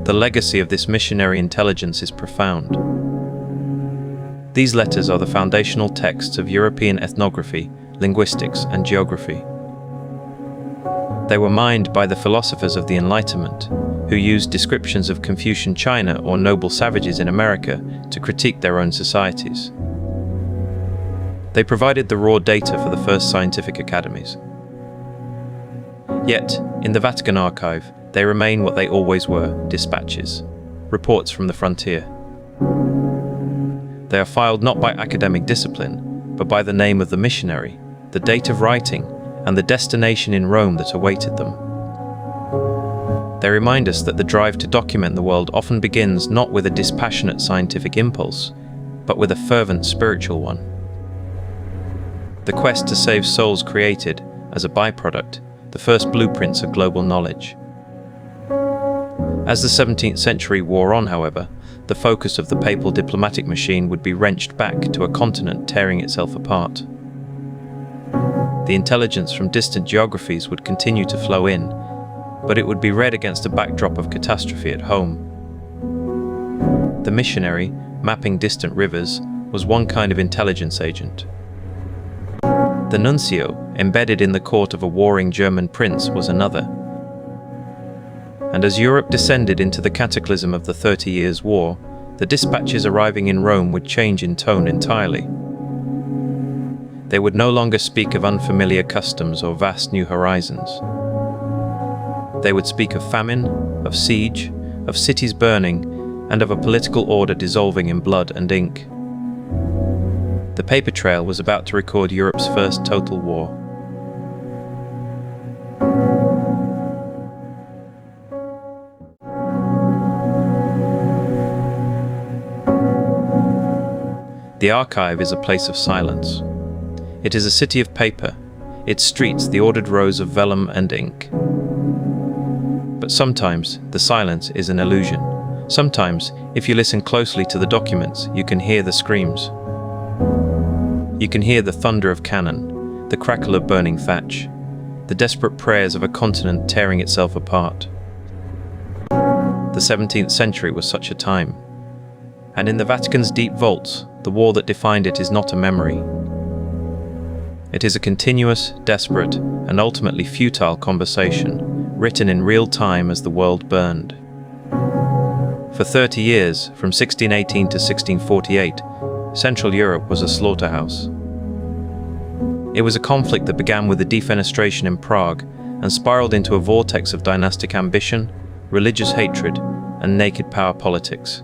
The legacy of this missionary intelligence is profound. These letters are the foundational texts of European ethnography, linguistics, and geography. They were mined by the philosophers of the Enlightenment, who used descriptions of Confucian China or noble savages in America to critique their own societies. They provided the raw data for the first scientific academies. Yet, in the Vatican archive, they remain what they always were: dispatches, reports from the frontier. They are filed not by academic discipline, but by the name of the missionary, the date of writing, and the destination in Rome that awaited them. They remind us that the drive to document the world often begins not with a dispassionate scientific impulse, but with a fervent spiritual one. The quest to save souls created, as a byproduct, the first blueprints of global knowledge. As the 17th century wore on, however, the focus of the papal diplomatic machine would be wrenched back to a continent tearing itself apart. The intelligence from distant geographies would continue to flow in, but it would be read against a backdrop of catastrophe at home. The missionary, mapping distant rivers, was one kind of intelligence agent. The Nuncio, embedded in the court of a warring German prince, was another. And as Europe descended into the cataclysm of the 30 Years' War, the dispatches arriving in Rome would change in tone entirely. They would no longer speak of unfamiliar customs or vast new horizons. They would speak of famine, of siege, of cities burning, and of a political order dissolving in blood and ink. The paper trail was about to record Europe's first total war. The archive is a place of silence. It is a city of paper, its streets the ordered rows of vellum and ink. But sometimes the silence is an illusion. Sometimes, if you listen closely to the documents, you can hear the screams. You can hear the thunder of cannon, the crackle of burning thatch, the desperate prayers of a continent tearing itself apart. The 17th century was such a time. And in the Vatican's deep vaults, the war that defined it is not a memory. It is a continuous, desperate, and ultimately futile conversation, written in real time as the world burned. For 30 years, from 1618 to 1648, Central Europe was a slaughterhouse. It was a conflict that began with the defenestration in Prague and spiraled into a vortex of dynastic ambition, religious hatred, and naked power politics.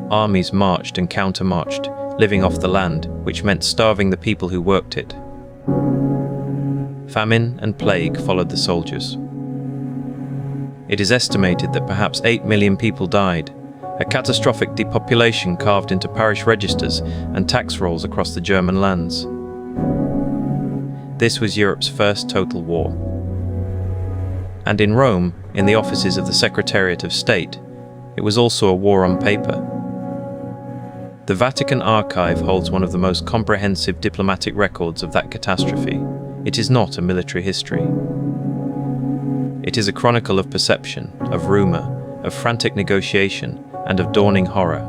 Armies marched and counter-marched, living off the land, which meant starving the people who worked it. Famine and plague followed the soldiers. It is estimated that perhaps 8 million people died, a catastrophic depopulation carved into parish registers and tax rolls across the German lands. This was Europe's first total war. And in Rome, in the offices of the Secretariat of State, it was also a war on paper. The Vatican Archive holds one of the most comprehensive diplomatic records of that catastrophe. It is not a military history. It is a chronicle of perception, of rumor, of frantic negotiation, and of dawning horror.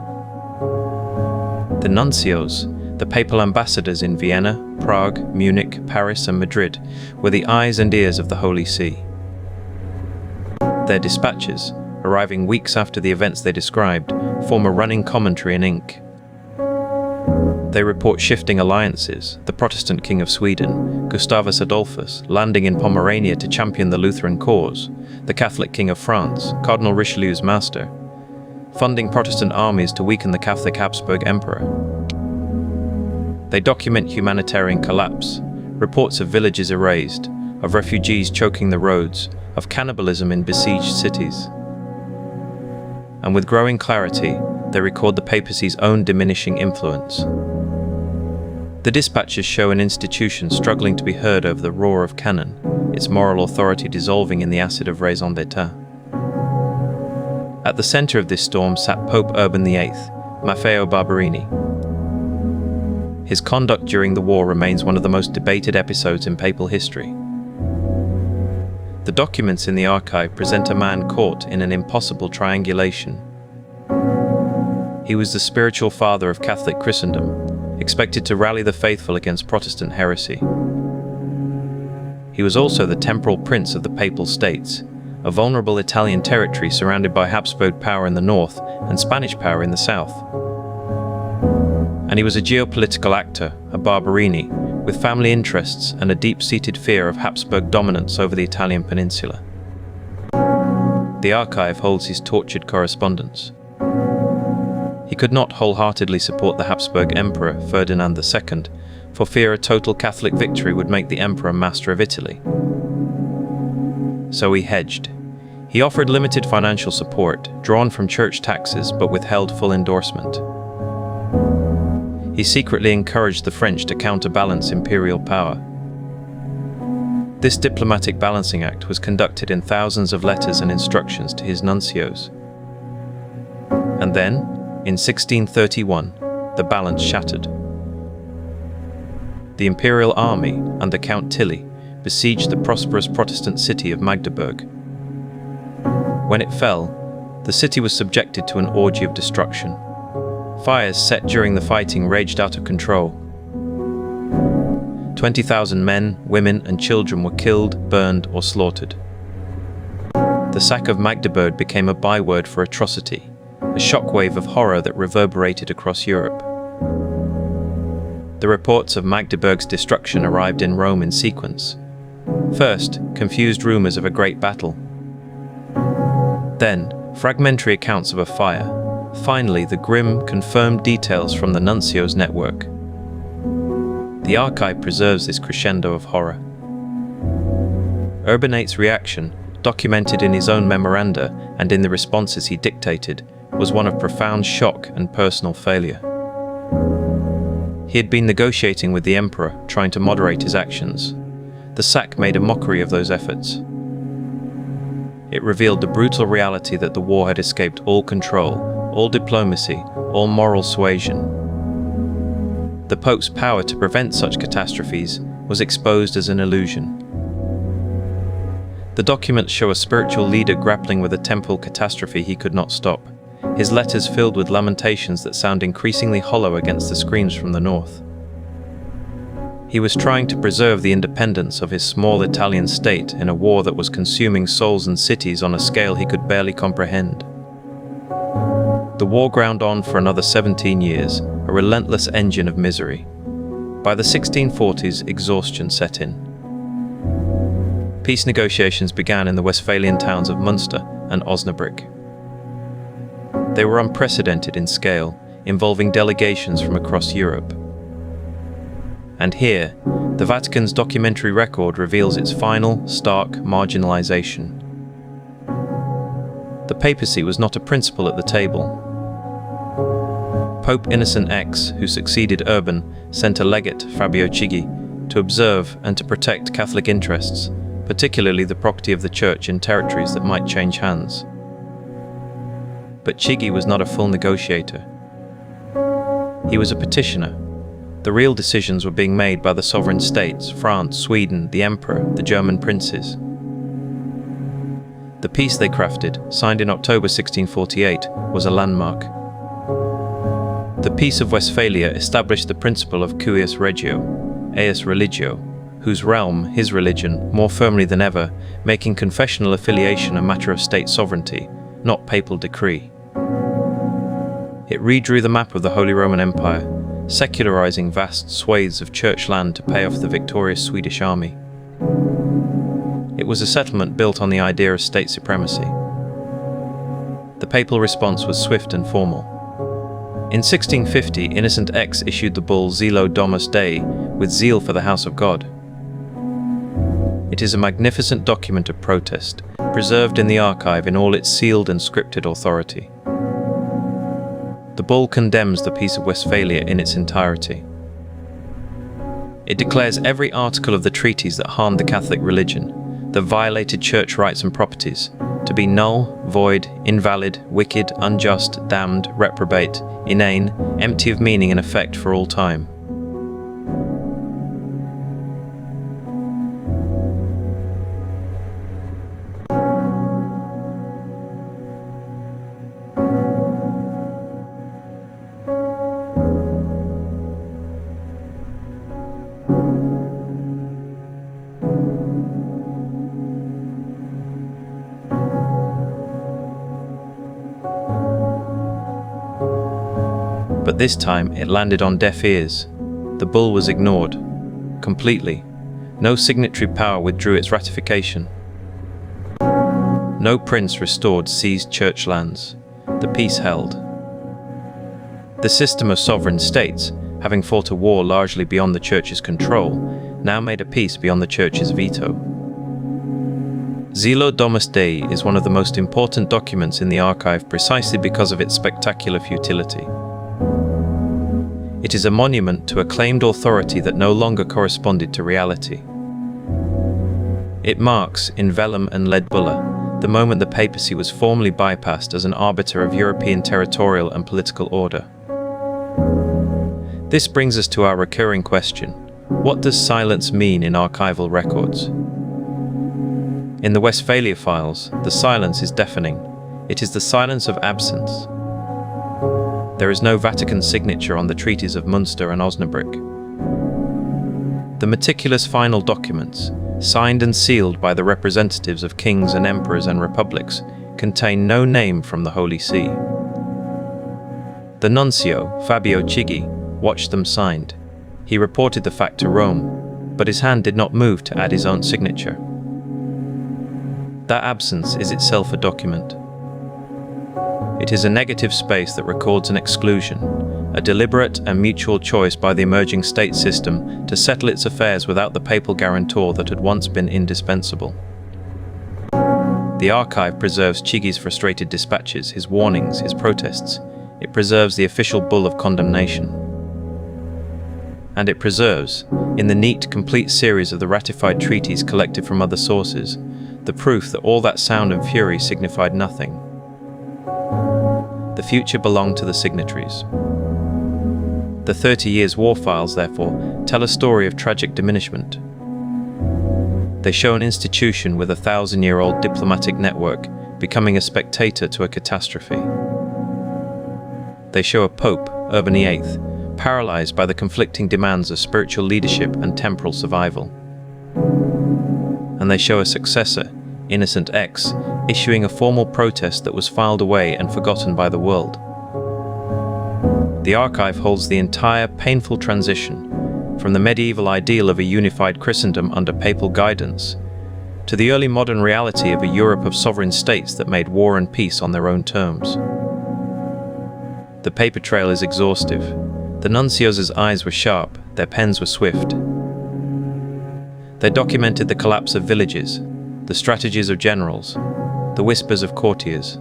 The nuncios, the papal ambassadors in Vienna, Prague, Munich, Paris, and Madrid, were the eyes and ears of the Holy See. Their dispatches, arriving weeks after the events they described, form a running commentary in ink. They report shifting alliances, the Protestant King of Sweden, Gustavus Adolphus, landing in Pomerania to champion the Lutheran cause, the Catholic King of France, Cardinal Richelieu's master, funding Protestant armies to weaken the Catholic Habsburg Emperor. They document humanitarian collapse, reports of villages erased, of refugees choking the roads, of cannibalism in besieged cities. And with growing clarity, they record the papacy's own diminishing influence. The dispatches show an institution struggling to be heard over the roar of cannon, its moral authority dissolving in the acid of raison d'etat. At the center of this storm sat Pope Urban VIII, Maffeo Barberini. His conduct during the war remains one of the most debated episodes in papal history. The documents in the archive present a man caught in an impossible triangulation. He was the spiritual father of Catholic Christendom, expected to rally the faithful against Protestant heresy. He was also the temporal prince of the Papal States, a vulnerable Italian territory surrounded by Habsburg power in the north and Spanish power in the south. And he was a geopolitical actor, a Barberini, with family interests and a deep-seated fear of Habsburg dominance over the Italian peninsula. The archive holds his tortured correspondence. He could not wholeheartedly support the Habsburg Emperor Ferdinand II, for fear a total Catholic victory would make the Emperor master of Italy. So he hedged. He offered limited financial support, drawn from church taxes but withheld full endorsement. He secretly encouraged the French to counterbalance imperial power. This diplomatic balancing act was conducted in thousands of letters and instructions to his nuncios. And then, in 1631, the balance shattered. The imperial army, under Count Tilly, besieged the prosperous Protestant city of Magdeburg. When it fell, the city was subjected to an orgy of destruction. Fires set during the fighting raged out of control. 20,000 men, women, and children were killed, burned, or slaughtered. The sack of Magdeburg became a byword for atrocity, a shockwave of horror that reverberated across Europe. The reports of Magdeburg's destruction arrived in Rome in sequence. First, confused rumors of a great battle. Then, fragmentary accounts of a fire. Finally, the grim, confirmed details from the nuncio's network. The archive preserves this crescendo of horror. Urban VIII's reaction, documented in his own memoranda and in the responses he dictated, was one of profound shock and personal failure. He had been negotiating with the emperor, trying to moderate his actions. The sack made a mockery of those efforts. It revealed the brutal reality that the war had escaped all control, all diplomacy, all moral suasion. The Pope's power to prevent such catastrophes was exposed as an illusion. The documents show a spiritual leader grappling with a temporal catastrophe he could not stop, his letters filled with lamentations that sound increasingly hollow against the screams from the north. He was trying to preserve the independence of his small Italian state in a war that was consuming souls and cities on a scale he could barely comprehend. The war ground on for another 17 years, a relentless engine of misery. By the 1640s, exhaustion set in. Peace negotiations began in the Westphalian towns of Munster and Osnabrück. They were unprecedented in scale, involving delegations from across Europe. And here, the Vatican's documentary record reveals its final, stark marginalization. The papacy was not a principal at the table. Pope Innocent X, who succeeded Urban, sent a legate, Fabio Chigi, to observe and to protect Catholic interests, particularly the property of the Church in territories that might change hands. But Chigi was not a full negotiator. He was a petitioner. The real decisions were being made by the sovereign states, France, Sweden, the Emperor, the German princes. The peace they crafted, signed in October 1648, was a landmark. The Peace of Westphalia established the principle of cuius regio, eius religio, whose realm, his religion, more firmly than ever, making confessional affiliation a matter of state sovereignty, not papal decree. It redrew the map of the Holy Roman Empire, secularizing vast swathes of church land to pay off the victorious Swedish army. It was a settlement built on the idea of state supremacy. The papal response was swift and formal. In 1650, Innocent X issued the bull Zelo Domus Dei, with zeal for the house of God. It is a magnificent document of protest, preserved in the archive in all its sealed and scripted authority. The bull condemns the Peace of Westphalia in its entirety. It declares every article of the treaties that harmed the Catholic religion, that violated church rights and properties, to be null, void, invalid, wicked, unjust, damned, reprobate, inane, empty of meaning and effect for all time. But this time it landed on deaf ears. The bull was ignored. Completely. No signatory power withdrew its ratification. No prince restored seized church lands. The peace held. The system of sovereign states, having fought a war largely beyond the Church's control, now made a peace beyond the Church's veto. Zelo Domus Dei is one of the most important documents in the archive precisely because of its spectacular futility. It is a monument to a claimed authority that no longer corresponded to reality. It marks, in vellum and lead bulla, the moment the papacy was formally bypassed as an arbiter of European territorial and political order. This brings us to our recurring question: what does silence mean in archival records? In the Westphalia files, the silence is deafening. It is the silence of absence. There is no Vatican signature on the treaties of Munster and Osnabrück. The meticulous final documents, signed and sealed by the representatives of kings and emperors and republics, contain no name from the Holy See. The Nuncio, Fabio Chigi, watched them signed. He reported the fact to Rome, but his hand did not move to add his own signature. That absence is itself a document. It is a negative space that records an exclusion, a deliberate and mutual choice by the emerging state system to settle its affairs without the papal guarantor that had once been indispensable. The archive preserves Chigi's frustrated dispatches, his warnings, his protests. It preserves the official bull of condemnation. And it preserves, in the neat, complete series of the ratified treaties collected from other sources, the proof that all that sound and fury signified nothing. The future belonged to the signatories. The 30 Years' War files, therefore, tell a story of tragic diminishment. They show an institution with a 1,000-year-old diplomatic network becoming a spectator to a catastrophe. They show a Pope, Urban VIII, paralyzed by the conflicting demands of spiritual leadership and temporal survival. And they show a successor, Innocent X, issuing a formal protest that was filed away and forgotten by the world. The archive holds the entire painful transition from the medieval ideal of a unified Christendom under papal guidance to the early modern reality of a Europe of sovereign states that made war and peace on their own terms. The paper trail is exhaustive. The nuncio's eyes were sharp, Their pens were swift. They documented the collapse of villages, the strategies of generals, the whispers of courtiers.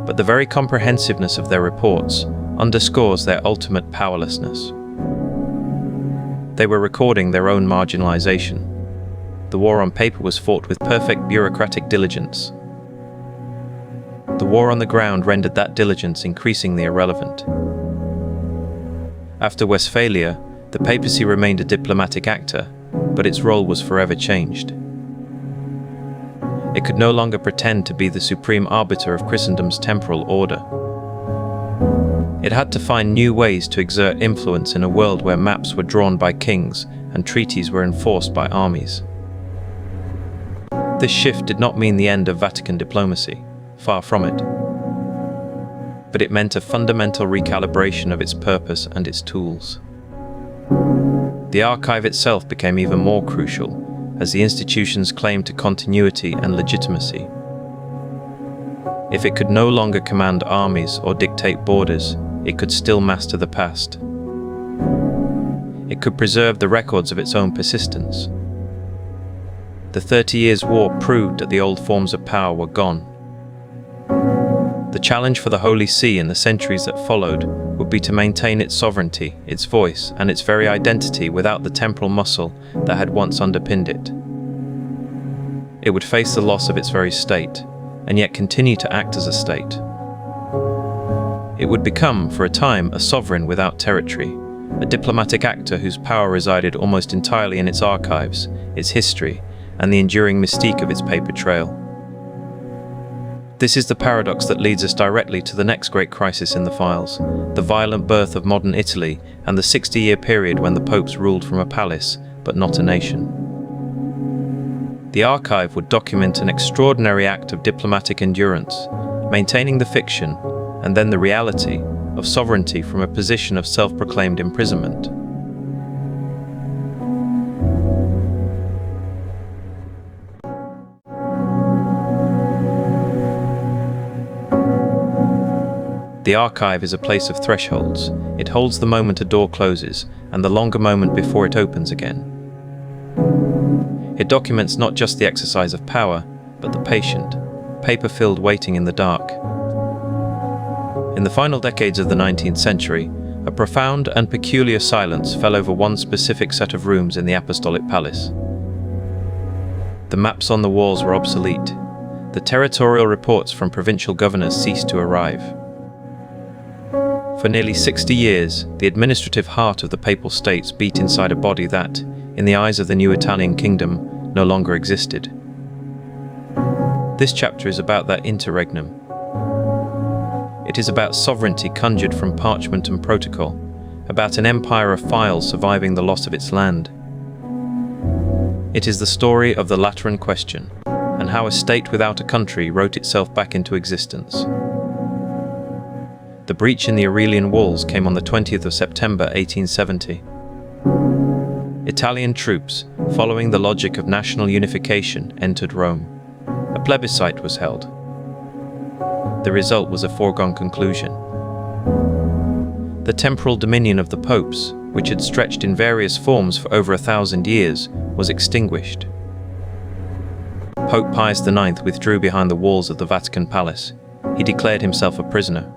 But the very comprehensiveness of their reports underscores their ultimate powerlessness. They were recording their own marginalization. The war on paper was fought with perfect bureaucratic diligence. The war on the ground rendered that diligence increasingly irrelevant. After Westphalia, the papacy remained a diplomatic actor, but its role was forever changed. It could no longer pretend to be the supreme arbiter of Christendom's temporal order. It had to find new ways to exert influence in a world where maps were drawn by kings and treaties were enforced by armies. This shift did not mean the end of Vatican diplomacy, far from it. But it meant a fundamental recalibration of its purpose and its tools. The archive itself became even more crucial, as the institution's claim to continuity and legitimacy. If it could no longer command armies or dictate borders, it could still master the past. It could preserve the records of its own persistence. The 30 Years' War proved that the old forms of power were gone. The challenge for the Holy See in the centuries that followed would be to maintain its sovereignty, its voice, and its very identity without the temporal muscle that had once underpinned it. It would face the loss of its very state, and yet continue to act as a state. It would become, for a time, a sovereign without territory, a diplomatic actor whose power resided almost entirely in its archives, its history, and the enduring mystique of its paper trail. This is the paradox that leads us directly to the next great crisis in the files, the violent birth of modern Italy and the 60-year period when the popes ruled from a palace, but not a nation. The archive would document an extraordinary act of diplomatic endurance, maintaining the fiction, and then the reality, of sovereignty from a position of self-proclaimed imprisonment. The archive is a place of thresholds. It holds the moment a door closes and the longer moment before it opens again. It documents not just the exercise of power, but the patient, paper-filled waiting in the dark. In the final decades of the 19th century, a profound and peculiar silence fell over one specific set of rooms in the Apostolic Palace. The maps on the walls were obsolete. The territorial reports from provincial governors ceased to arrive. For nearly 60 years, the administrative heart of the Papal States beat inside a body that, in the eyes of the new Italian kingdom, no longer existed. This chapter is about that interregnum. It is about sovereignty conjured from parchment and protocol, about an empire of files surviving the loss of its land. It is the story of the Lateran question, and how a state without a country wrote itself back into existence. The breach in the Aurelian walls came on the 20th of September 1870. Italian troops, following the logic of national unification, entered Rome. A plebiscite was held. The result was a foregone conclusion. The temporal dominion of the popes, which had stretched in various forms for over 1,000 years, was extinguished. Pope Pius IX withdrew behind the walls of the Vatican Palace. He declared himself a prisoner.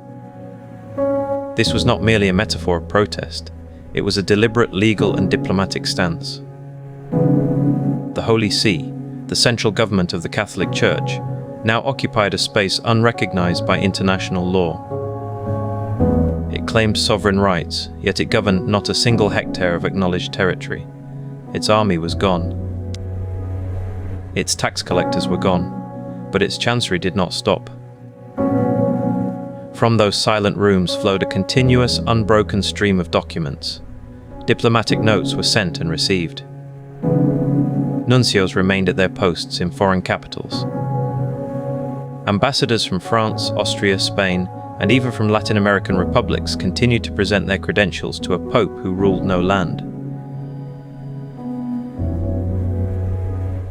This was not merely a metaphor of protest, it was a deliberate legal and diplomatic stance. The Holy See, the central government of the Catholic Church, now occupied a space unrecognized by international law. It claimed sovereign rights, yet it governed not a single hectare of acknowledged territory. Its army was gone. Its tax collectors were gone, but its chancery did not stop. From those silent rooms flowed a continuous, unbroken stream of documents. Diplomatic notes were sent and received. Nuncios remained at their posts in foreign capitals. Ambassadors from France, Austria, Spain, and even from Latin American republics continued to present their credentials to a pope who ruled no land.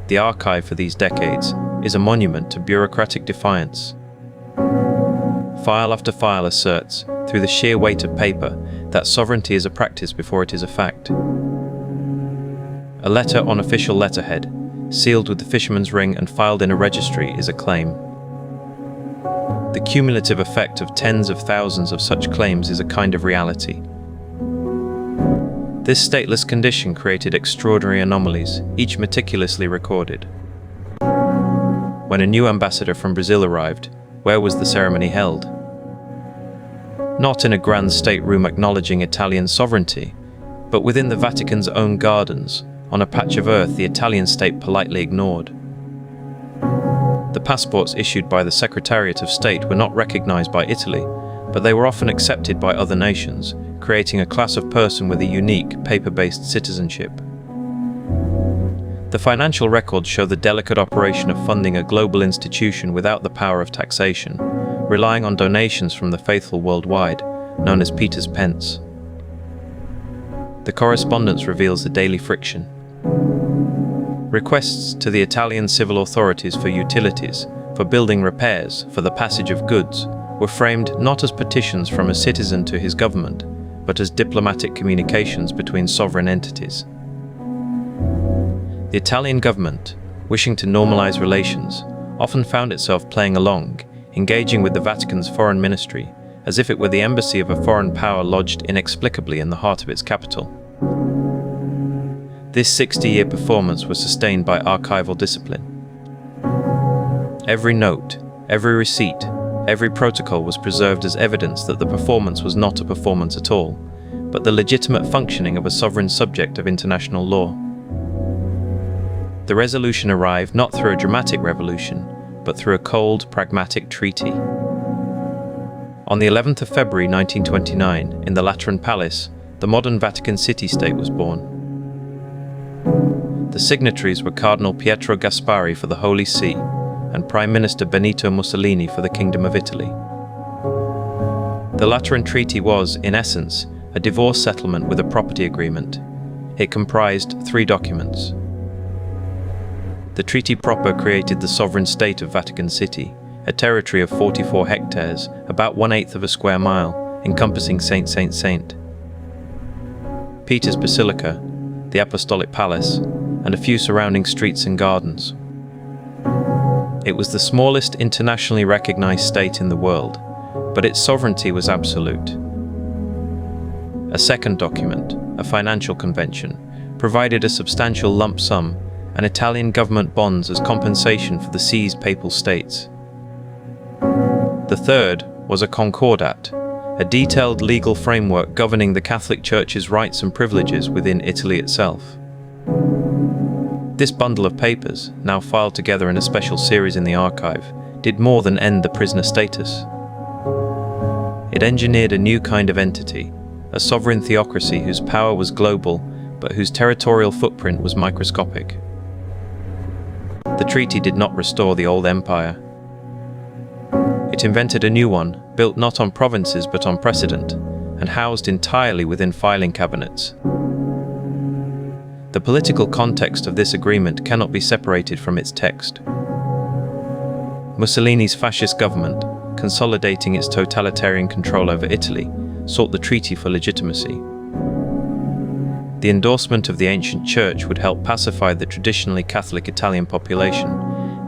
The archive for these decades is a monument to bureaucratic defiance. File after file asserts, through the sheer weight of paper, that sovereignty is a practice before it is a fact. A letter on official letterhead, sealed with the fisherman's ring and filed in a registry, is a claim. The cumulative effect of tens of thousands of such claims is a kind of reality. This stateless condition created extraordinary anomalies, each meticulously recorded. When a new ambassador from Brazil arrived, where was the ceremony held? Not in a grand state room acknowledging Italian sovereignty, but within the Vatican's own gardens, on a patch of earth the Italian state politely ignored. The passports issued by the Secretariat of State were not recognized by Italy, but they were often accepted by other nations, creating a class of person with a unique, paper-based citizenship. The financial records show the delicate operation of funding a global institution without the power of taxation, relying on donations from the faithful worldwide, known as Peter's pence. The correspondence reveals the daily friction. Requests to the Italian civil authorities for utilities, for building repairs, for the passage of goods, were framed not as petitions from a citizen to his government, but as diplomatic communications between sovereign entities. The Italian government, wishing to normalize relations, often found itself playing along, engaging with the Vatican's foreign ministry, as if it were the embassy of a foreign power lodged inexplicably in the heart of its capital. This 60-year performance was sustained by archival discipline. Every note, every receipt, every protocol was preserved as evidence that the performance was not a performance at all, but the legitimate functioning of a sovereign subject of international law. The resolution arrived not through a dramatic revolution, but through a cold, pragmatic treaty. On the 11th of February 1929, in the Lateran Palace, the modern Vatican city-state was born. The signatories were Cardinal Pietro Gasparri for the Holy See and Prime Minister Benito Mussolini for the Kingdom of Italy. The Lateran Treaty was, in essence, a divorce settlement with a property agreement. It comprised 3 documents. The treaty proper created the sovereign state of Vatican City, a territory of 44 hectares, about 1/8 of a square mile, encompassing Saint, Peter's Basilica, the Apostolic Palace, and a few surrounding streets and gardens. It was the smallest internationally recognized state in the world, but its sovereignty was absolute. A second document, a financial convention, provided a substantial lump sum and Italian government bonds as compensation for the seized papal states. The third was a concordat, a detailed legal framework governing the Catholic Church's rights and privileges within Italy itself. This bundle of papers, now filed together in a special series in the archive, did more than end the prisoner status. It engineered a new kind of entity, a sovereign theocracy whose power was global, but whose territorial footprint was microscopic. The treaty did not restore the old empire. It invented a new one, built not on provinces but on precedent, and housed entirely within filing cabinets. The political context of this agreement cannot be separated from its text. Mussolini's fascist government, consolidating its totalitarian control over Italy, sought the treaty for legitimacy. The endorsement of the ancient church would help pacify the traditionally Catholic Italian population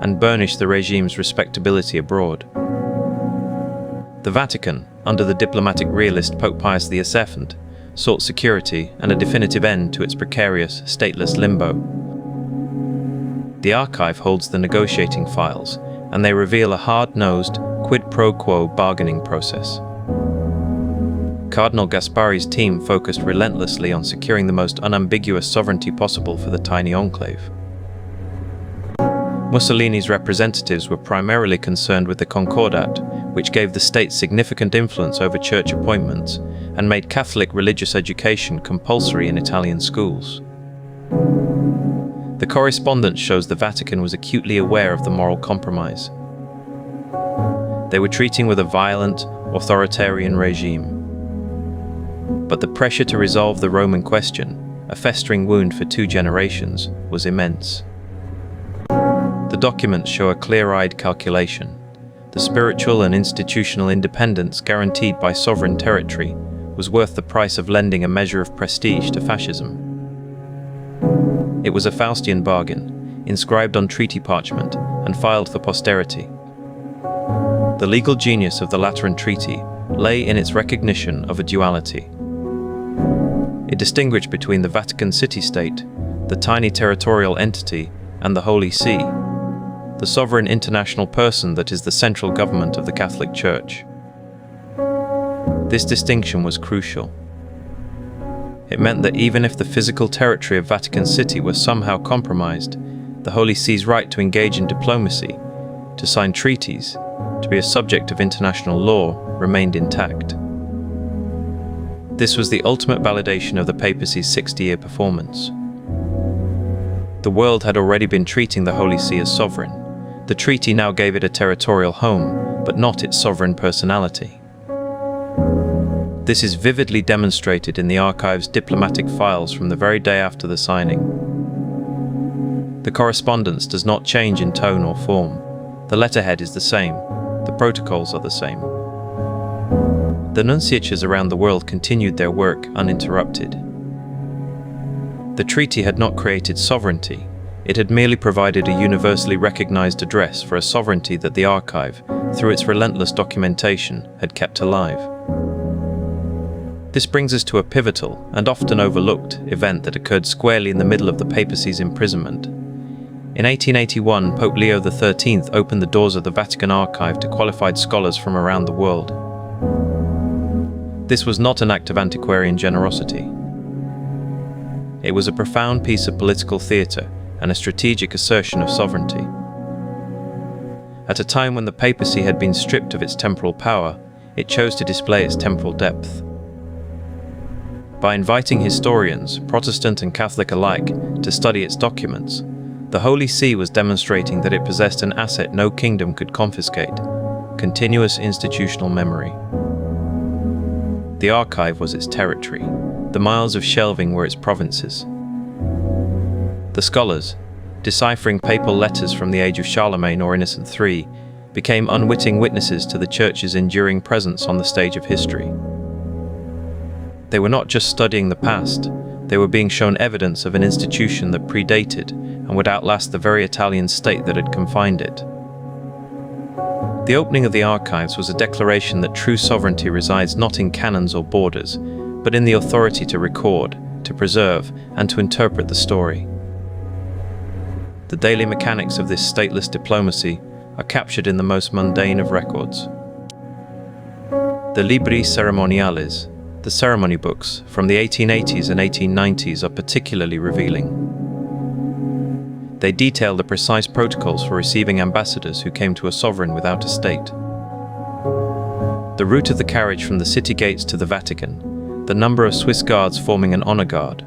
and burnish the regime's respectability abroad. The Vatican, under the diplomatic realist Pope Pius II, sought security and a definitive end to its precarious, stateless limbo. The archive holds the negotiating files, and they reveal a hard-nosed, quid pro quo bargaining process. Cardinal Gasparri's team focused relentlessly on securing the most unambiguous sovereignty possible for the tiny enclave. Mussolini's representatives were primarily concerned with the Concordat, which gave the state significant influence over church appointments and made Catholic religious education compulsory in Italian schools. The correspondence shows the Vatican was acutely aware of the moral compromise. They were treating with a violent, authoritarian regime. But the pressure to resolve the Roman question, a festering wound for 2 generations, was immense. The documents show a clear-eyed calculation. The spiritual and institutional independence guaranteed by sovereign territory was worth the price of lending a measure of prestige to fascism. It was a Faustian bargain, inscribed on treaty parchment and filed for posterity. The legal genius of the Lateran Treaty lay in its recognition of a duality. It distinguished between the Vatican city-state, the tiny territorial entity, and the Holy See, the sovereign international person that is the central government of the Catholic Church. This distinction was crucial. It meant that even if the physical territory of Vatican City was somehow compromised, the Holy See's right to engage in diplomacy, to sign treaties, to be a subject of international law remained intact. This was the ultimate validation of the Papacy's 60-year performance. The world had already been treating the Holy See as sovereign. The treaty now gave it a territorial home, but not its sovereign personality. This is vividly demonstrated in the archive's diplomatic files from the very day after the signing. The correspondence does not change in tone or form. The letterhead is the same. The protocols are the same. The nunciatures around the world continued their work uninterrupted. The treaty had not created sovereignty. It had merely provided a universally recognized address for a sovereignty that the archive, through its relentless documentation, had kept alive. This brings us to a pivotal and often overlooked event that occurred squarely in the middle of the Papacy's imprisonment. In 1881, Pope Leo XIII opened the doors of the Vatican Archive to qualified scholars from around the world. This was not an act of antiquarian generosity. It was a profound piece of political theatre and a strategic assertion of sovereignty. At a time when the Papacy had been stripped of its temporal power, it chose to display its temporal depth. By inviting historians, Protestant and Catholic alike, to study its documents, the Holy See was demonstrating that it possessed an asset no kingdom could confiscate: continuous institutional memory. The archive was its territory. The miles of shelving were its provinces. The scholars, deciphering papal letters from the age of Charlemagne or Innocent III, became unwitting witnesses to the Church's enduring presence on the stage of history. They were not just studying the past, they were being shown evidence of an institution that predated and would outlast the very Italian state that had confined it. The opening of the archives was a declaration that true sovereignty resides not in canons or borders, but in the authority to record, to preserve, and to interpret the story. The daily mechanics of this stateless diplomacy are captured in the most mundane of records. The Libri Ceremoniales, the ceremony books from the 1880s and 1890s, are particularly revealing. They detail the precise protocols for receiving ambassadors who came to a sovereign without a state. The route of the carriage from the city gates to the Vatican, the number of Swiss guards forming an honor guard,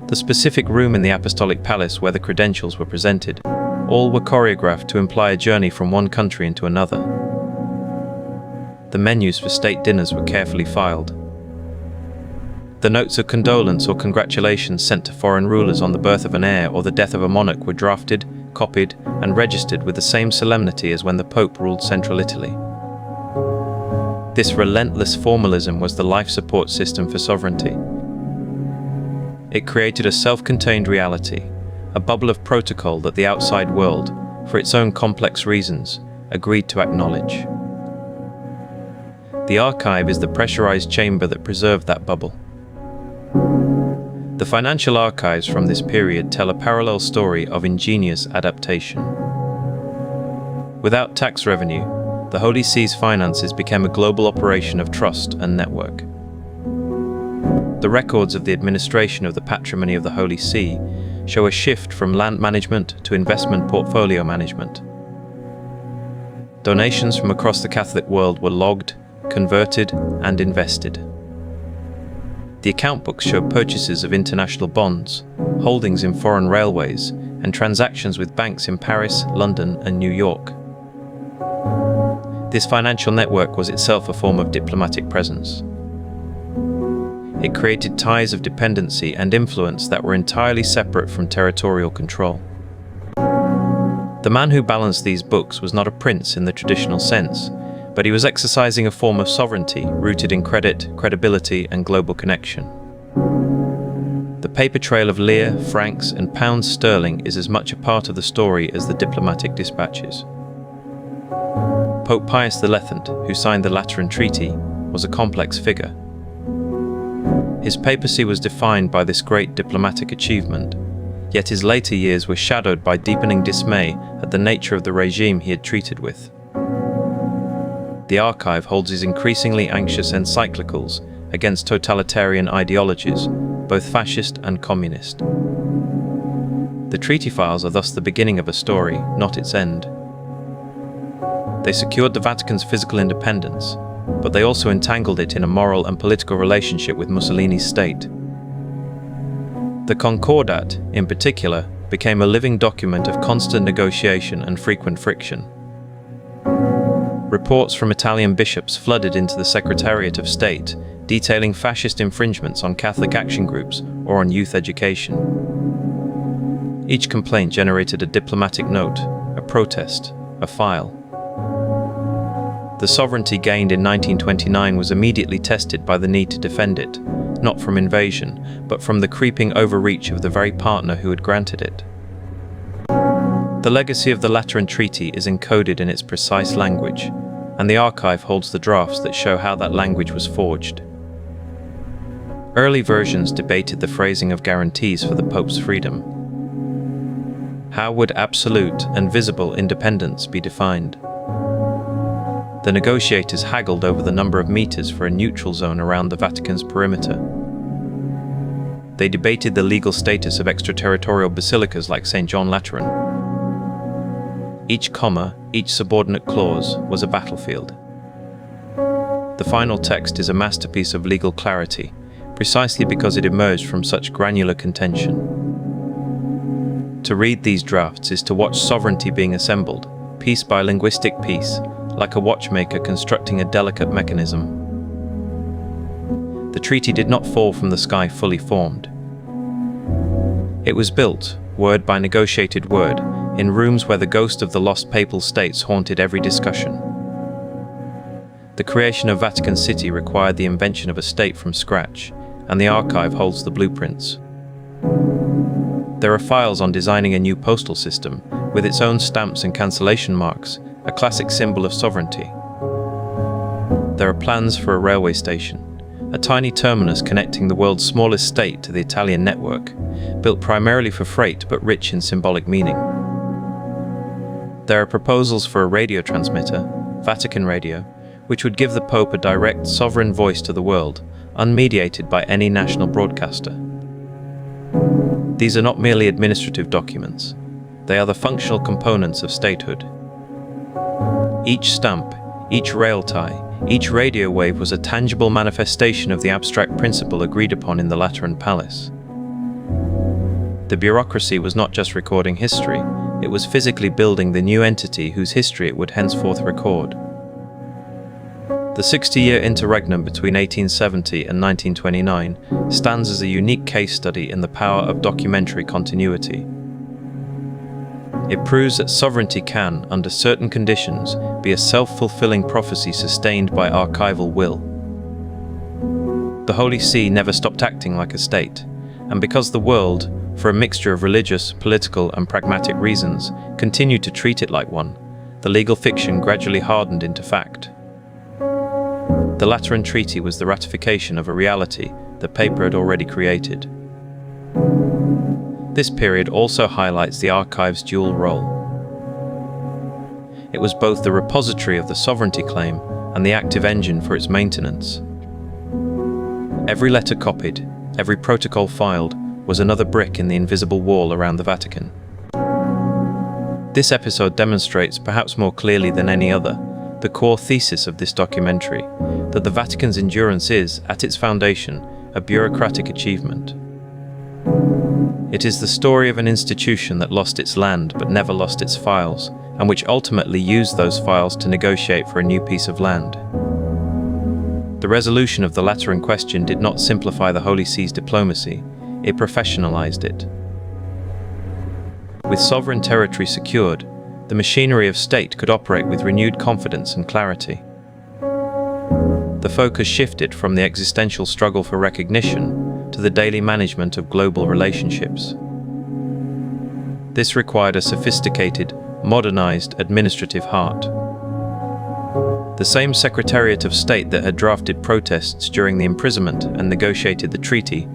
the specific room in the Apostolic Palace where the credentials were presented, all were choreographed to imply a journey from one country into another. The menus for state dinners were carefully filed. The notes of condolence or congratulations sent to foreign rulers on the birth of an heir or the death of a monarch were drafted, copied, and registered with the same solemnity as when the Pope ruled central Italy. This relentless formalism was the life support system for sovereignty. It created a self-contained reality, a bubble of protocol that the outside world, for its own complex reasons, agreed to acknowledge. The archive is the pressurized chamber that preserved that bubble. The financial archives from this period tell a parallel story of ingenious adaptation. Without tax revenue, the Holy See's finances became a global operation of trust and network. The records of the administration of the patrimony of the Holy See show a shift from land management to investment portfolio management. Donations from across the Catholic world were logged, converted, and invested. The account books show purchases of international bonds, holdings in foreign railways, and transactions with banks in Paris, London, and New York. This financial network was itself a form of diplomatic presence. It created ties of dependency and influence that were entirely separate from territorial control. The man who balanced these books was not a prince in the traditional sense, but he was exercising a form of sovereignty rooted in credit, credibility, and global connection. The paper trail of lire, francs, and pounds sterling is as much a part of the story as the diplomatic dispatches. Pope Pius XI, who signed the Lateran Treaty, was a complex figure. His papacy was defined by this great diplomatic achievement, yet his later years were shadowed by deepening dismay at the nature of the regime he had treated with. The archive holds his increasingly anxious encyclicals against totalitarian ideologies, both fascist and communist. The treaty files are thus the beginning of a story, not its end. They secured the Vatican's physical independence, but they also entangled it in a moral and political relationship with Mussolini's state. The Concordat, in particular, became a living document of constant negotiation and frequent friction. Reports from Italian bishops flooded into the Secretariat of State, detailing fascist infringements on Catholic action groups or on youth education. Each complaint generated a diplomatic note, a protest, a file. The sovereignty gained in 1929 was immediately tested by the need to defend it, not from invasion, but from the creeping overreach of the very partner who had granted it. The legacy of the Lateran Treaty is encoded in its precise language, and the archive holds the drafts that show how that language was forged. Early versions debated the phrasing of guarantees for the Pope's freedom. How would absolute and visible independence be defined? The negotiators haggled over the number of meters for a neutral zone around the Vatican's perimeter. They debated the legal status of extraterritorial basilicas like St. John Lateran. Each comma, each subordinate clause, was a battlefield. The final text is a masterpiece of legal clarity, precisely because it emerged from such granular contention. To read these drafts is to watch sovereignty being assembled, piece by linguistic piece, like a watchmaker constructing a delicate mechanism. The treaty did not fall from the sky fully formed. It was built, word by negotiated word, in rooms where the ghost of the lost papal states haunted every discussion. The creation of Vatican City required the invention of a state from scratch, and the archive holds the blueprints. There are files on designing a new postal system, with its own stamps and cancellation marks, a classic symbol of sovereignty. There are plans for a railway station, a tiny terminus connecting the world's smallest state to the Italian network, built primarily for freight but rich in symbolic meaning. There are proposals for a radio transmitter, Vatican Radio, which would give the Pope a direct sovereign voice to the world, unmediated by any national broadcaster. These are not merely administrative documents. They are the functional components of statehood. Each stamp, each rail tie, each radio wave was a tangible manifestation of the abstract principle agreed upon in the Lateran Palace. The bureaucracy was not just recording history, it was physically building the new entity whose history it would henceforth record. The 60-year interregnum between 1870 and 1929 stands as a unique case study in the power of documentary continuity. It proves that sovereignty can, under certain conditions, be a self-fulfilling prophecy sustained by archival will. The Holy See never stopped acting like a state, and because the world, for a mixture of religious, political, and pragmatic reasons, continued to treat it like one, the legal fiction gradually hardened into fact. The Lateran Treaty was the ratification of a reality that paper had already created. This period also highlights the archive's dual role. It was both the repository of the sovereignty claim and the active engine for its maintenance. Every letter copied, every protocol filed, was another brick in the invisible wall around the Vatican. This episode demonstrates, perhaps more clearly than any other, the core thesis of this documentary, that the Vatican's endurance is, at its foundation, a bureaucratic achievement. It is the story of an institution that lost its land but never lost its files, and which ultimately used those files to negotiate for a new piece of land. The resolution of the Lateran question did not simplify the Holy See's diplomacy, it professionalized it. With sovereign territory secured, the machinery of state could operate with renewed confidence and clarity. the focus shifted from the existential struggle for recognition to the daily management of global relationships. This required a sophisticated, modernized administrative heart. The same Secretariat of State that had drafted protests during the imprisonment and negotiated the treaty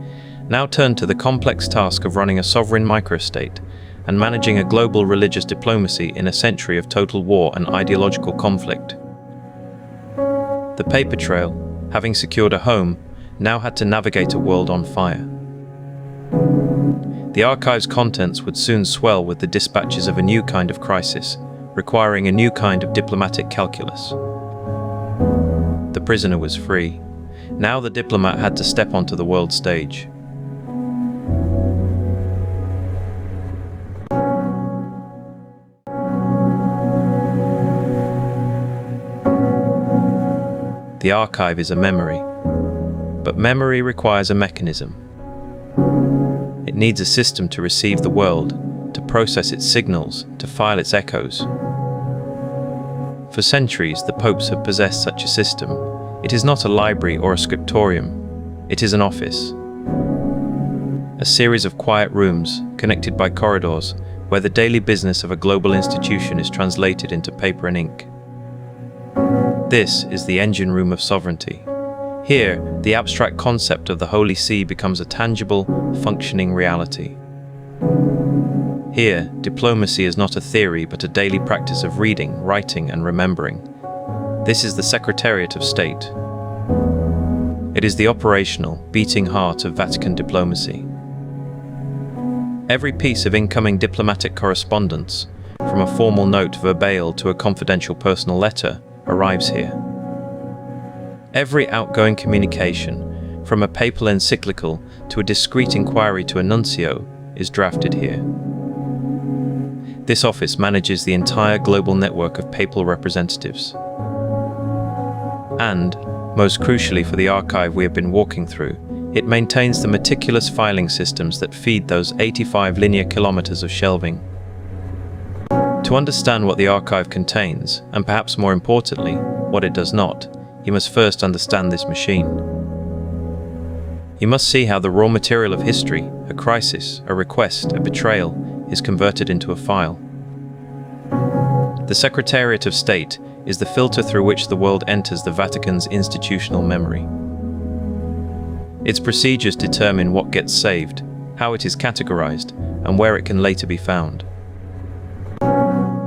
now turned to the complex task of running a sovereign microstate and managing a global religious diplomacy in a century of total war and ideological conflict. The paper trail, having secured a home, now had to navigate a world on fire. The archive's contents would soon swell with the dispatches of a new kind of crisis, requiring a new kind of diplomatic calculus. The prisoner was free. Now the diplomat had to step onto the world stage. The archive is a memory, but memory requires a mechanism. It needs a system to receive the world, to process its signals, to file its echoes. For centuries, the popes have possessed such a system. It is not a library or a scriptorium. It is an office. A series of quiet rooms, connected by corridors, where the daily business of a global institution is translated into paper and ink. This is the engine room of sovereignty. Here, the abstract concept of the Holy See becomes a tangible, functioning reality. Here, diplomacy is not a theory but a daily practice of reading, writing, and remembering. This is the Secretariat of State. It is the operational, beating heart of Vatican diplomacy. Every piece of incoming diplomatic correspondence, from a formal note verbale to a confidential personal letter, arrives here. Every outgoing communication, from a papal encyclical to a discreet inquiry to a nuncio, is drafted here. This office manages the entire global network of papal representatives. And, most crucially for the archive we have been walking through, it maintains the meticulous filing systems that feed those 85 linear kilometers of shelving. To understand what the archive contains, and perhaps more importantly, what it does not, you must first understand this machine. You must see how the raw material of history, a crisis, a request, a betrayal, is converted into a file. The Secretariat of State is the filter through which the world enters the Vatican's institutional memory. Its procedures determine what gets saved, how it is categorized, and where it can later be found.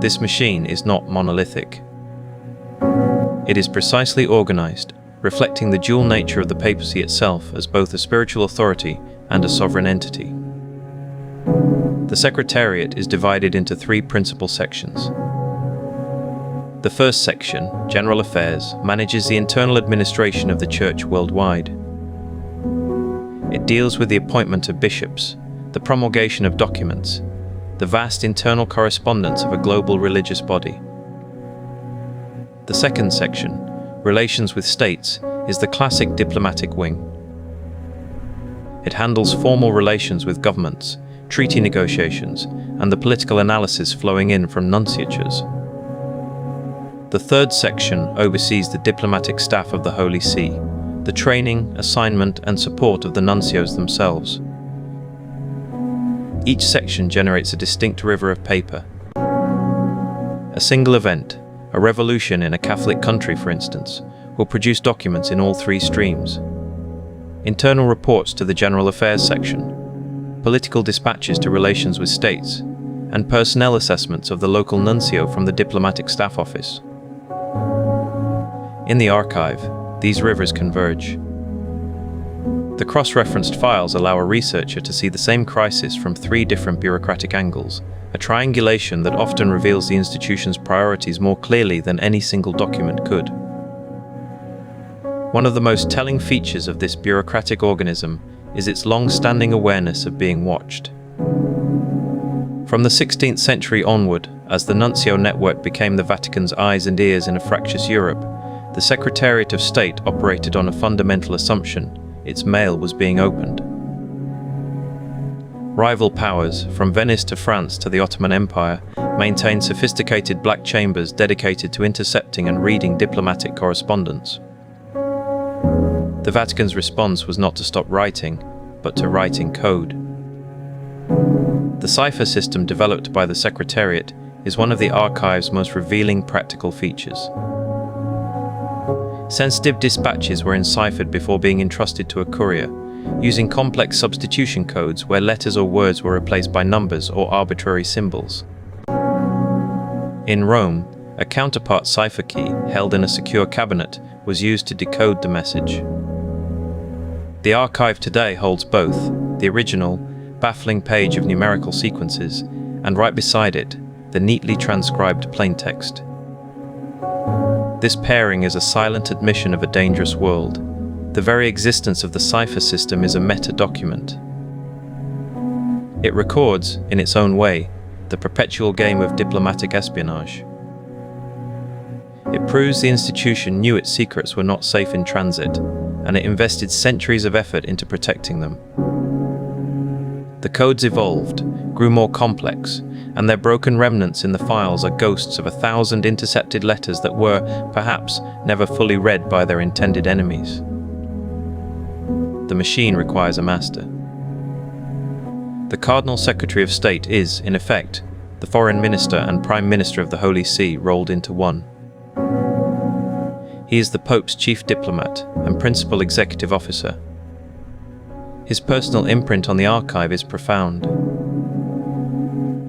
This machine is not monolithic. It is precisely organized, reflecting the dual nature of the papacy itself as both a spiritual authority and a sovereign entity. The Secretariat is divided into three principal sections. The first section, General Affairs, manages the internal administration of the Church worldwide. It deals with the appointment of bishops, the promulgation of documents, the vast internal correspondence of a global religious body. The second section, Relations with States, is the classic diplomatic wing. It handles formal relations with governments, treaty negotiations, and the political analysis flowing in from nunciatures. The third section oversees the diplomatic staff of the Holy See, the training, assignment, and support of the nuncios themselves. Each section generates a distinct river of paper. A single event, a revolution in a Catholic country for instance, will produce documents in all three streams. Internal reports to the General Affairs section, political dispatches to relations with states, and personnel assessments of the local nuncio from the diplomatic staff office. In the archive, these rivers converge. The cross-referenced files allow a researcher to see the same crisis from three different bureaucratic angles, a triangulation that often reveals the institution's priorities more clearly than any single document could. One of the most telling features of this bureaucratic organism is its long-standing awareness of being watched. From the 16th century onward, as the Nuncio network became the Vatican's eyes and ears in a fractious Europe, the Secretariat of State operated on a fundamental assumption: its mail was being opened. Rival powers, from Venice to France to the Ottoman Empire, maintained sophisticated black chambers dedicated to intercepting and reading diplomatic correspondence. The Vatican's response was not to stop writing, but to write in code. The cipher system developed by the Secretariat is one of the archive's most revealing practical features. Sensitive dispatches were enciphered before being entrusted to a courier, using complex substitution codes where letters or words were replaced by numbers or arbitrary symbols. In Rome, a counterpart cipher key held in a secure cabinet was used to decode the message. The archive today holds both the original, baffling page of numerical sequences and right beside it, the neatly transcribed plaintext. This pairing is a silent admission of a dangerous world. The very existence of the cipher system is a meta-document. It records, in its own way, the perpetual game of diplomatic espionage. It proves the institution knew its secrets were not safe in transit, and it invested centuries of effort into protecting them. The codes evolved, grew more complex, and their broken remnants in the files are ghosts of 1,000 intercepted letters that were, perhaps, never fully read by their intended enemies. The machine requires a master. The Cardinal Secretary of State is, in effect, the Foreign Minister and Prime Minister of the Holy See rolled into one. He is the Pope's chief diplomat and principal executive officer. His personal imprint on the archive is profound.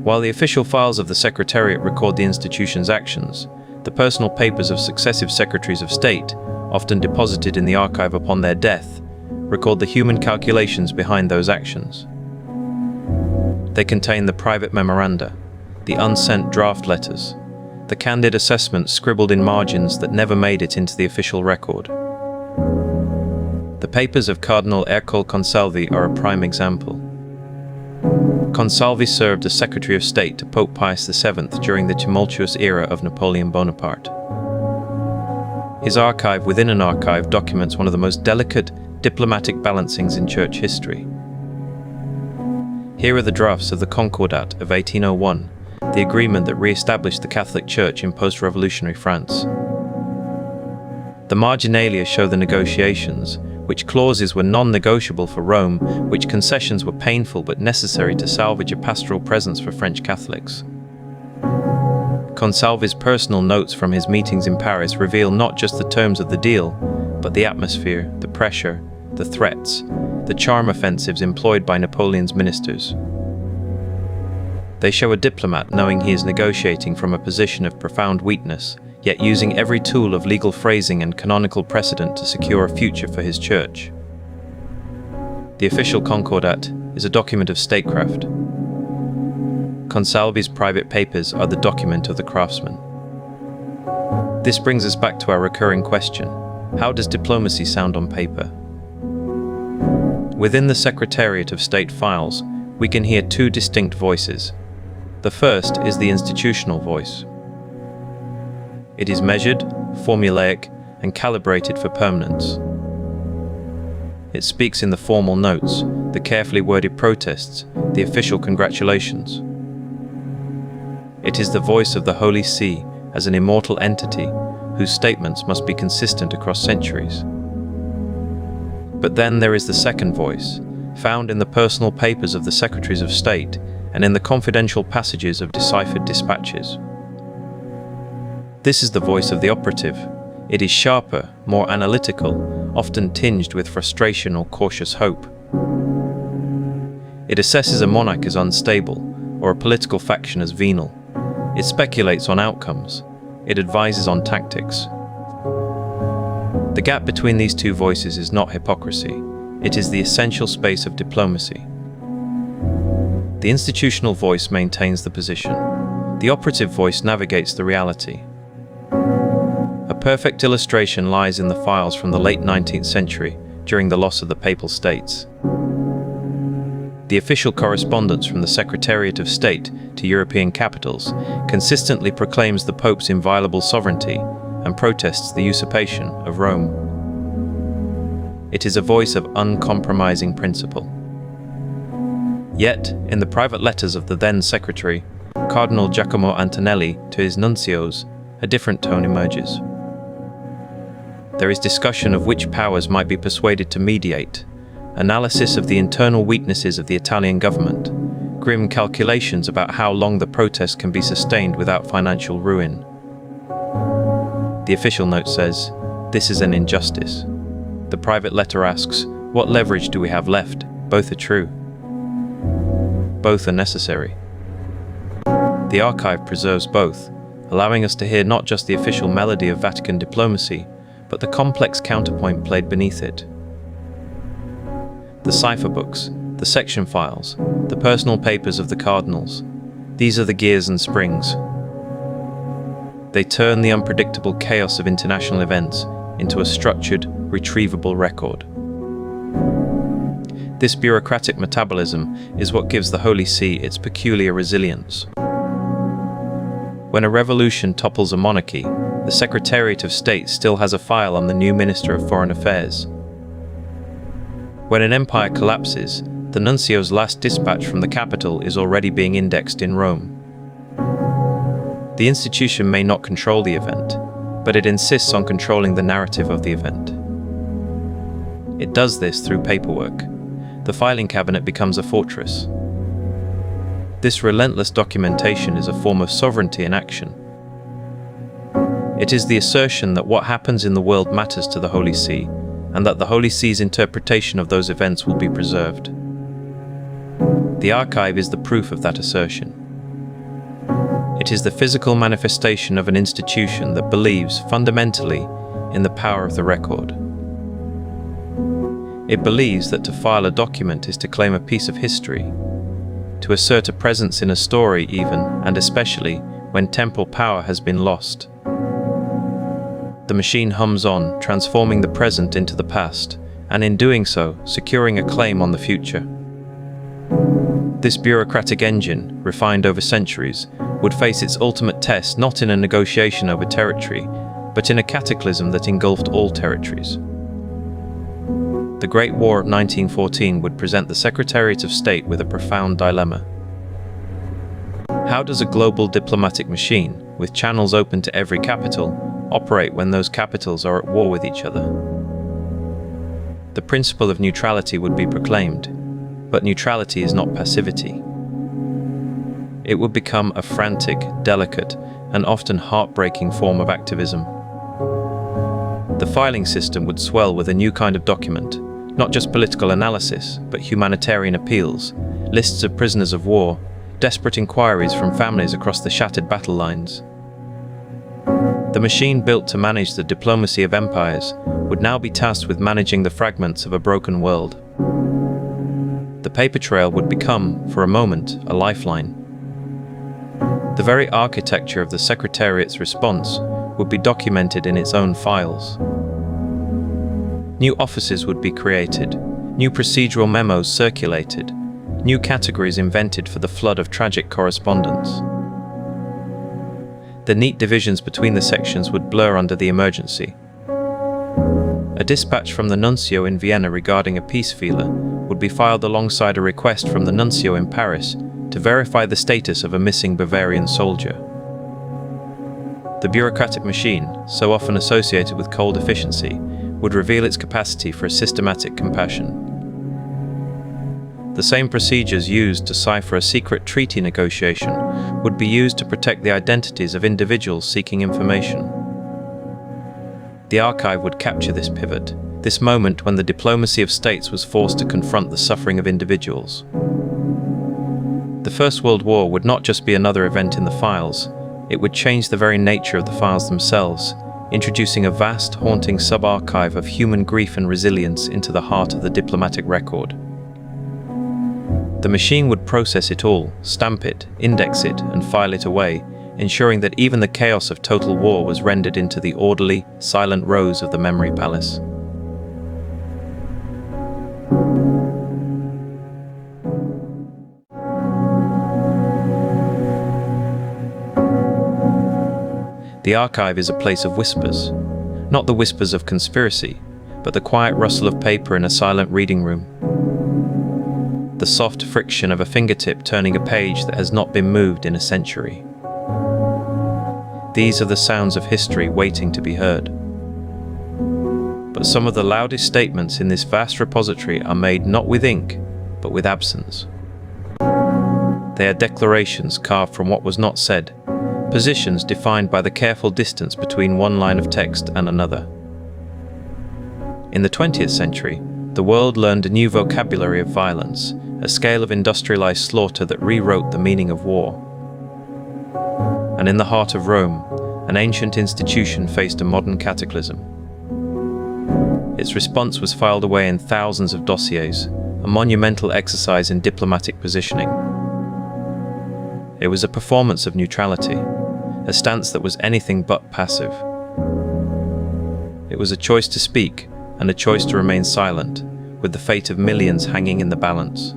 While the official files of the Secretariat record the institution's actions, the personal papers of successive Secretaries of State, often deposited in the archive upon their death, record the human calculations behind those actions. They contain the private memoranda, the unsent draft letters, the candid assessments scribbled in margins that never made it into the official record. The papers of Cardinal Ercole Consalvi are a prime example. Consalvi served as Secretary of State to Pope Pius VII during the tumultuous era of Napoleon Bonaparte. His archive within an archive documents one of the most delicate diplomatic balancings in church history. Here are the drafts of the Concordat of 1801, the agreement that re-established the Catholic Church in post-revolutionary France. The marginalia show the negotiations, which clauses were non-negotiable for Rome, which concessions were painful but necessary to salvage a pastoral presence for French Catholics. Consalvi's personal notes from his meetings in Paris reveal not just the terms of the deal, but the atmosphere, the pressure, the threats, the charm offensives employed by Napoleon's ministers. They show a diplomat knowing he is negotiating from a position of profound weakness, yet using every tool of legal phrasing and canonical precedent to secure a future for his church. The official Concordat is a document of statecraft. Consalvi's private papers are the document of the craftsman. This brings us back to our recurring question: how does diplomacy sound on paper? Within the Secretariat of State files, we can hear two distinct voices. The first is the institutional voice. It is measured, formulaic, and calibrated for permanence. It speaks in the formal notes, the carefully worded protests, the official congratulations. It is the voice of the Holy See as an immortal entity whose statements must be consistent across centuries. But then there is the second voice, found in the personal papers of the Secretaries of State and in the confidential passages of deciphered dispatches. This is the voice of the operative. It is sharper, more analytical, often tinged with frustration or cautious hope. It assesses a monarch as unstable, or a political faction as venal. It speculates on outcomes. It advises on tactics. The gap between these two voices is not hypocrisy. It is the essential space of diplomacy. The institutional voice maintains the position. The operative voice navigates the reality. A perfect illustration lies in the files from the late 19th century, during the loss of the Papal States. The official correspondence from the Secretariat of State to European capitals consistently proclaims the Pope's inviolable sovereignty and protests the usurpation of Rome. It is a voice of uncompromising principle. Yet, in the private letters of the then Secretary, Cardinal Giacomo Antonelli, to his nuncios, a different tone emerges. There is discussion of which powers might be persuaded to mediate, analysis of the internal weaknesses of the Italian government, grim calculations about how long the protest can be sustained without financial ruin. The official note says, "This is an injustice." The private letter asks, "What leverage do we have left?" Both are true. Both are necessary. The archive preserves both, allowing us to hear not just the official melody of Vatican diplomacy, but the complex counterpoint played beneath it. The cipher books, the section files, the personal papers of the cardinals, these are the gears and springs. They turn the unpredictable chaos of international events into a structured, retrievable record. This bureaucratic metabolism is what gives the Holy See its peculiar resilience. When a revolution topples a monarchy, the Secretariat of State still has a file on the new Minister of Foreign Affairs. When an empire collapses, the Nuncio's last dispatch from the capital is already being indexed in Rome. The institution may not control the event, but it insists on controlling the narrative of the event. It does this through paperwork. The filing cabinet becomes a fortress. This relentless documentation is a form of sovereignty in action. It is the assertion that what happens in the world matters to the Holy See, and that the Holy See's interpretation of those events will be preserved. The archive is the proof of that assertion. It is the physical manifestation of an institution that believes, fundamentally, in the power of the record. It believes that to file a document is to claim a piece of history, to assert a presence in a story even, and especially, when temporal power has been lost. The machine hums on, transforming the present into the past, and in doing so, securing a claim on the future. This bureaucratic engine, refined over centuries, would face its ultimate test not in a negotiation over territory, but in a cataclysm that engulfed all territories. The Great War of 1914 would present the Secretariat of State with a profound dilemma. How does a global diplomatic machine, with channels open to every capital, operate when those capitals are at war with each other? The principle of neutrality would be proclaimed, but neutrality is not passivity. It would become a frantic, delicate, and often heartbreaking form of activism. The filing system would swell with a new kind of document, not just political analysis, but humanitarian appeals, lists of prisoners of war, desperate inquiries from families across the shattered battle lines. The machine built to manage the diplomacy of empires would now be tasked with managing the fragments of a broken world. The paper trail would become, for a moment, a lifeline. The very architecture of the Secretariat's response would be documented in its own files. New offices would be created, new procedural memos circulated, new categories invented for the flood of tragic correspondence. The neat divisions between the sections would blur under the emergency. A dispatch from the Nuncio in Vienna regarding a peace feeler would be filed alongside a request from the Nuncio in Paris to verify the status of a missing Bavarian soldier. The bureaucratic machine, so often associated with cold efficiency, would reveal its capacity for a systematic compassion. The same procedures used to cipher a secret treaty negotiation would be used to protect the identities of individuals seeking information. The archive would capture this pivot, this moment when the diplomacy of states was forced to confront the suffering of individuals. The First World War would not just be another event in the files, it would change the very nature of the files themselves, introducing a vast, haunting sub-archive of human grief and resilience into the heart of the diplomatic record. The machine would process it all, stamp it, index it, and file it away, ensuring that even the chaos of total war was rendered into the orderly, silent rows of the memory palace. The archive is a place of whispers, not the whispers of conspiracy, but the quiet rustle of paper in a silent reading room. The soft friction of a fingertip turning a page that has not been moved in a century. These are the sounds of history waiting to be heard. But some of the loudest statements in this vast repository are made not with ink, but with absence. They are declarations carved from what was not said, positions defined by the careful distance between one line of text and another. In the 20th century, the world learned a new vocabulary of violence, a scale of industrialized slaughter that rewrote the meaning of war. And in the heart of Rome, an ancient institution faced a modern cataclysm. Its response was filed away in thousands of dossiers, a monumental exercise in diplomatic positioning. It was a performance of neutrality, a stance that was anything but passive. It was a choice to speak and a choice to remain silent, with the fate of millions hanging in the balance.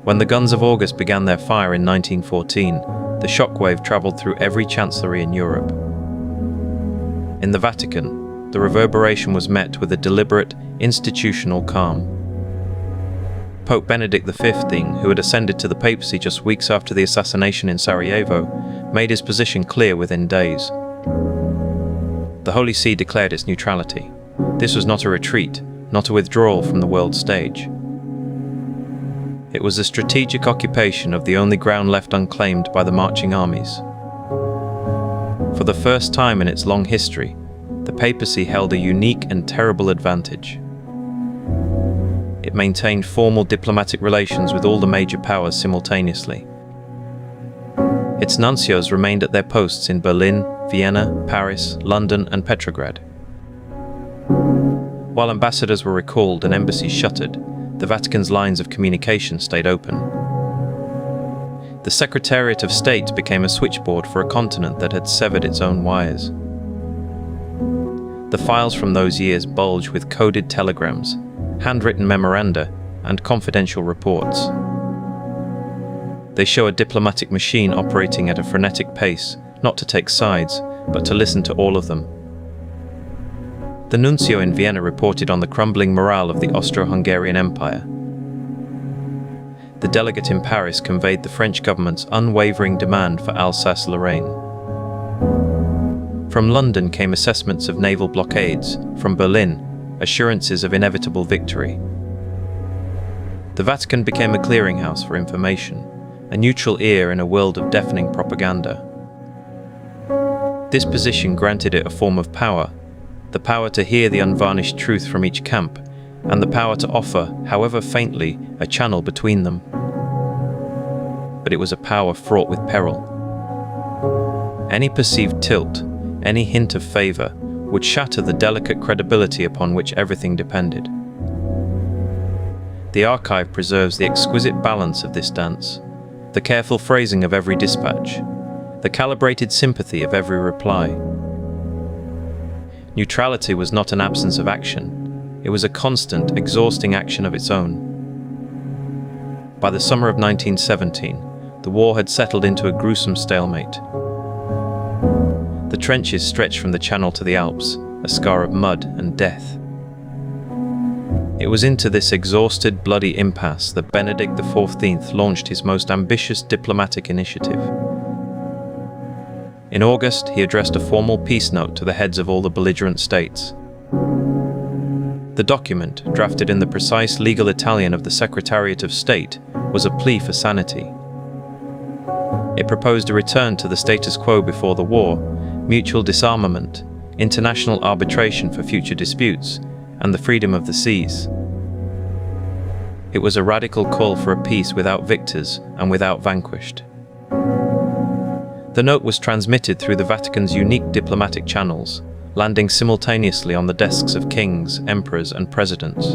When the guns of August began their fire in 1914, the shockwave traveled through every chancellery in Europe. In the Vatican, the reverberation was met with a deliberate, institutional calm. Pope Benedict XV, who had ascended to the papacy just weeks after the assassination in Sarajevo, made his position clear within days. The Holy See declared its neutrality. This was not a retreat, not a withdrawal from the world stage. It was a strategic occupation of the only ground left unclaimed by the marching armies. For the first time in its long history, the papacy held a unique and terrible advantage. It maintained formal diplomatic relations with all the major powers simultaneously. Its nuncios remained at their posts in Berlin, Vienna, Paris, London, and Petrograd. While ambassadors were recalled and embassies shuttered, the Vatican's lines of communication stayed open. The Secretariat of State became a switchboard for a continent that had severed its own wires. The files from those years bulge with coded telegrams, handwritten memoranda, and confidential reports. They show a diplomatic machine operating at a frenetic pace, not to take sides, but to listen to all of them. The Nuncio in Vienna reported on the crumbling morale of the Austro-Hungarian Empire. The delegate in Paris conveyed the French government's unwavering demand for Alsace-Lorraine. From London came assessments of naval blockades, from Berlin, assurances of inevitable victory. The Vatican became a clearinghouse for information, a neutral ear in a world of deafening propaganda. This position granted it a form of power, the power to hear the unvarnished truth from each camp, and the power to offer, however faintly, a channel between them. But it was a power fraught with peril. Any perceived tilt, any hint of favor, would shatter the delicate credibility upon which everything depended. The archive preserves the exquisite balance of this dance, the careful phrasing of every dispatch, the calibrated sympathy of every reply. Neutrality was not an absence of action, it was a constant, exhausting action of its own. By the summer of 1917, the war had settled into a gruesome stalemate. The trenches stretched from the Channel to the Alps, a scar of mud and death. It was into this exhausted, bloody impasse that Benedict XIV launched his most ambitious diplomatic initiative. In August, he addressed a formal peace note to the heads of all the belligerent states. The document, drafted in the precise legal Italian of the Secretariat of State, was a plea for sanity. It proposed a return to the status quo before the war, mutual disarmament, international arbitration for future disputes, and the freedom of the seas. It was a radical call for a peace without victors and without vanquished. The note was transmitted through the Vatican's unique diplomatic channels, landing simultaneously on the desks of kings, emperors, and presidents.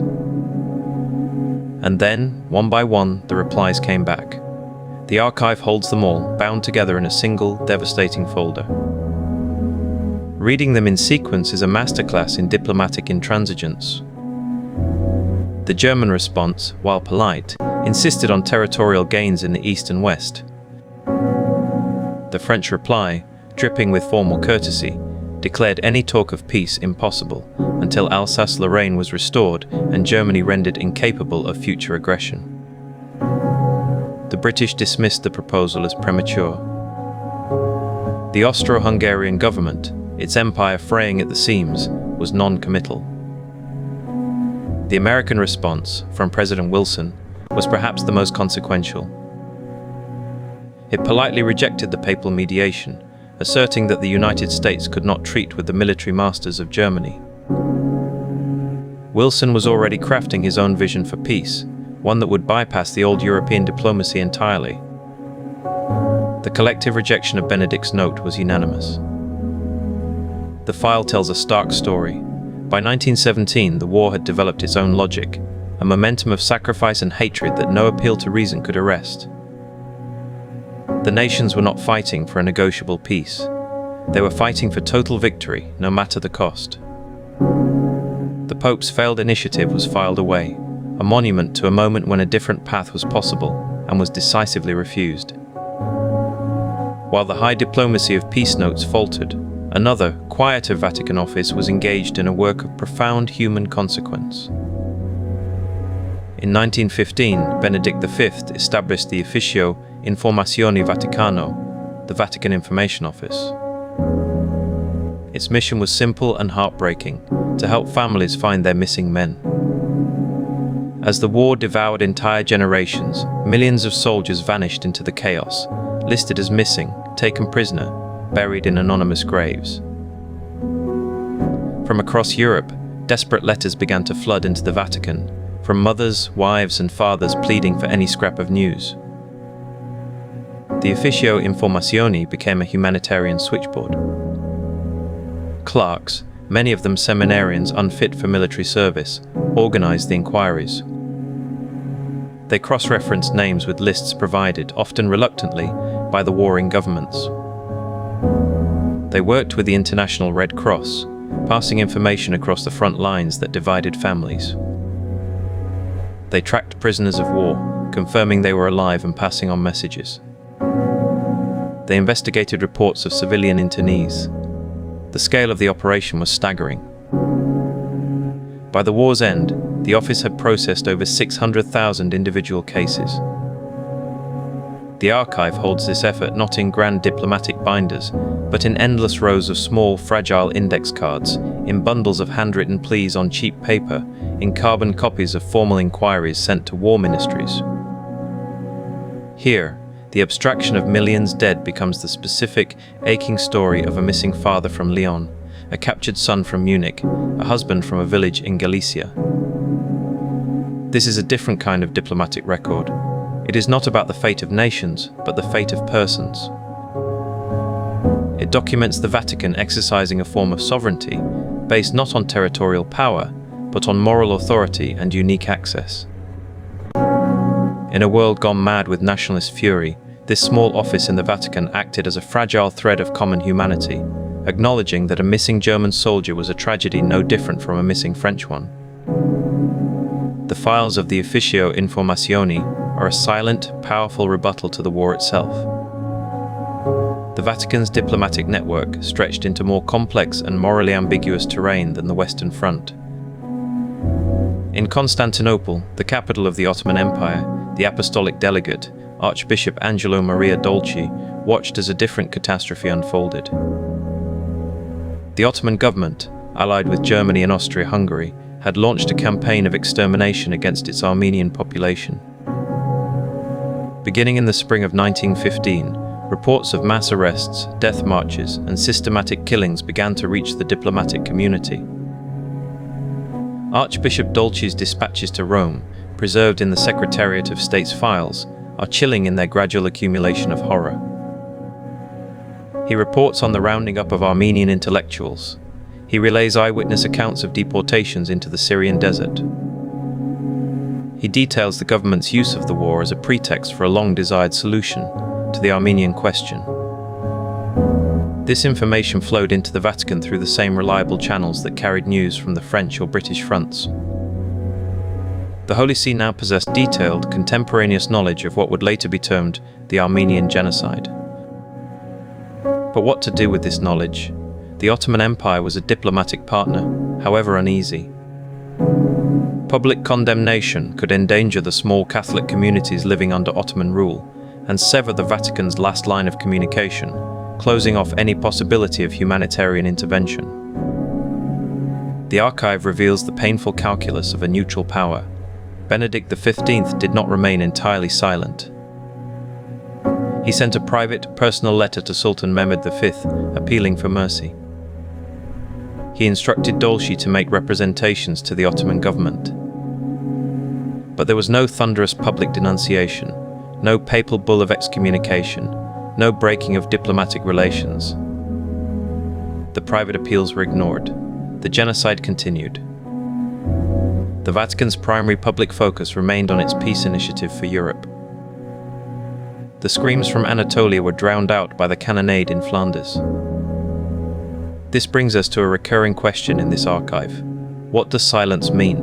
And then, one by one, the replies came back. The archive holds them all, bound together in a single, devastating folder. Reading them in sequence is a masterclass in diplomatic intransigence. The German response, while polite, insisted on territorial gains in the east and west. The French reply, dripping with formal courtesy, declared any talk of peace impossible until Alsace-Lorraine was restored and Germany rendered incapable of future aggression. The British dismissed the proposal as premature. The Austro-Hungarian government, its empire fraying at the seams, was non-committal. The American response, from President Wilson, was perhaps the most consequential. It politely rejected the papal mediation, asserting that the United States could not treat with the military masters of Germany. Wilson was already crafting his own vision for peace, one that would bypass the old European diplomacy entirely. The collective rejection of Benedict's note was unanimous. The file tells a stark story. By 1917, the war had developed its own logic, a momentum of sacrifice and hatred that no appeal to reason could arrest. The nations were not fighting for a negotiable peace. They were fighting for total victory, no matter the cost. The Pope's failed initiative was filed away, a monument to a moment when a different path was possible and was decisively refused. While the high diplomacy of peace notes faltered, another, quieter Vatican office was engaged in a work of profound human consequence. In 1915, Benedict V established the Officio Informazioni Vaticano, the Vatican Information Office. Its mission was simple and heartbreaking, to help families find their missing men. As the war devoured entire generations, millions of soldiers vanished into the chaos, listed as missing, taken prisoner, buried in anonymous graves. From across Europe, desperate letters began to flood into the Vatican, from mothers, wives, and fathers pleading for any scrap of news. The Officio Informazioni became a humanitarian switchboard. Clerks, many of them seminarians unfit for military service, organized the inquiries. They cross-referenced names with lists provided, often reluctantly, by the warring governments. They worked with the International Red Cross, passing information across the front lines that divided families. They tracked prisoners of war, confirming they were alive and passing on messages. They investigated reports of civilian internees. The scale of the operation was staggering. By the war's end, the office had processed over 600,000 individual cases. The archive holds this effort not in grand diplomatic binders, but in endless rows of small, fragile index cards, in bundles of handwritten pleas on cheap paper, in carbon copies of formal inquiries sent to war ministries. Here, the abstraction of millions dead becomes the specific, aching story of a missing father from Lyon, a captured son from Munich, a husband from a village in Galicia. This is a different kind of diplomatic record. It is not about the fate of nations, but the fate of persons. It documents the Vatican exercising a form of sovereignty, based not on territorial power, but on moral authority and unique access. In a world gone mad with nationalist fury, this small office in the Vatican acted as a fragile thread of common humanity, acknowledging that a missing German soldier was a tragedy no different from a missing French one. The files of the Officio Informazioni are a silent, powerful rebuttal to the war itself. The Vatican's diplomatic network stretched into more complex and morally ambiguous terrain than the Western Front. In Constantinople, the capital of the Ottoman Empire, the apostolic delegate, Archbishop Angelo Maria Dolci, watched as a different catastrophe unfolded. The Ottoman government, allied with Germany and Austria-Hungary, had launched a campaign of extermination against its Armenian population. Beginning in the spring of 1915, reports of mass arrests, death marches, and systematic killings began to reach the diplomatic community. Archbishop Dolci's dispatches to Rome, preserved in the Secretariat of State's files, are chilling in their gradual accumulation of horror. He reports on the rounding up of Armenian intellectuals. He relays eyewitness accounts of deportations into the Syrian desert. He details the government's use of the war as a pretext for a long-desired solution to the Armenian question. This information flowed into the Vatican through the same reliable channels that carried news from the French or British fronts. The Holy See now possessed detailed, contemporaneous knowledge of what would later be termed the Armenian Genocide. But what to do with this knowledge? The Ottoman Empire was a diplomatic partner, however uneasy. Public condemnation could endanger the small Catholic communities living under Ottoman rule and sever the Vatican's last line of communication, closing off any possibility of humanitarian intervention. The archive reveals the painful calculus of a neutral power. Benedict XV did not remain entirely silent. He sent a private, personal letter to Sultan Mehmed V, appealing for mercy. He instructed Dolci to make representations to the Ottoman government. But there was no thunderous public denunciation, no papal bull of excommunication, no breaking of diplomatic relations. The private appeals were ignored. The genocide continued. The Vatican's primary public focus remained on its peace initiative for Europe. The screams from Anatolia were drowned out by the cannonade in Flanders. This brings us to a recurring question in this archive. What does silence mean?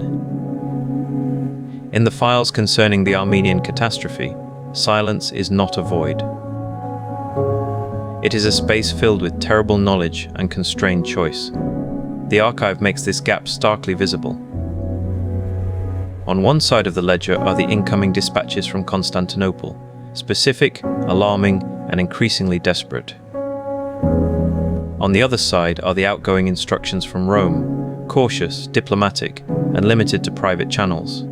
In the files concerning the Armenian catastrophe, silence is not a void. It is a space filled with terrible knowledge and constrained choice. The archive makes this gap starkly visible. On one side of the ledger are the incoming dispatches from Constantinople, specific, alarming, and increasingly desperate. On the other side are the outgoing instructions from Rome, cautious, diplomatic, and limited to private channels.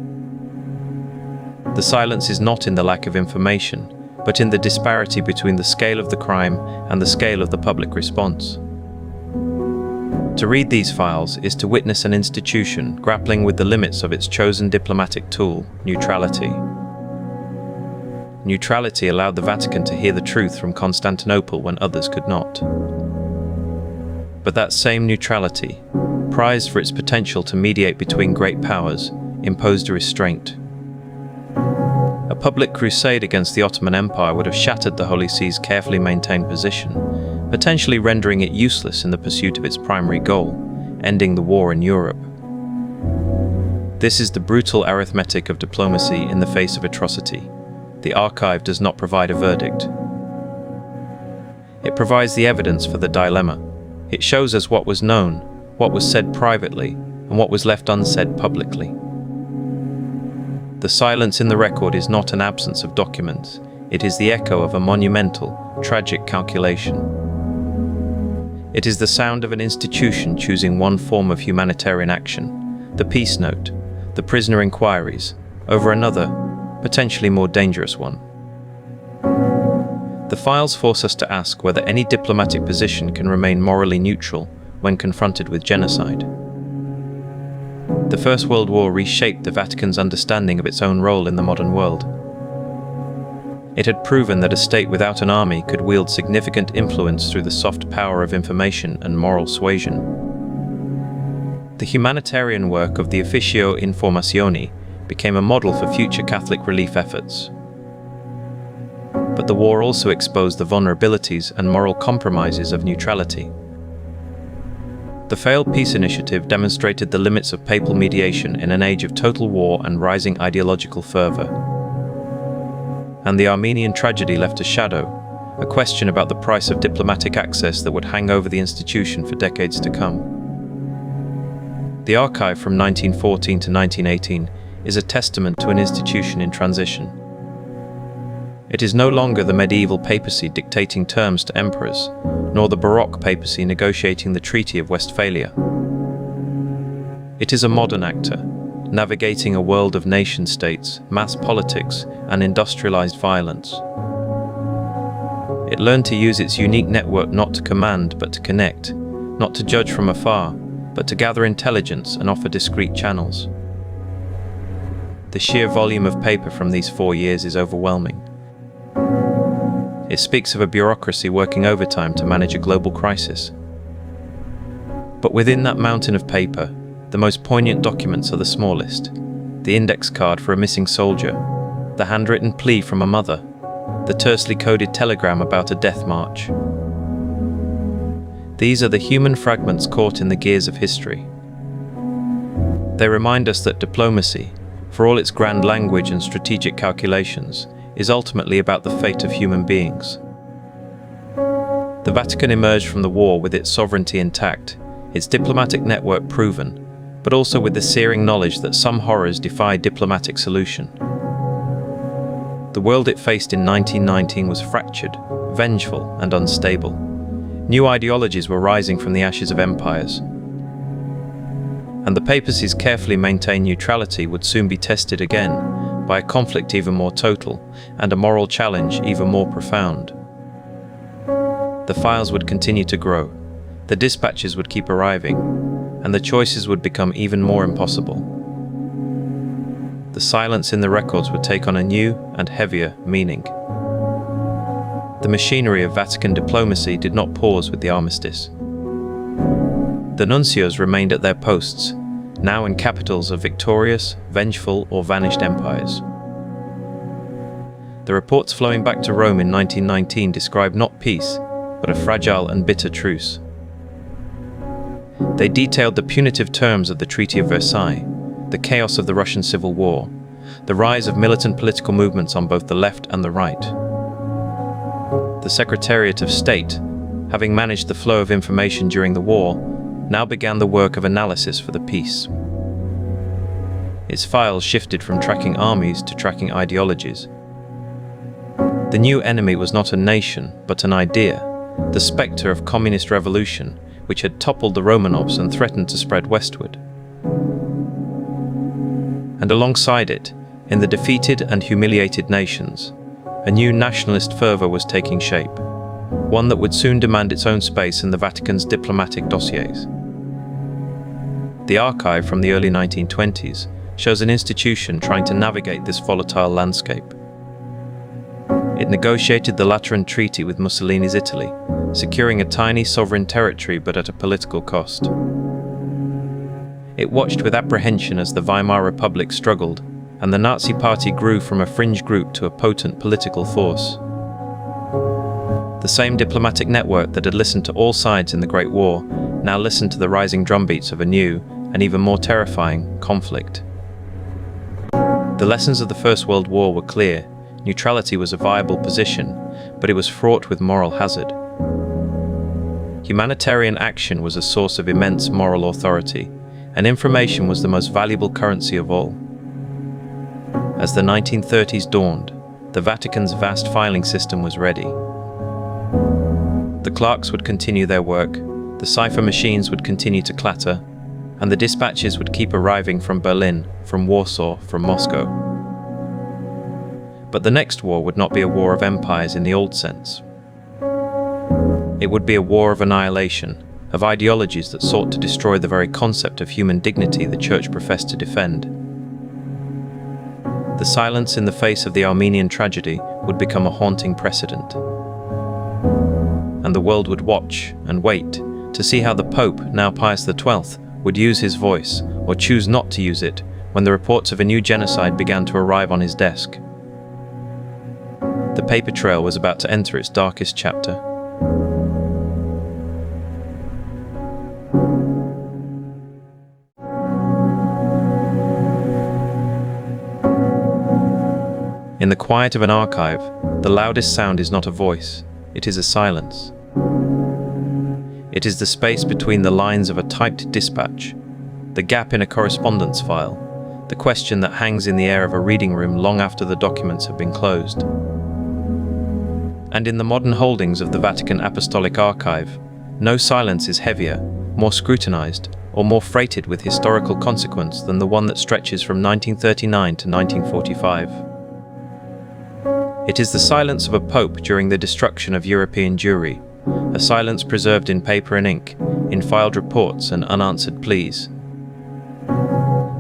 The silence is not in the lack of information, but in the disparity between the scale of the crime and the scale of the public response. To read these files is to witness an institution grappling with the limits of its chosen diplomatic tool, neutrality. Neutrality allowed the Vatican to hear the truth from Constantinople when others could not. But that same neutrality, prized for its potential to mediate between great powers, imposed a restraint. A public crusade against the Ottoman Empire would have shattered the Holy See's carefully maintained position, potentially rendering it useless in the pursuit of its primary goal, ending the war in Europe. This is the brutal arithmetic of diplomacy in the face of atrocity. The archive does not provide a verdict. It provides the evidence for the dilemma. It shows us what was known, what was said privately, and what was left unsaid publicly. The silence in the record is not an absence of documents. It is the echo of a monumental, tragic calculation. It is the sound of an institution choosing one form of humanitarian action, the peace note, the prisoner inquiries, over another, potentially more dangerous one. The files force us to ask whether any diplomatic position can remain morally neutral when confronted with genocide. The First World War reshaped the Vatican's understanding of its own role in the modern world. It had proven that a state without an army could wield significant influence through the soft power of information and moral suasion. The humanitarian work of the Officio Informazioni became a model for future Catholic relief efforts. But the war also exposed the vulnerabilities and moral compromises of neutrality. The failed peace initiative demonstrated the limits of papal mediation in an age of total war and rising ideological fervor. And the Armenian tragedy left a shadow, a question about the price of diplomatic access that would hang over the institution for decades to come. The archive from 1914 to 1918 is a testament to an institution in transition. It is no longer the medieval papacy dictating terms to emperors, nor the Baroque papacy negotiating the Treaty of Westphalia. It is a modern actor, navigating a world of nation-states, mass politics, and industrialized violence. It learned to use its unique network not to command but to connect, not to judge from afar, but to gather intelligence and offer discrete channels. The sheer volume of paper from these 4 years is overwhelming. It speaks of a bureaucracy working overtime to manage a global crisis. But within that mountain of paper, the most poignant documents are the smallest: the index card for a missing soldier, the handwritten plea from a mother, the tersely coded telegram about a death march. These are the human fragments caught in the gears of history. They remind us that diplomacy, for all its grand language and strategic calculations, is ultimately about the fate of human beings. The Vatican emerged from the war with its sovereignty intact, its diplomatic network proven, but also with the searing knowledge that some horrors defy diplomatic solution. The world it faced in 1919 was fractured, vengeful, and unstable. New ideologies were rising from the ashes of empires. and the papacy's carefully maintained neutrality would soon be tested again by a conflict even more total and a moral challenge even more profound. The files would continue to grow, the dispatches would keep arriving, and the choices would become even more impossible. The silence in the records would take on a new and heavier meaning. The machinery of Vatican diplomacy did not pause with the armistice. The nuncios remained at their posts, now in capitals of victorious, vengeful, or vanished empires. The reports flowing back to Rome in 1919 described not peace, but a fragile and bitter truce. They detailed the punitive terms of the Treaty of Versailles, the chaos of the Russian Civil War, the rise of militant political movements on both the left and the right. The Secretariat of State, having managed the flow of information during the war, now began the work of analysis for the peace. Its files shifted from tracking armies to tracking ideologies. The new enemy was not a nation, but an idea, the spectre of communist revolution, which had toppled the Romanovs and threatened to spread westward. And alongside it, in the defeated and humiliated nations, a new nationalist fervor was taking shape, one that would soon demand its own space in the Vatican's diplomatic dossiers. The archive from the early 1920s shows an institution trying to navigate this volatile landscape. It negotiated the Lateran Treaty with Mussolini's Italy, securing a tiny sovereign territory but at a political cost. It watched with apprehension as the Weimar Republic struggled, and the Nazi Party grew from a fringe group to a potent political force. The same diplomatic network that had listened to all sides in the Great War now listened to the rising drumbeats of a new, and even more terrifying, conflict. The lessons of the First World War were clear. Neutrality was a viable position, but it was fraught with moral hazard. Humanitarian action was a source of immense moral authority, and information was the most valuable currency of all. As the 1930s dawned, the Vatican's vast filing system was ready. The clerks would continue their work, the cipher machines would continue to clatter, and the dispatches would keep arriving from Berlin, from Warsaw, from Moscow. But the next war would not be a war of empires in the old sense. It would be a war of annihilation, of ideologies that sought to destroy the very concept of human dignity the Church professed to defend. The silence in the face of the Armenian tragedy would become a haunting precedent. And the world would watch and wait to see how the Pope, now Pius XII, would use his voice, or choose not to use it, when the reports of a new genocide began to arrive on his desk. The paper trail was about to enter its darkest chapter. In the quiet of an archive, the loudest sound is not a voice, it is a silence. It is the space between the lines of a typed dispatch, the gap in a correspondence file, the question that hangs in the air of a reading room long after the documents have been closed. And in the modern holdings of the Vatican Apostolic Archive, no silence is heavier, more scrutinized, or more freighted with historical consequence than the one that stretches from 1939 to 1945. It is the silence of a pope during the destruction of European Jewry, a silence preserved in paper and ink, in filed reports and unanswered pleas.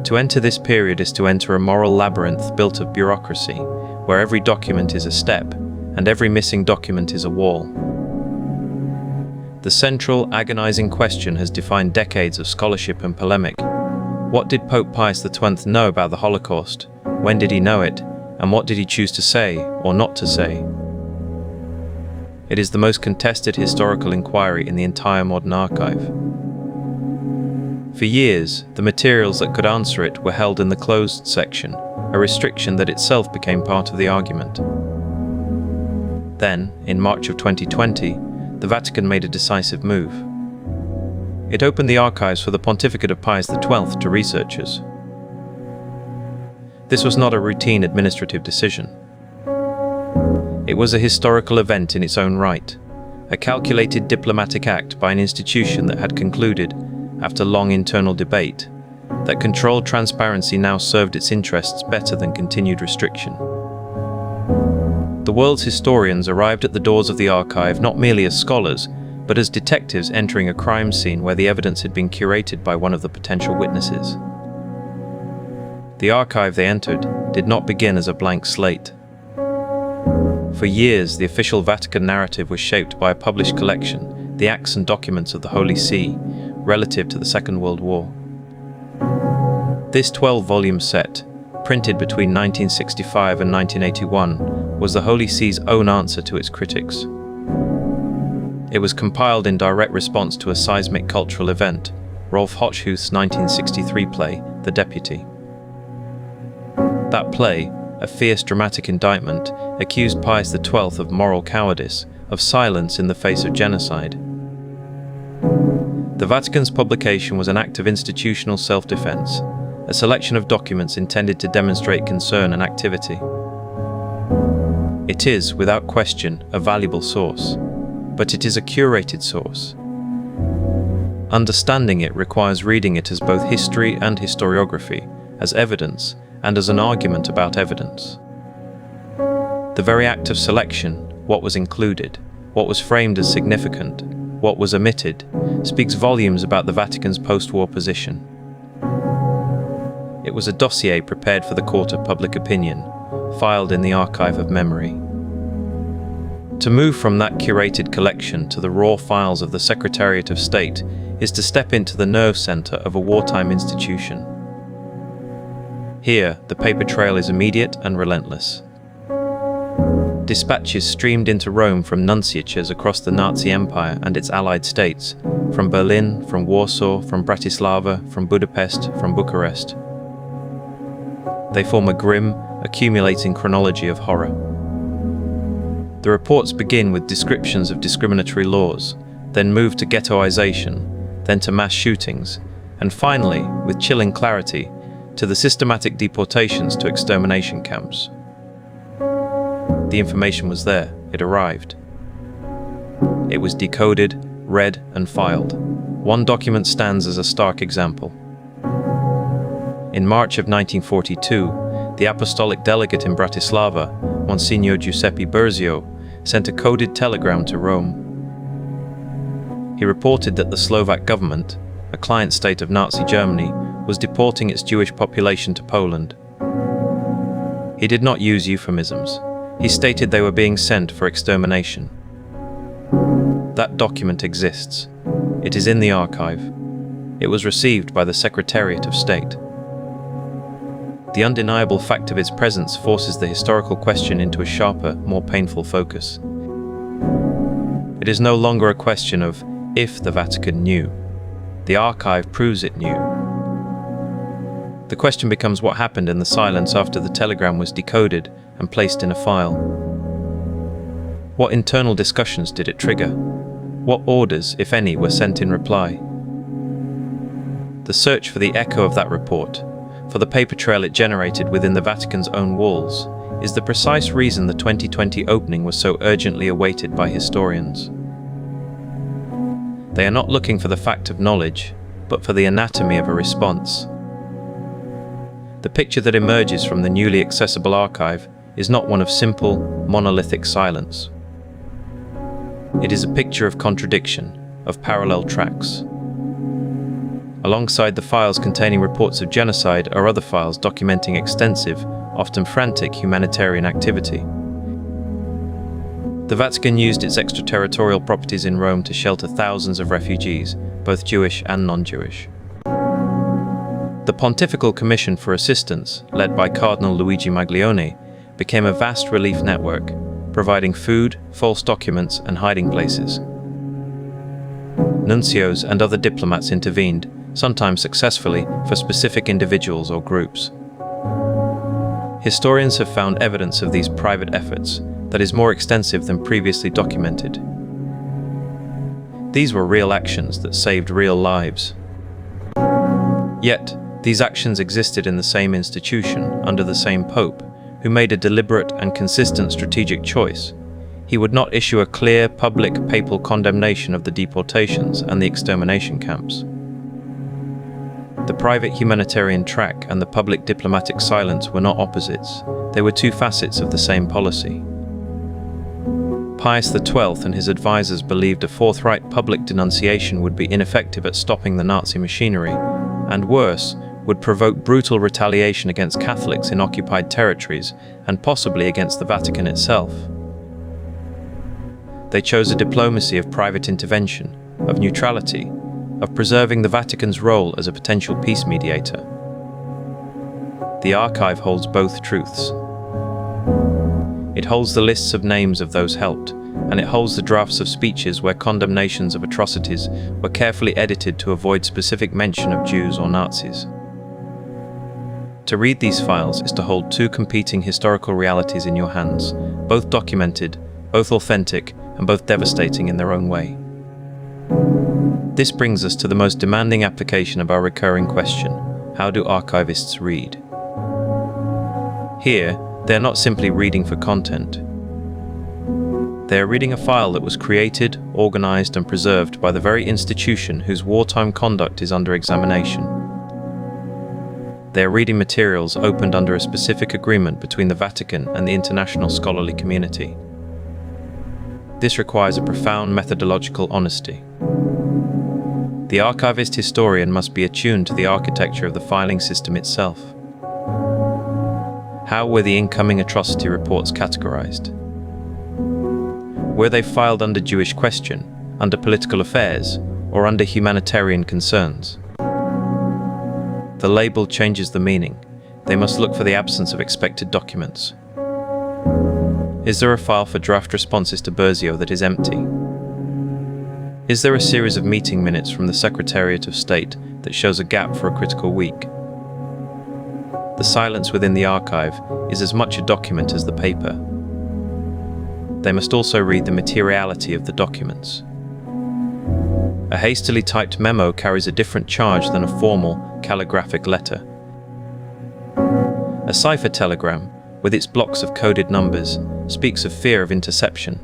To enter this period is to enter a moral labyrinth built of bureaucracy, where every document is a step, and every missing document is a wall. The central, agonizing question has defined decades of scholarship and polemic. What did Pope Pius XII know about the Holocaust? When did he know it? And what did he choose to say, or not to say? It is the most contested historical inquiry in the entire modern archive. For years, the materials that could answer it were held in the closed section, a restriction that itself became part of the argument. Then, in March of 2020, the Vatican made a decisive move. It opened the archives for the pontificate of Pius XII to researchers. This was not a routine administrative decision. It was a historical event in its own right, a calculated diplomatic act by an institution that had concluded, after long internal debate, that controlled transparency now served its interests better than continued restriction. The world's historians arrived at the doors of the archive not merely as scholars, but as detectives entering a crime scene where the evidence had been curated by one of the potential witnesses. The archive they entered did not begin as a blank slate. For years, the official Vatican narrative was shaped by a published collection, the Acts and Documents of the Holy See, relative to the Second World War. This 12-volume set, printed between 1965 and 1981, was the Holy See's own answer to its critics. It was compiled in direct response to a seismic cultural event, Rolf Hochhuth's 1963 play, The Deputy. That play, a fierce dramatic indictment, accused Pius XII of moral cowardice, of silence in the face of genocide. The Vatican's publication was an act of institutional self-defense, a selection of documents intended to demonstrate concern and activity. It is, without question, a valuable source, but it is a curated source. Understanding it requires reading it as both history and historiography, as evidence, and as an argument about evidence. The very act of selection, what was included, what was framed as significant, what was omitted, speaks volumes about the Vatican's post-war position. It was a dossier prepared for the court of public opinion, filed in the archive of memory. To move from that curated collection to the raw files of the Secretariat of State is to step into the nerve center of a wartime institution. Here, the paper trail is immediate and relentless. Dispatches streamed into Rome from nunciatures across the Nazi Empire and its allied states, from Berlin, from Warsaw, from Bratislava, from Budapest, from Bucharest. They form a grim, accumulating chronology of horror. The reports begin with descriptions of discriminatory laws, then move to ghettoization, then to mass shootings, and finally, with chilling clarity, to the systematic deportations to extermination camps. The information was there, it arrived. It was decoded, read, and filed. One document stands as a stark example. In March of 1942, the apostolic delegate in Bratislava, Monsignor Giuseppe Burzio, sent a coded telegram to Rome. He reported that the Slovak government, a client state of Nazi Germany, was deporting its Jewish population to Poland. He did not use euphemisms. He stated they were being sent for extermination. That document exists. It is in the archive. It was received by the Secretariat of State. The undeniable fact of its presence forces the historical question into a sharper, more painful focus. It is no longer a question of if the Vatican knew. The archive proves it knew. The question becomes what happened in the silence after the telegram was decoded and placed in a file. What internal discussions did it trigger? What orders, if any, were sent in reply? The search for the echo of that report, for the paper trail it generated within the Vatican's own walls, is the precise reason the 2020 opening was so urgently awaited by historians. They are not looking for the fact of knowledge, but for the anatomy of a response. The picture that emerges from the newly accessible archive is not one of simple, monolithic silence. It is a picture of contradiction, of parallel tracks. Alongside the files containing reports of genocide are other files documenting extensive, often frantic humanitarian activity. The Vatican used its extraterritorial properties in Rome to shelter thousands of refugees, both Jewish and non-Jewish. The Pontifical Commission for Assistance, led by Cardinal Luigi Maglione, became a vast relief network, providing food, false documents, and hiding places. Nuncios and other diplomats intervened, sometimes successfully, for specific individuals or groups. Historians have found evidence of these private efforts that is more extensive than previously documented. These were real actions that saved real lives. Yet, these actions existed in the same institution, under the same Pope, who made a deliberate and consistent strategic choice. He would not issue a clear, public papal condemnation of the deportations and the extermination camps. The private humanitarian track and the public diplomatic silence were not opposites, they were two facets of the same policy. Pius XII and his advisors believed a forthright public denunciation would be ineffective at stopping the Nazi machinery, and worse, would provoke brutal retaliation against Catholics in occupied territories and possibly against the Vatican itself. They chose a diplomacy of private intervention, of neutrality, of preserving the Vatican's role as a potential peace mediator. The archive holds both truths. It holds the lists of names of those helped, and it holds the drafts of speeches where condemnations of atrocities were carefully edited to avoid specific mention of Jews or Nazis. To read these files is to hold two competing historical realities in your hands, both documented, both authentic, and both devastating in their own way. This brings us to the most demanding application of our recurring question: how do archivists read? Here, they are not simply reading for content. They are reading a file that was created, organized, and preserved by the very institution whose wartime conduct is under examination. They are reading materials opened under a specific agreement between the Vatican and the international scholarly community. This requires a profound methodological honesty. The archivist historian must be attuned to the architecture of the filing system itself. How were the incoming atrocity reports categorized? Were they filed under Jewish question, under political affairs, or under humanitarian concerns? The label changes the meaning. They must look for the absence of expected documents. Is there a file for draft responses to Burzio that is empty? Is there a series of meeting minutes from the Secretariat of State that shows a gap for a critical week? The silence within the archive is as much a document as the paper. They must also read the materiality of the documents. A hastily typed memo carries a different charge than a formal, calligraphic letter. A cipher telegram, with its blocks of coded numbers, speaks of fear of interception.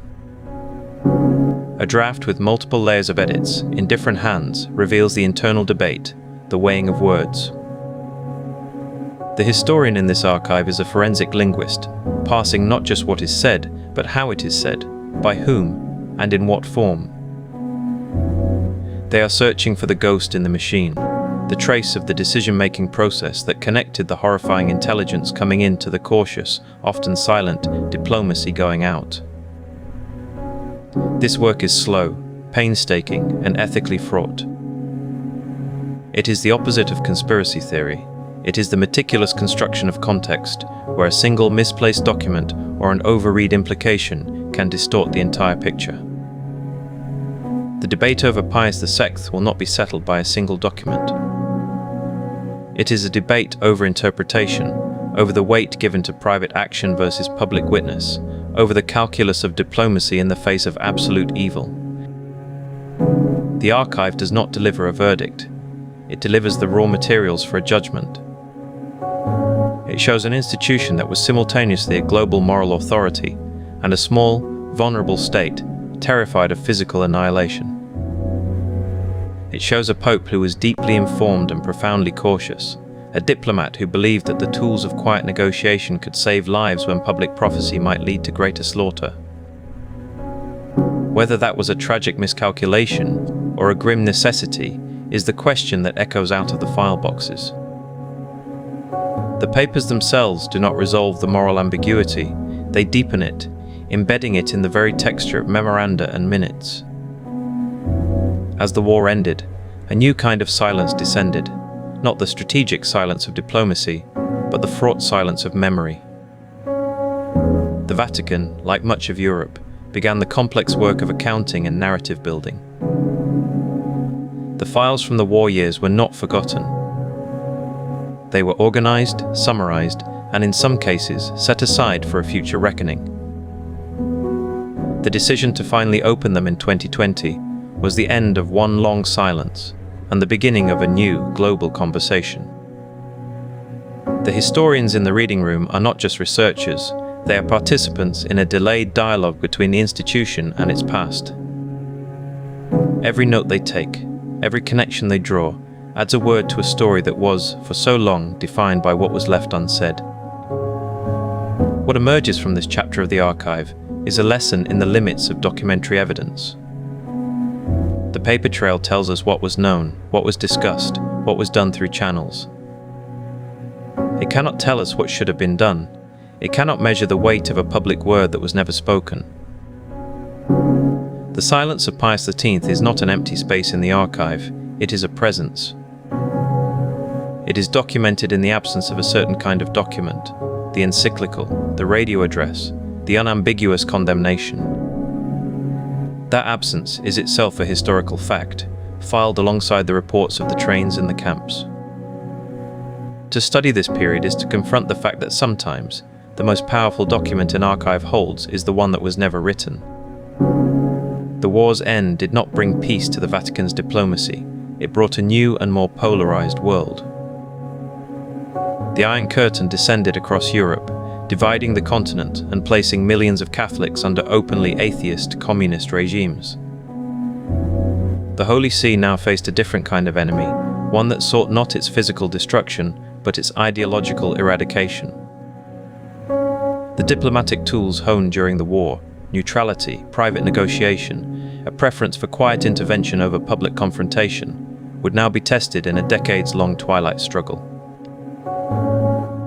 A draft with multiple layers of edits, in different hands, reveals the internal debate, the weighing of words. The historian in this archive is a forensic linguist, parsing not just what is said, but how it is said, by whom, and in what form. They are searching for the ghost in the machine, the trace of the decision-making process that connected the horrifying intelligence coming in to the cautious, often silent, diplomacy going out. This work is slow, painstaking, and ethically fraught. It is the opposite of conspiracy theory. It is the meticulous construction of context, where a single misplaced document or an overread implication can distort the entire picture. The debate over Pius VI will not be settled by a single document. It is a debate over interpretation, over the weight given to private action versus public witness, over the calculus of diplomacy in the face of absolute evil. The archive does not deliver a verdict. It delivers the raw materials for a judgment. It shows an institution that was simultaneously a global moral authority and a small, vulnerable state terrified of physical annihilation. It shows a pope who was deeply informed and profoundly cautious, a diplomat who believed that the tools of quiet negotiation could save lives when public prophecy might lead to greater slaughter. Whether that was a tragic miscalculation or a grim necessity is the question that echoes out of the file boxes. The papers themselves do not resolve the moral ambiguity, they deepen it, embedding it in the very texture of memoranda and minutes. As the war ended, a new kind of silence descended, not the strategic silence of diplomacy, but the fraught silence of memory. The Vatican, like much of Europe, began the complex work of accounting and narrative building. The files from the war years were not forgotten. They were organized, summarized, and in some cases set aside for a future reckoning. The decision to finally open them in 2020 was the end of one long silence and the beginning of a new global conversation. The historians in the reading room are not just researchers, they are participants in a delayed dialogue between the institution and its past. Every note they take, every connection they draw, adds a word to a story that was, for so long, defined by what was left unsaid. What emerges from this chapter of the archive is a lesson in the limits of documentary evidence. The paper trail tells us what was known, what was discussed, what was done through channels. It cannot tell us what should have been done. It cannot measure the weight of a public word that was never spoken. The silence of Pius X is not an empty space in the archive, it is a presence. It is documented in the absence of a certain kind of document, the encyclical, the radio address, the unambiguous condemnation. That absence is itself a historical fact, filed alongside the reports of the trains and the camps. To study this period is to confront the fact that sometimes the most powerful document an archive holds is the one that was never written. The war's end did not bring peace to the Vatican's diplomacy, it brought a new and more polarized world. The Iron Curtain descended across Europe, dividing the continent and placing millions of Catholics under openly atheist communist regimes. The Holy See now faced a different kind of enemy, one that sought not its physical destruction, but its ideological eradication. The diplomatic tools honed during the war, neutrality, private negotiation, a preference for quiet intervention over public confrontation, would now be tested in a decades-long twilight struggle.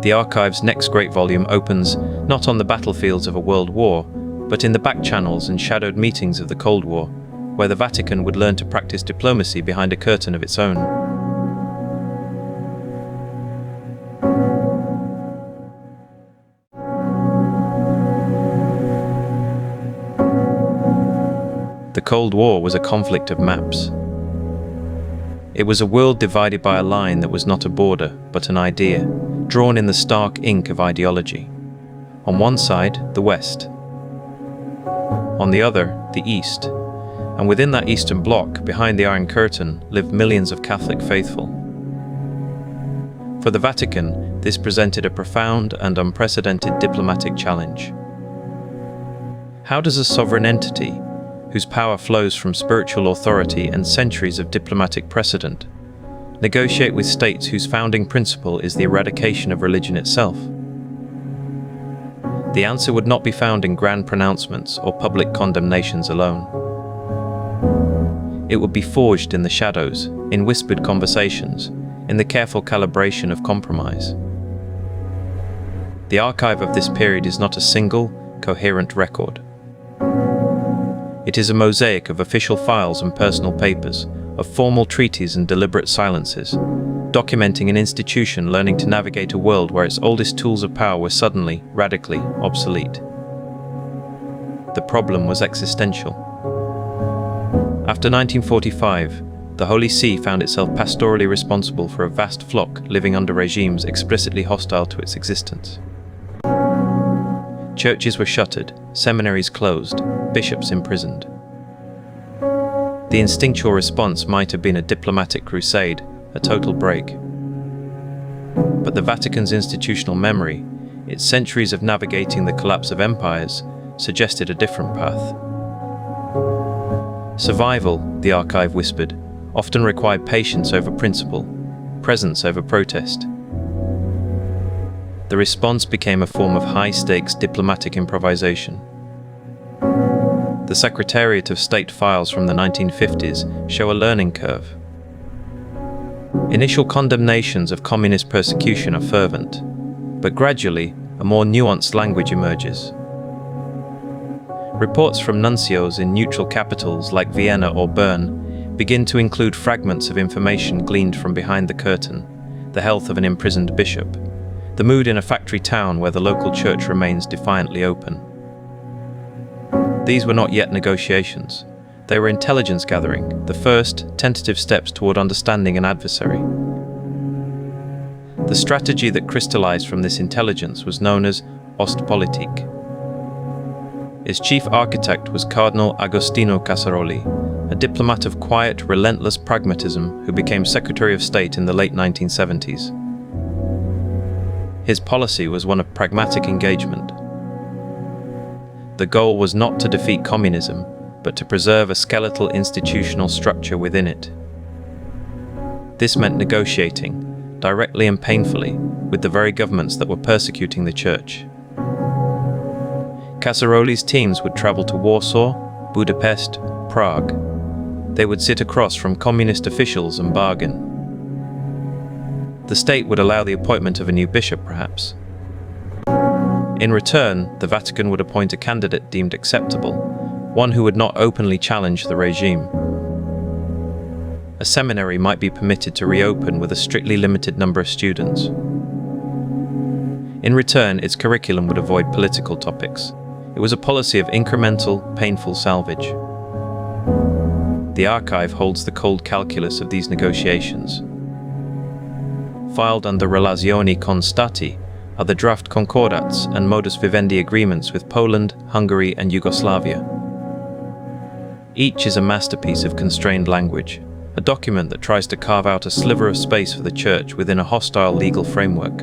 The archive's next great volume opens not on the battlefields of a world war, but in the back channels and shadowed meetings of the Cold War, where the Vatican would learn to practice diplomacy behind a curtain of its own. The Cold War was a conflict of maps. It was a world divided by a line that was not a border, but an idea, drawn in the stark ink of ideology. On one side, the West. On the other, the East. And within that Eastern bloc, behind the Iron Curtain, lived millions of Catholic faithful. For the Vatican, this presented a profound and unprecedented diplomatic challenge. How does a sovereign entity, whose power flows from spiritual authority and centuries of diplomatic precedent, negotiate with states whose founding principle is the eradication of religion itself? The answer would not be found in grand pronouncements or public condemnations alone. It would be forged in the shadows, in whispered conversations, in the careful calibration of compromise. The archive of this period is not a single, coherent record. It is a mosaic of official files and personal papers, of formal treaties and deliberate silences, documenting an institution learning to navigate a world where its oldest tools of power were suddenly, radically, obsolete. The problem was existential. After 1945, the Holy See found itself pastorally responsible for a vast flock living under regimes explicitly hostile to its existence. Churches were shuttered, seminaries closed, bishops imprisoned. The instinctual response might have been a diplomatic crusade, a total break. But the Vatican's institutional memory, its centuries of navigating the collapse of empires, suggested a different path. Survival, the archive whispered, often required patience over principle, presence over protest. The response became a form of high-stakes diplomatic improvisation. The Secretariat of State files from the 1950s show a learning curve. Initial condemnations of communist persecution are fervent, but gradually a more nuanced language emerges. Reports from nuncios in neutral capitals like Vienna or Bern begin to include fragments of information gleaned from behind the curtain, the health of an imprisoned bishop, the mood in a factory town where the local church remains defiantly open. These were not yet negotiations. They were intelligence gathering, the first tentative steps toward understanding an adversary. The strategy that crystallized from this intelligence was known as Ostpolitik. Its chief architect was Cardinal Agostino Casaroli, a diplomat of quiet, relentless pragmatism who became Secretary of State in the late 1970s. His policy was one of pragmatic engagement. The goal was not to defeat communism, but to preserve a skeletal institutional structure within it. This meant negotiating, directly and painfully, with the very governments that were persecuting the Church. Caetera's teams would travel to Warsaw, Budapest, Prague. They would sit across from communist officials and bargain. The state would allow the appointment of a new bishop, perhaps. In return, the Vatican would appoint a candidate deemed acceptable, one who would not openly challenge the regime. A seminary might be permitted to reopen with a strictly limited number of students. In return, its curriculum would avoid political topics. It was a policy of incremental, painful salvage. The archive holds the cold calculus of these negotiations. Filed under Relazioni con Stati are the draft concordats and modus vivendi agreements with Poland, Hungary, and Yugoslavia. Each is a masterpiece of constrained language, a document that tries to carve out a sliver of space for the Church within a hostile legal framework.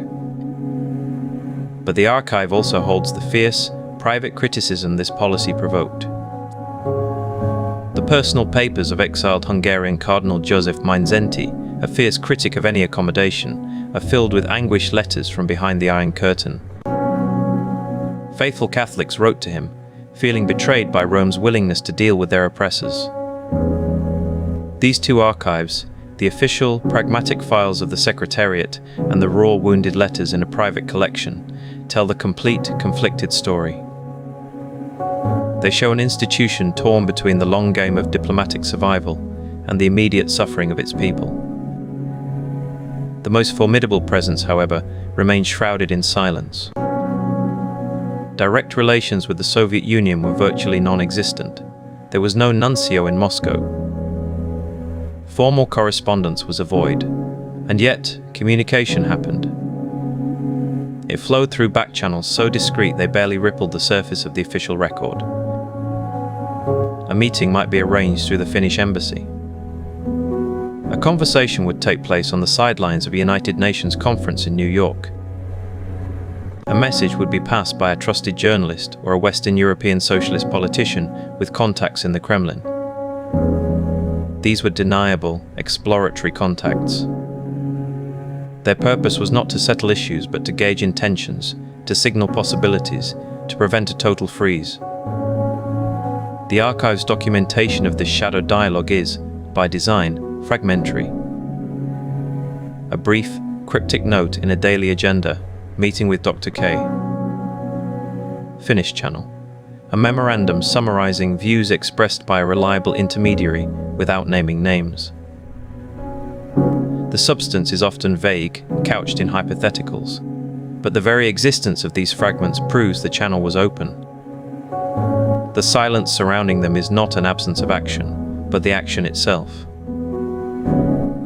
But the archive also holds the fierce, private criticism this policy provoked. The personal papers of exiled Hungarian Cardinal Joseph Mindszenty, a fierce critic of any accommodation, are filled with anguished letters from behind the Iron Curtain. Faithful Catholics wrote to him, feeling betrayed by Rome's willingness to deal with their oppressors. These two archives, the official, pragmatic files of the Secretariat and the raw, wounded letters in a private collection, tell the complete, conflicted story. They show an institution torn between the long game of diplomatic survival and the immediate suffering of its people. The most formidable presence, however, remained shrouded in silence. Direct relations with the Soviet Union were virtually non-existent. There was no nuncio in Moscow. Formal correspondence was a void, and yet communication happened. It flowed through back channels so discreet they barely rippled the surface of the official record. A meeting might be arranged through the Finnish embassy. A conversation would take place on the sidelines of a United Nations conference in New York. A message would be passed by a trusted journalist or a Western European socialist politician with contacts in the Kremlin. These were deniable, exploratory contacts. Their purpose was not to settle issues but to gauge intentions, to signal possibilities, to prevent a total freeze. The archive's documentation of this shadow dialogue is, by design, fragmentary. A brief, cryptic note in a daily agenda, meeting with Dr. K. Finnish channel. A memorandum summarizing views expressed by a reliable intermediary without naming names. The substance is often vague, couched in hypotheticals, but the very existence of these fragments proves the channel was open. The silence surrounding them is not an absence of action, but the action itself.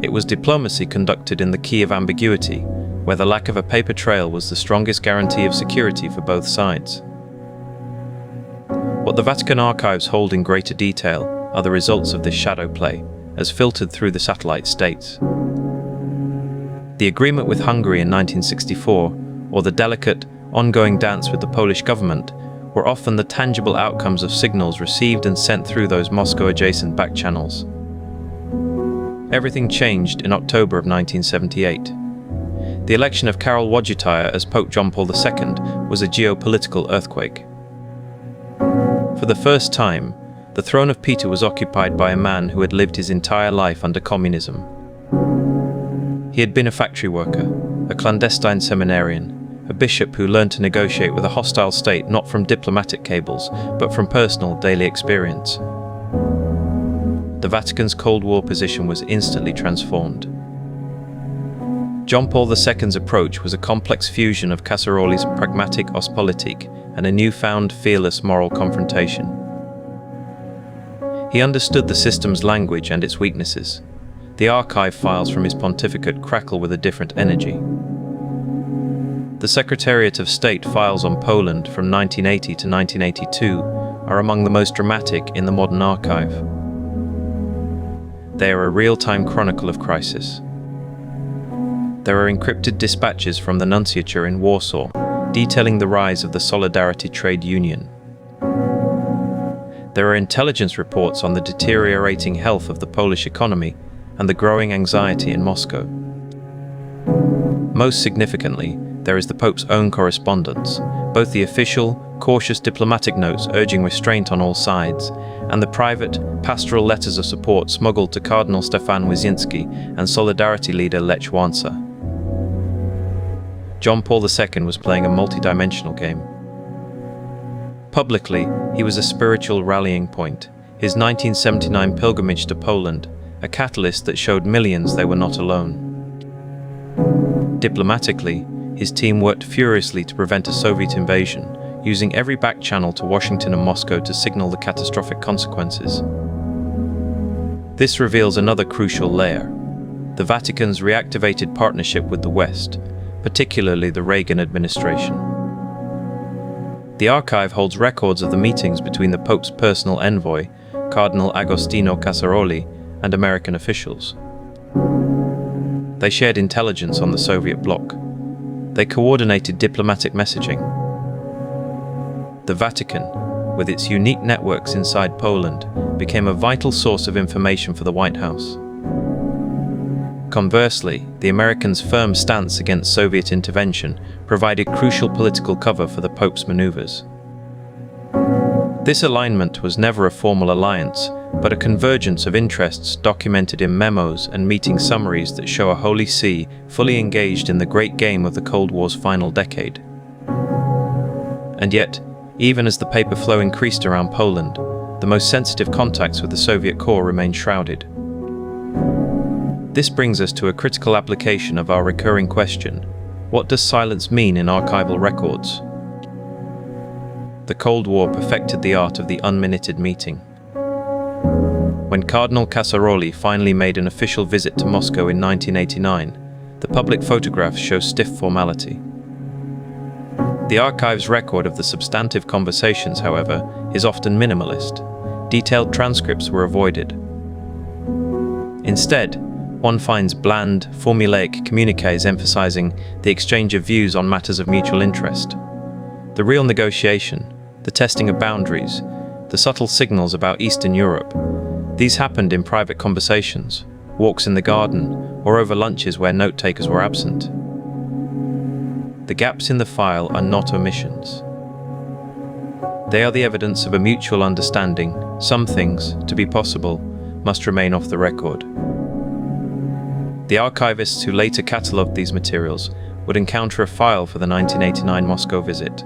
It was diplomacy conducted in the key of ambiguity, where the lack of a paper trail was the strongest guarantee of security for both sides. What the Vatican archives hold in greater detail are the results of this shadow play, as filtered through the satellite states. The agreement with Hungary in 1964, or the delicate, ongoing dance with the Polish government, were often the tangible outcomes of signals received and sent through those Moscow-adjacent back channels. Everything changed in October of 1978. The election of Karol Wojtyła as Pope John Paul II was a geopolitical earthquake. For the first time, the throne of Peter was occupied by a man who had lived his entire life under communism. He had been a factory worker, a clandestine seminarian, a bishop who learned to negotiate with a hostile state not from diplomatic cables, but from personal daily experience. The Vatican's Cold War position was instantly transformed. John Paul II's approach was a complex fusion of Caetera's pragmatic Ostpolitik and a newfound fearless moral confrontation. He understood the system's language and its weaknesses. The archive files from his pontificate crackle with a different energy. The Secretariat of State files on Poland from 1980 to 1982 are among the most dramatic in the modern archive. They are a real-time chronicle of crisis. There are encrypted dispatches from the Nunciature in Warsaw, detailing the rise of the Solidarity trade union. There are intelligence reports on the deteriorating health of the Polish economy and the growing anxiety in Moscow. Most significantly, there is the Pope's own correspondence, both the official, cautious diplomatic notes urging restraint on all sides, and the private, pastoral letters of support smuggled to Cardinal Stefan Wyszynski and Solidarity leader Lech Wałęsa. John Paul II was playing a multi-dimensional game. Publicly, he was a spiritual rallying point, his 1979 pilgrimage to Poland, a catalyst that showed millions they were not alone. Diplomatically, his team worked furiously to prevent a Soviet invasion, using every back channel to Washington and Moscow to signal the catastrophic consequences. This reveals another crucial layer: the Vatican's reactivated partnership with the West, particularly the Reagan administration. The archive holds records of the meetings between the Pope's personal envoy, Cardinal Agostino Casaroli, and American officials. They shared intelligence on the Soviet bloc. They coordinated diplomatic messaging. The Vatican, with its unique networks inside Poland, became a vital source of information for the White House. Conversely, the Americans' firm stance against Soviet intervention provided crucial political cover for the Pope's maneuvers. This alignment was never a formal alliance, but a convergence of interests documented in memos and meeting summaries that show a Holy See fully engaged in the great game of the Cold War's final decade. And yet, even as the paper flow increased around Poland, the most sensitive contacts with the Soviet core remained shrouded. This brings us to a critical application of our recurring question: what does silence mean in archival records? The Cold War perfected the art of the unminuted meeting. When Cardinal Casaroli finally made an official visit to Moscow in 1989, the public photographs show stiff formality. The archive's record of the substantive conversations, however, is often minimalist. Detailed transcripts were avoided. Instead, one finds bland, formulaic communiques emphasizing the exchange of views on matters of mutual interest. The real negotiation, the testing of boundaries, the subtle signals about Eastern Europe, these happened in private conversations, walks in the garden, or over lunches where note-takers were absent. The gaps in the file are not omissions. They are the evidence of a mutual understanding. Some things, to be possible, must remain off the record. The archivists who later catalogued these materials would encounter a file for the 1989 Moscow visit.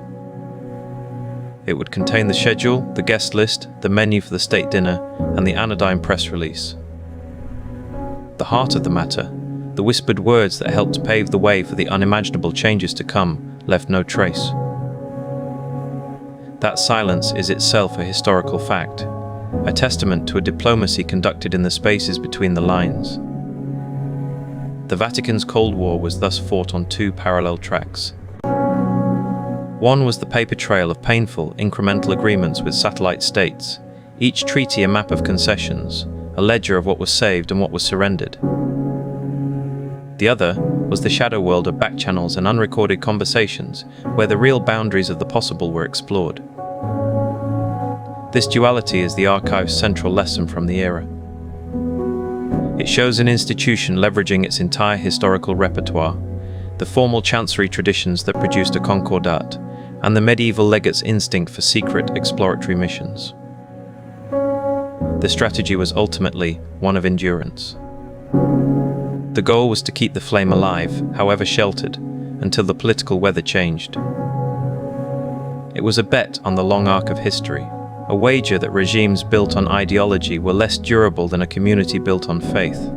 It would contain the schedule, the guest list, the menu for the state dinner, and the anodyne press release. The heart of the matter, the whispered words that helped pave the way for the unimaginable changes to come, left no trace. That silence is itself a historical fact, a testament to a diplomacy conducted in the spaces between the lines. The Vatican's Cold War was thus fought on two parallel tracks. One was the paper trail of painful, incremental agreements with satellite states, each treaty a map of concessions, a ledger of what was saved and what was surrendered. The other was the shadow world of backchannels and unrecorded conversations, where the real boundaries of the possible were explored. This duality is the archive's central lesson from the era. It shows an institution leveraging its entire historical repertoire, the formal Chancery traditions that produced a Concordat, and the medieval legate's instinct for secret exploratory missions. The strategy was ultimately one of endurance. The goal was to keep the flame alive, however sheltered, until the political weather changed. It was a bet on the long arc of history, a wager that regimes built on ideology were less durable than a community built on faith.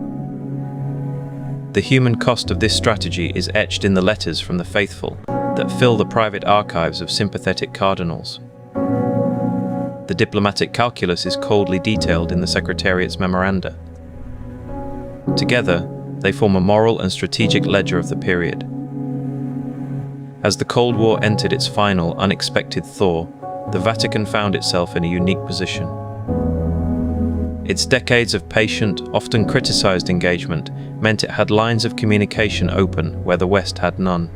The human cost of this strategy is etched in the letters from the faithful that fill the private archives of sympathetic cardinals. The diplomatic calculus is coldly detailed in the Secretariat's memoranda. Together, they form a moral and strategic ledger of the period. As the Cold War entered its final, unexpected thaw, the Vatican found itself in a unique position. Its decades of patient, often criticized engagement meant it had lines of communication open where the West had none.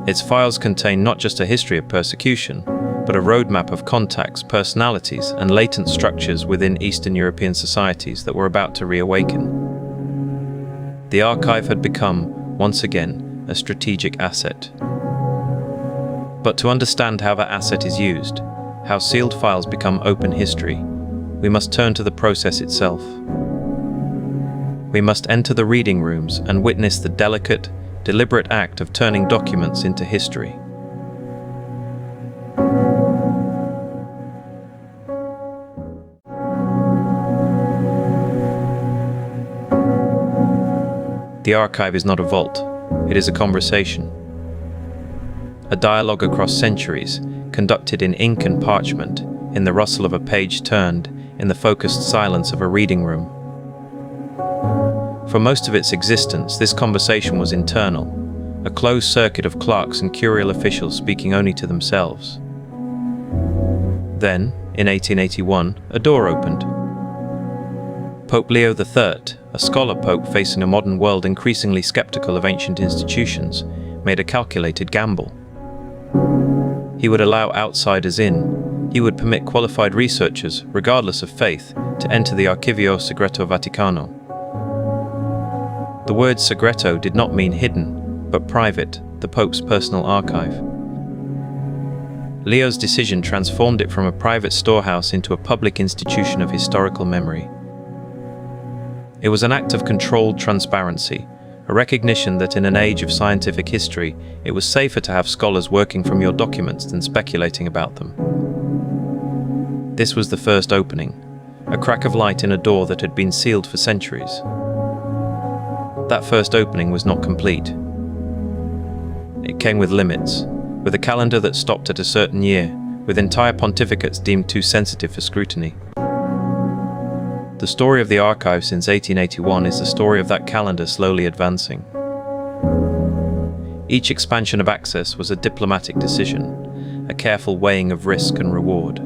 Its files contain not just a history of persecution, but a roadmap of contacts, personalities, and latent structures within Eastern European societies that were about to reawaken. The archive had become, once again, a strategic asset. But to understand how that asset is used, how sealed files become open history, we must turn to the process itself. We must enter the reading rooms and witness the delicate, deliberate act of turning documents into history. The archive is not a vault, it is a conversation. A dialogue across centuries, conducted in ink and parchment, in the rustle of a page turned, in the focused silence of a reading room. For most of its existence, this conversation was internal, a closed circuit of clerks and curial officials speaking only to themselves. Then, in 1881, a door opened. Pope Leo III, a scholar pope facing a modern world increasingly skeptical of ancient institutions, made a calculated gamble. He would allow outsiders in. He would permit qualified researchers, regardless of faith, to enter the Archivio Segreto Vaticano. The word segreto did not mean hidden, but private, the Pope's personal archive. Leo's decision transformed it from a private storehouse into a public institution of historical memory. It was an act of controlled transparency, a recognition that in an age of scientific history, it was safer to have scholars working from your documents than speculating about them. This was the first opening, a crack of light in a door that had been sealed for centuries. That first opening was not complete. It came with limits, with a calendar that stopped at a certain year, with entire pontificates deemed too sensitive for scrutiny. The story of the archive since 1881 is the story of that calendar slowly advancing. Each expansion of access was a diplomatic decision, a careful weighing of risk and reward.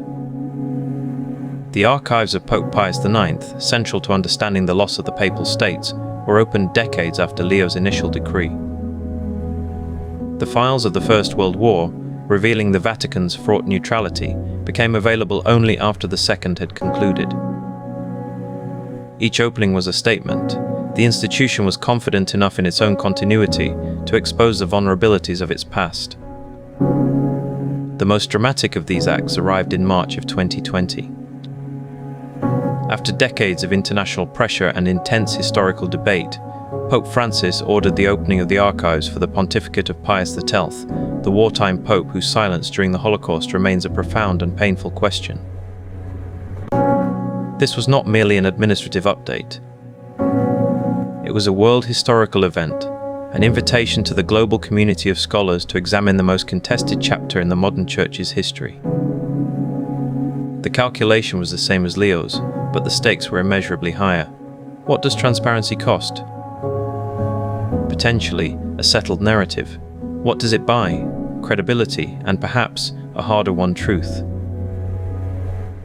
The archives of Pope Pius IX, central to understanding the loss of the Papal States, were opened decades after Leo's initial decree. The files of the First World War, revealing the Vatican's fraught neutrality, became available only after the Second had concluded. Each opening was a statement. The institution was confident enough in its own continuity to expose the vulnerabilities of its past. The most dramatic of these acts arrived in March of 2020. After decades of international pressure and intense historical debate, Pope Francis ordered the opening of the archives for the pontificate of Pius X, the wartime pope whose silence during the Holocaust remains a profound and painful question. This was not merely an administrative update. It was a world historical event, an invitation to the global community of scholars to examine the most contested chapter in the modern Church's history. The calculation was the same as Leo's, but the stakes were immeasurably higher. What does transparency cost? Potentially, a settled narrative. What does it buy? Credibility, and perhaps a harder-won truth.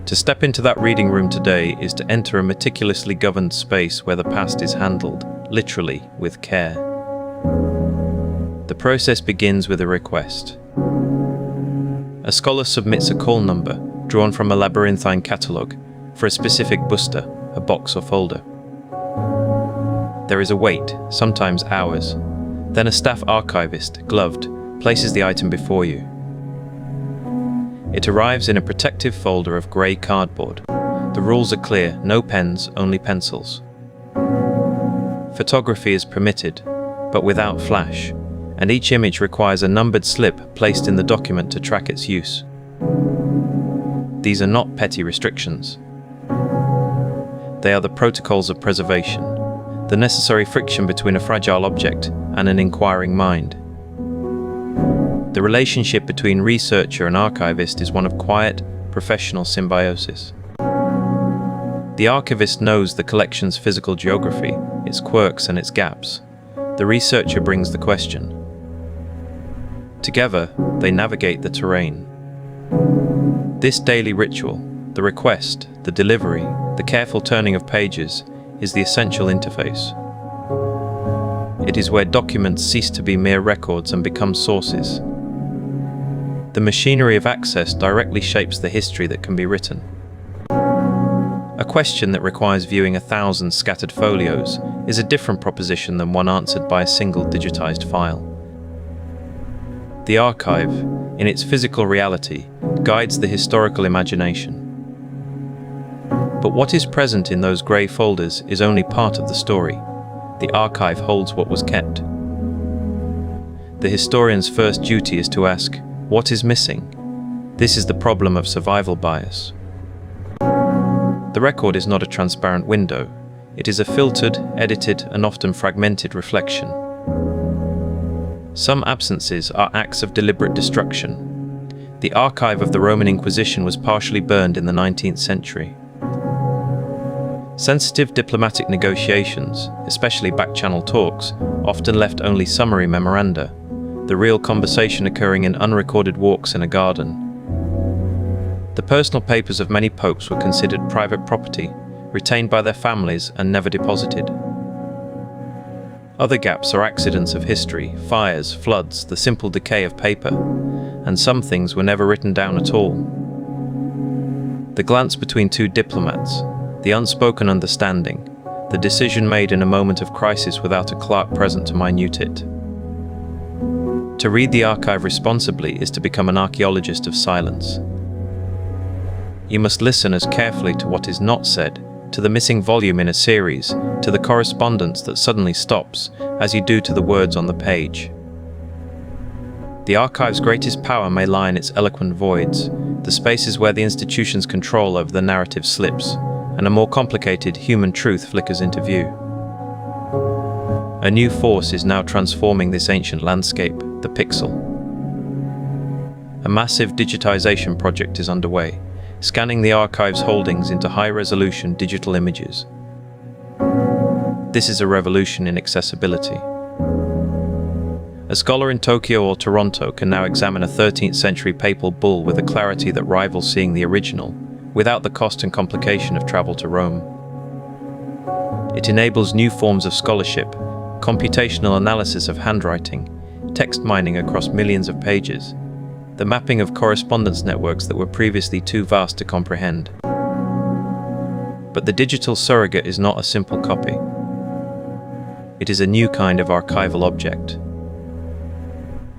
To step into that reading room today is to enter a meticulously governed space where the past is handled, literally, with care. The process begins with a request. A scholar submits a call number, drawn from a labyrinthine catalogue, for a specific busta, a box or folder. There is a wait, sometimes hours. Then a staff archivist, gloved, places the item before you. It arrives in a protective folder of grey cardboard. The rules are clear, no pens, only pencils. Photography is permitted, but without flash, and each image requires a numbered slip placed in the document to track its use. These are not petty restrictions. They are the protocols of preservation, the necessary friction between a fragile object and an inquiring mind. The relationship between researcher and archivist is one of quiet, professional symbiosis. The archivist knows the collection's physical geography, its quirks and its gaps. The researcher brings the question. Together, they navigate the terrain. This daily ritual, the request, the delivery, the careful turning of pages, is the essential interface. It is where documents cease to be mere records and become sources. The machinery of access directly shapes the history that can be written. A question that requires viewing 1,000 scattered folios is a different proposition than one answered by a single digitized file. The archive, in its physical reality, guides the historical imagination. But what is present in those grey folders is only part of the story. The archive holds what was kept. The historian's first duty is to ask, what is missing? This is the problem of survival bias. The record is not a transparent window. It is a filtered, edited, and often fragmented reflection. Some absences are acts of deliberate destruction. The archive of the Roman Inquisition was partially burned in the 19th century. Sensitive diplomatic negotiations, especially back-channel talks, often left only summary memoranda, the real conversation occurring in unrecorded walks in a garden. The personal papers of many popes were considered private property, retained by their families and never deposited. Other gaps are accidents of history, fires, floods, the simple decay of paper, and some things were never written down at all. The glance between two diplomats, the unspoken understanding, the decision made in a moment of crisis without a clerk present to minute it. To read the archive responsibly is to become an archaeologist of silence. You must listen as carefully to what is not said, to the missing volume in a series, to the correspondence that suddenly stops, as you do to the words on the page. The archive's greatest power may lie in its eloquent voids, the spaces where the institution's control over the narrative slips, and a more complicated human truth flickers into view. A new force is now transforming this ancient landscape, the pixel. A massive digitization project is underway, scanning the archive's holdings into high-resolution digital images. This is a revolution in accessibility. A scholar in Tokyo or Toronto can now examine a 13th century papal bull with a clarity that rivals seeing the original, without the cost and complication of travel to Rome. It enables new forms of scholarship, computational analysis of handwriting, text mining across millions of pages, the mapping of correspondence networks that were previously too vast to comprehend. But the digital surrogate is not a simple copy. It is a new kind of archival object.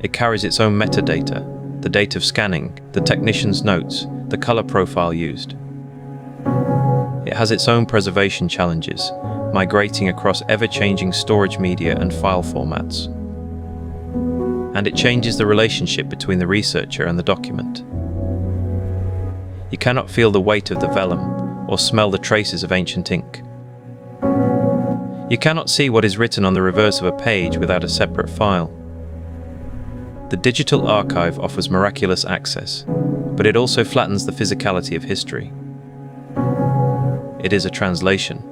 It carries its own metadata, the date of scanning, the technician's notes, the color profile used. It has its own preservation challenges, migrating across ever-changing storage media and file formats. And it changes the relationship between the researcher and the document. You cannot feel the weight of the vellum or smell the traces of ancient ink. You cannot see what is written on the reverse of a page without a separate file. The digital archive offers miraculous access, but it also flattens the physicality of history. It is a translation,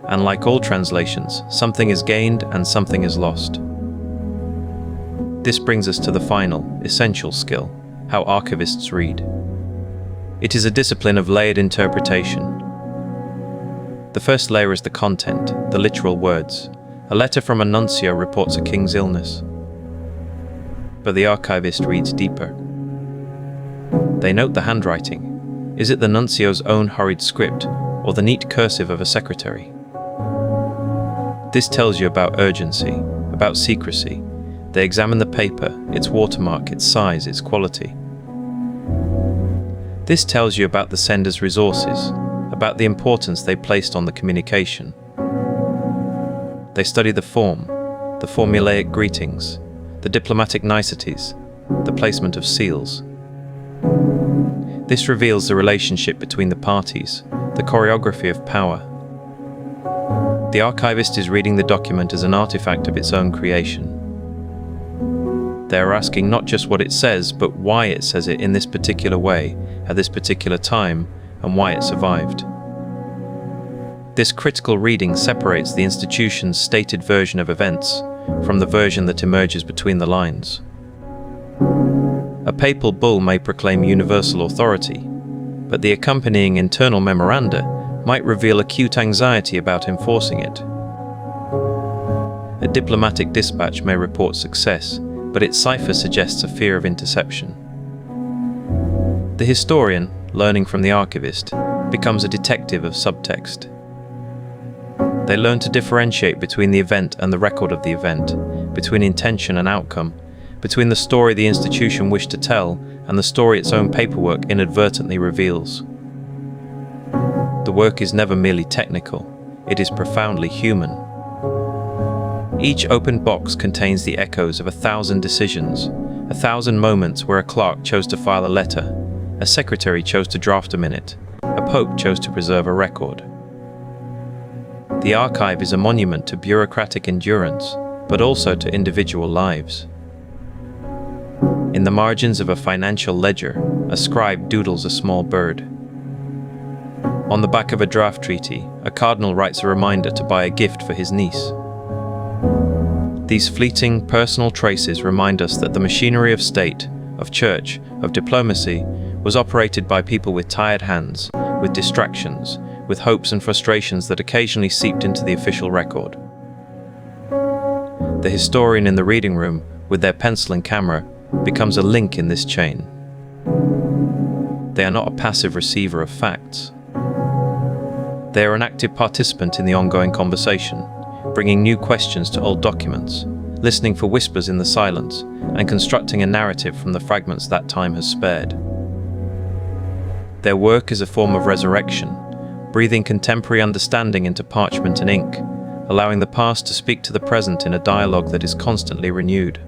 and like all translations, something is gained and something is lost. This brings us to the final, essential skill, how archivists read. It is a discipline of layered interpretation. The first layer is the content, the literal words. A letter from a nuncio reports a king's illness. But the archivist reads deeper. They note the handwriting. Is it the nuncio's own hurried script, or the neat cursive of a secretary? This tells you about urgency, about secrecy. They examine the paper, its watermark, its size, its quality. This tells you about the sender's resources, about the importance they placed on the communication. They study the form, the formulaic greetings, the diplomatic niceties, the placement of seals. This reveals the relationship between the parties, the choreography of power. The archivist is reading the document as an artifact of its own creation. They are asking not just what it says, but why it says it in this particular way, at this particular time, and why it survived. This critical reading separates the institution's stated version of events from the version that emerges between the lines. A papal bull may proclaim universal authority, but the accompanying internal memoranda might reveal acute anxiety about enforcing it. A diplomatic dispatch may report success, but its cipher suggests a fear of interception. The historian, learning from the archivist, becomes a detective of subtext. They learn to differentiate between the event and the record of the event, between intention and outcome, between the story the institution wished to tell and the story its own paperwork inadvertently reveals. The work is never merely technical, it is profoundly human. Each opened box contains the echoes of 1,000 decisions, 1,000 moments where a clerk chose to file a letter, a secretary chose to draft a minute, a pope chose to preserve a record. The archive is a monument to bureaucratic endurance, but also to individual lives. In the margins of a financial ledger, a scribe doodles a small bird. On the back of a draft treaty, a cardinal writes a reminder to buy a gift for his niece. These fleeting, personal traces remind us that the machinery of state, of church, of diplomacy was operated by people with tired hands, with distractions, with hopes and frustrations that occasionally seeped into the official record. The historian in the reading room, with their pencil and camera, becomes a link in this chain. They are not a passive receiver of facts. They are an active participant in the ongoing conversation, bringing new questions to old documents, listening for whispers in the silence, and constructing a narrative from the fragments that time has spared. Their work is a form of resurrection, breathing contemporary understanding into parchment and ink, allowing the past to speak to the present in a dialogue that is constantly renewed.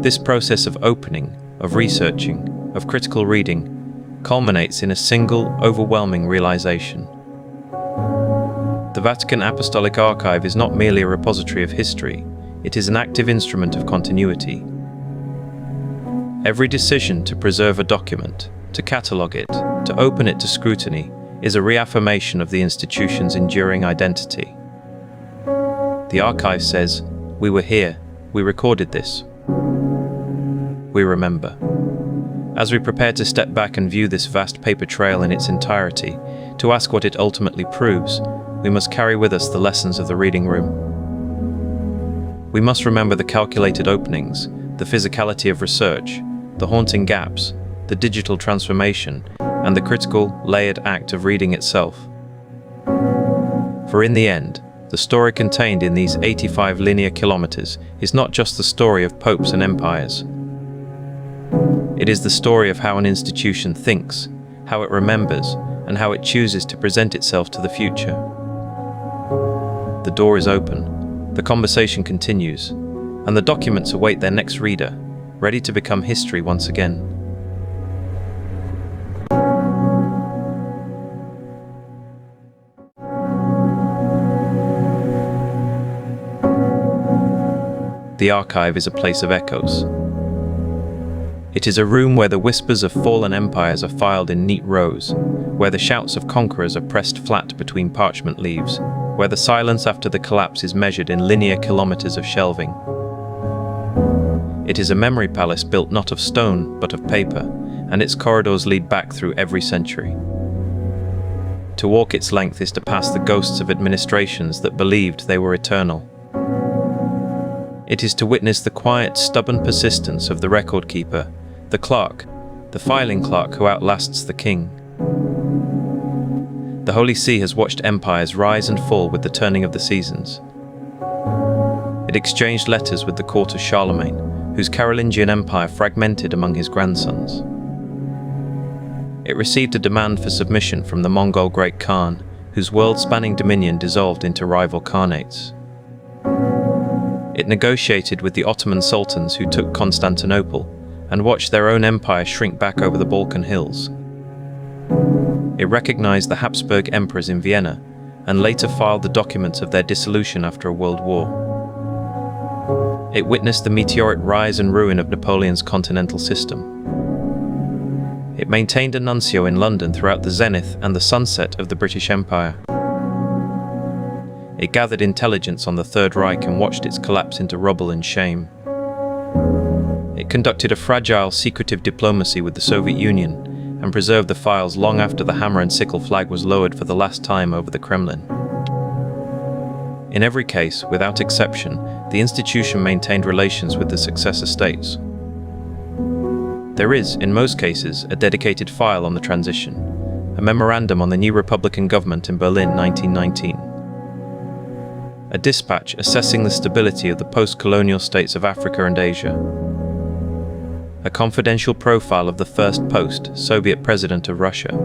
This process of opening, of researching, of critical reading, culminates in a single, overwhelming realization. The Vatican Apostolic Archive is not merely a repository of history, it is an active instrument of continuity. Every decision to preserve a document, to catalogue it, to open it to scrutiny, is a reaffirmation of the institution's enduring identity. The archive says, "We were here, we recorded this. We remember." As we prepare to step back and view this vast paper trail in its entirety, to ask what it ultimately proves, we must carry with us the lessons of the reading room. We must remember the calculated openings, the physicality of research, the haunting gaps, the digital transformation, and the critical, layered act of reading itself. For in the end, the story contained in these 85 linear kilometers is not just the story of popes and empires. It is the story of how an institution thinks, how it remembers, and how it chooses to present itself to the future. The door is open, the conversation continues, and the documents await their next reader, ready to become history once again. The archive is a place of echoes. It is a room where the whispers of fallen empires are filed in neat rows, where the shouts of conquerors are pressed flat between parchment leaves, where the silence after the collapse is measured in linear kilometers of shelving. It is a memory palace built not of stone, but of paper, and its corridors lead back through every century. To walk its length is to pass the ghosts of administrations that believed they were eternal. It is to witness the quiet, stubborn persistence of the record keeper, the clerk, the filing clerk who outlasts the king. The Holy See has watched empires rise and fall with the turning of the seasons. It exchanged letters with the court of Charlemagne, whose Carolingian empire fragmented among his grandsons. It received a demand for submission from the Mongol Great Khan, whose world-spanning dominion dissolved into rival khanates. It negotiated with the Ottoman sultans who took Constantinople, and watched their own empire shrink back over the Balkan hills. It recognized the Habsburg emperors in Vienna, and later filed the documents of their dissolution after a world war. It witnessed the meteoric rise and ruin of Napoleon's continental system. It maintained a nuncio in London throughout the zenith and the sunset of the British Empire. It gathered intelligence on the Third Reich and watched its collapse into rubble and shame. It conducted a fragile, secretive diplomacy with the Soviet Union and preserved the files long after the hammer and sickle flag was lowered for the last time over the Kremlin. In every case, without exception, the institution maintained relations with the successor states. There is, in most cases, a dedicated file on the transition, a memorandum on the new Republican government in Berlin 1919, a dispatch assessing the stability of the post-colonial states of Africa and Asia, a confidential profile of the first post-Soviet president of Russia.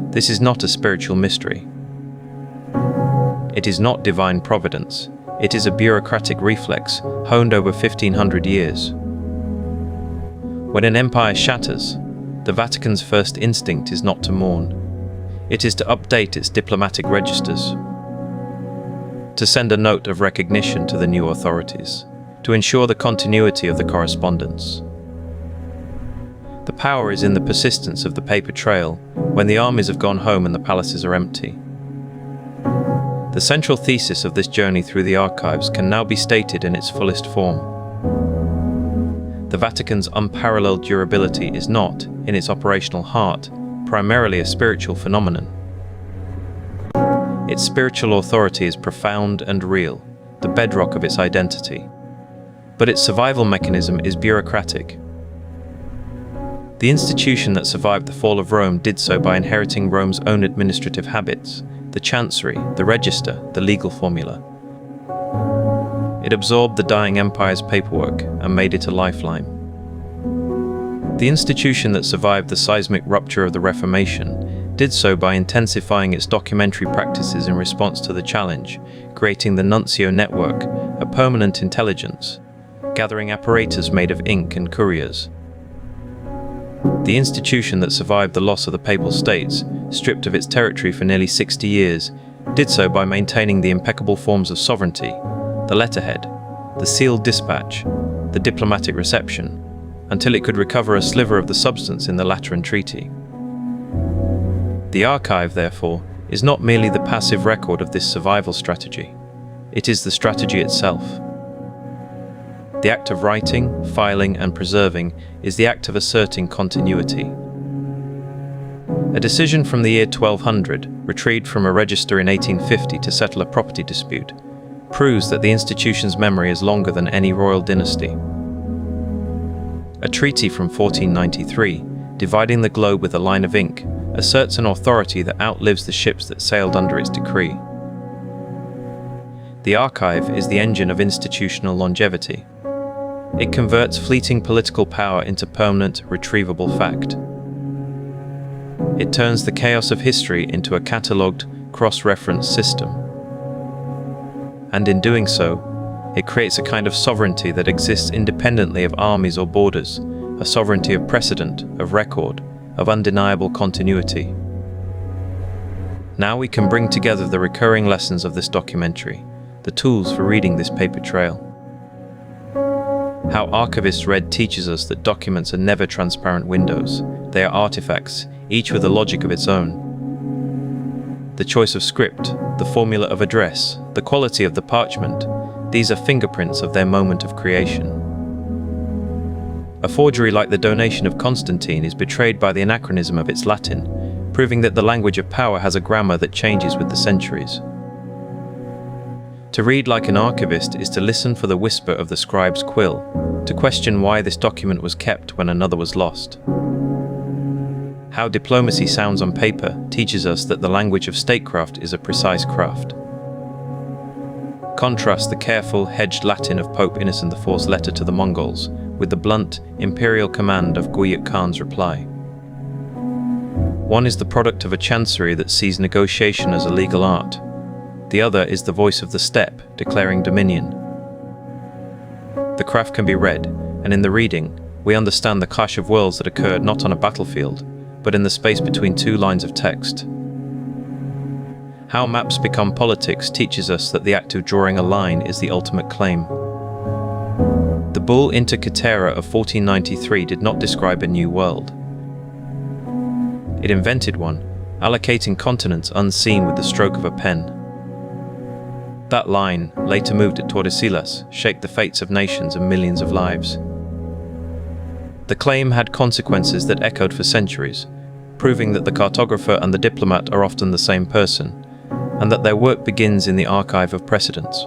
This is not a spiritual mystery. It is not divine providence. It is a bureaucratic reflex honed over 1500 years. When an empire shatters, the Vatican's first instinct is not to mourn. It is to update its diplomatic registers, to send a note of recognition to the new authorities, to ensure the continuity of the correspondence. The power is in the persistence of the paper trail when the armies have gone home and the palaces are empty. The central thesis of this journey through the archives can now be stated in its fullest form. The Vatican's unparalleled durability is not, in its operational heart, primarily a spiritual phenomenon. Its spiritual authority is profound and real, the bedrock of its identity. But its survival mechanism is bureaucratic. The institution that survived the fall of Rome did so by inheriting Rome's own administrative habits, the Chancery, the register, the legal formula. It absorbed the dying empire's paperwork and made it a lifeline. The institution that survived the seismic rupture of the Reformation did so by intensifying its documentary practices in response to the challenge, creating the Nuncio network, a permanent intelligence, gathering apparatus made of ink and couriers. The institution that survived the loss of the Papal States, stripped of its territory for nearly 60 years, did so by maintaining the impeccable forms of sovereignty, the letterhead, the sealed dispatch, the diplomatic reception, until it could recover a sliver of the substance in the Lateran Treaty. The archive, therefore, is not merely the passive record of this survival strategy. It is the strategy itself. The act of writing, filing, and preserving is the act of asserting continuity. A decision from the year 1200, retrieved from a register in 1850 to settle a property dispute, proves that the institution's memory is longer than any royal dynasty. A treaty from 1493, dividing the globe with a line of ink, asserts an authority that outlives the ships that sailed under its decree. The archive is the engine of institutional longevity. It converts fleeting political power into permanent, retrievable fact. It turns the chaos of history into a catalogued, cross-reference system. And in doing so, it creates a kind of sovereignty that exists independently of armies or borders, a sovereignty of precedent, of record, of undeniable continuity. Now we can bring together the recurring lessons of this documentary, the tools for reading this paper trail. How archivists read teaches us that documents are never transparent windows. They are artifacts, each with a logic of its own. The choice of script, the formula of address, the quality of the parchment, these are fingerprints of their moment of creation. A forgery like the donation of Constantine is betrayed by the anachronism of its Latin, proving that the language of power has a grammar that changes with the centuries. To read like an archivist is to listen for the whisper of the scribe's quill, to question why this document was kept when another was lost. How diplomacy sounds on paper teaches us that the language of statecraft is a precise craft. Contrast the careful, hedged Latin of Pope Innocent IV's letter to the Mongols with the blunt, imperial command of Mongol Khan's reply. One is the product of a chancery that sees negotiation as a legal art. The other is the voice of the steppe, declaring dominion. The craft can be read, and in the reading, we understand the clash of worlds that occurred not on a battlefield, but in the space between two lines of text. How maps become politics teaches us that the act of drawing a line is the ultimate claim. The bull Inter Caetera of 1493 did not describe a new world. It invented one, allocating continents unseen with the stroke of a pen. That line, later moved at Tordesillas, shaped the fates of nations and millions of lives. The claim had consequences that echoed for centuries, proving that the cartographer and the diplomat are often the same person, and that their work begins in the archive of precedents.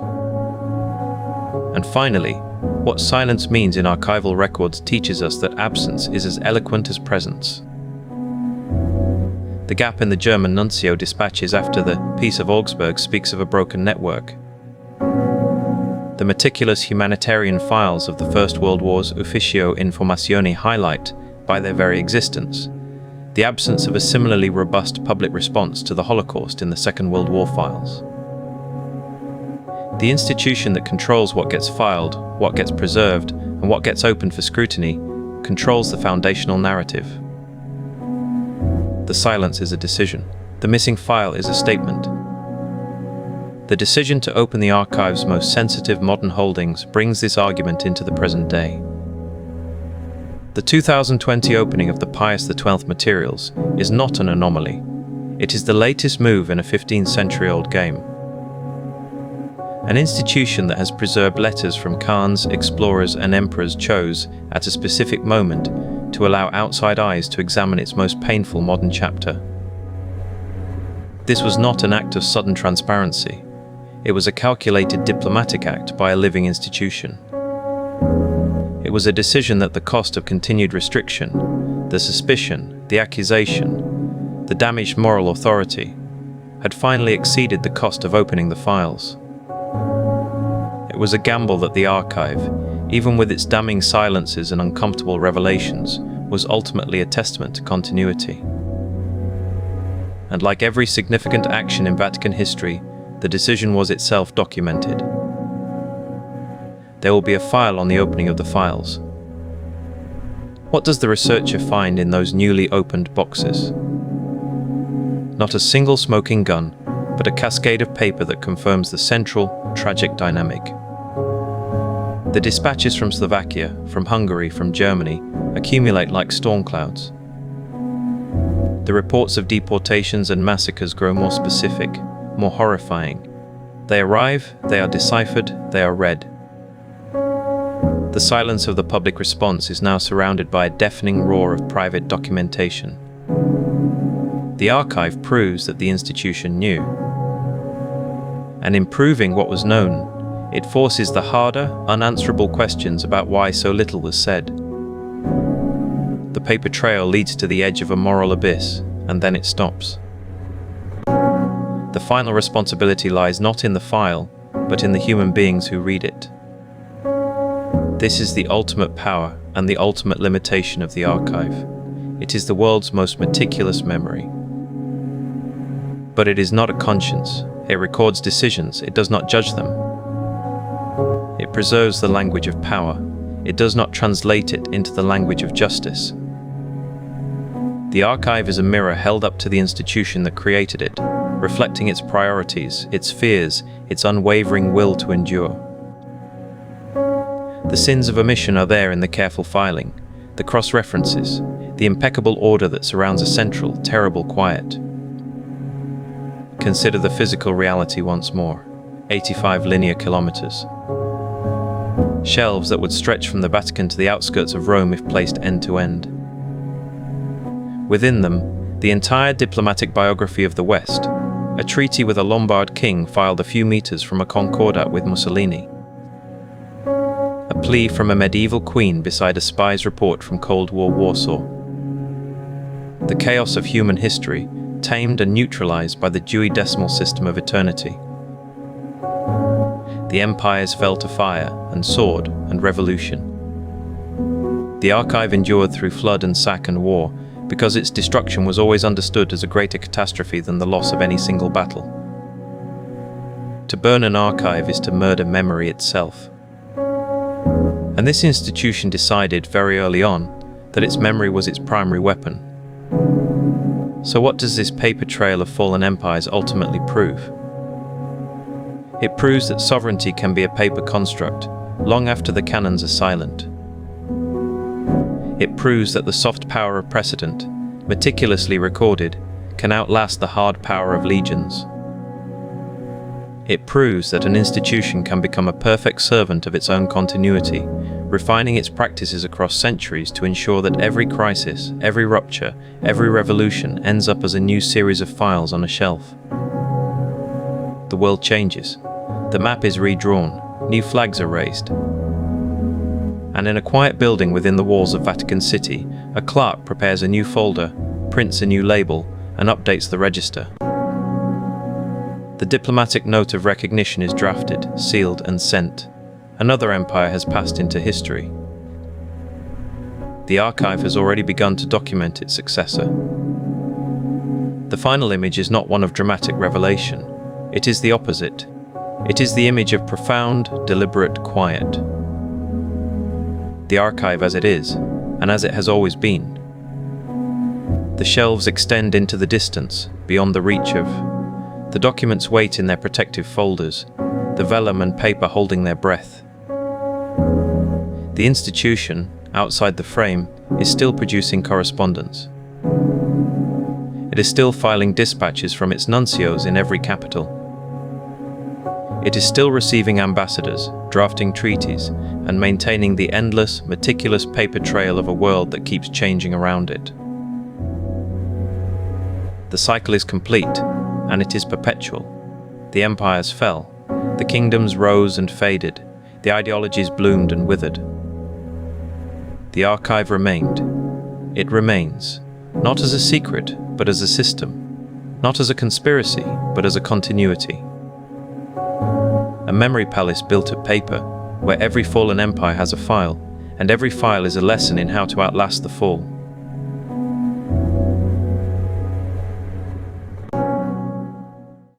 And finally, What silence means in archival records teaches us that absence is as eloquent as presence. The gap in the German Nuncio dispatches after the Peace of Augsburg speaks of a broken network. The meticulous humanitarian files of the First World War's Ufficio Informazioni highlight, by their very existence, the absence of a similarly robust public response to the Holocaust in the Second World War files. The institution that controls what gets filed, what gets preserved, and what gets opened for scrutiny controls the foundational narrative. The silence is a decision. The missing file is a statement. The decision to open the archive's most sensitive modern holdings brings this argument into the present day. The 2020 opening of the Pius XII materials is not an anomaly. It is the latest move in a 15th-century-old game. An institution that has preserved letters from Khans, explorers, and emperors chose, at a specific moment, to allow outside eyes to examine its most painful modern chapter. This was not an act of sudden transparency. It was a calculated diplomatic act by a living institution. It was a decision that the cost of continued restriction, the suspicion, the accusation, the damaged moral authority, had finally exceeded the cost of opening the files. It was a gamble that the archive, even with its damning silences and uncomfortable revelations, was ultimately a testament to continuity. And like every significant action in Vatican history, the decision was itself documented. There will be a file on the opening of the files. What does the researcher find in those newly opened boxes? Not a single smoking gun, but a cascade of paper that confirms the central, tragic dynamic. The dispatches from Slovakia, from Hungary, from Germany accumulate like storm clouds. The reports of deportations and massacres grow more specific, more horrifying. They arrive, they are deciphered, they are read. The silence of the public response is now surrounded by a deafening roar of private documentation. The archive proves that the institution knew. And in proving what was known, it forces the harder, unanswerable questions about why so little was said. The paper trail leads to the edge of a moral abyss, and then it stops. The final responsibility lies not in the file, but in the human beings who read it. This is the ultimate power and the ultimate limitation of the archive. It is the world's most meticulous memory. But it is not a conscience. It records decisions, it does not judge them. It preserves the language of power. It does not translate it into the language of justice. The archive is a mirror held up to the institution that created it, reflecting its priorities, its fears, its unwavering will to endure. The sins of omission are there in the careful filing, the cross-references, the impeccable order that surrounds a central, terrible quiet. Consider the physical reality once more. 85 linear kilometres. Shelves that would stretch from the Vatican to the outskirts of Rome if placed end to end. Within them, the entire diplomatic biography of the West, a treaty with a Lombard king filed a few meters from a concordat with Mussolini. A plea from a medieval queen beside a spy's report from Cold War Warsaw. The chaos of human history, tamed and neutralized by the Dewey Decimal System of eternity. The empires fell to fire and sword and revolution. The archive endured through flood and sack and war because its destruction was always understood as a greater catastrophe than the loss of any single battle. To burn an archive is to murder memory itself. And this institution decided very early on that its memory was its primary weapon. So what does this paper trail of fallen empires ultimately prove? It proves that sovereignty can be a paper construct, long after the canons are silent. It proves that the soft power of precedent, meticulously recorded, can outlast the hard power of legions. It proves that an institution can become a perfect servant of its own continuity, refining its practices across centuries to ensure that every crisis, every rupture, every revolution ends up as a new series of files on a shelf. The world changes. The map is redrawn. New flags are raised. And in a quiet building within the walls of Vatican City, a clerk prepares a new folder, prints a new label, and updates the register. The diplomatic note of recognition is drafted, sealed, and sent. Another empire has passed into history. The archive has already begun to document its successor. The final image is not one of dramatic revelation. It is the opposite. It is the image of profound, deliberate quiet. The archive as it is, and as it has always been. The shelves extend into the distance, beyond the reach of. The documents wait in their protective folders, the vellum and paper holding their breath. The institution, outside the frame, is still producing correspondence. It is still filing dispatches from its nuncios in every capital. It is still receiving ambassadors, drafting treaties, and maintaining the endless, meticulous paper trail of a world that keeps changing around it. The cycle is complete, and it is perpetual. The empires fell, the kingdoms rose and faded, the ideologies bloomed and withered. The archive remained. It remains, not as a secret, but as a system, not as a conspiracy, but as a continuity. A memory palace built of paper, where every fallen empire has a file, and every file is a lesson in how to outlast the fall.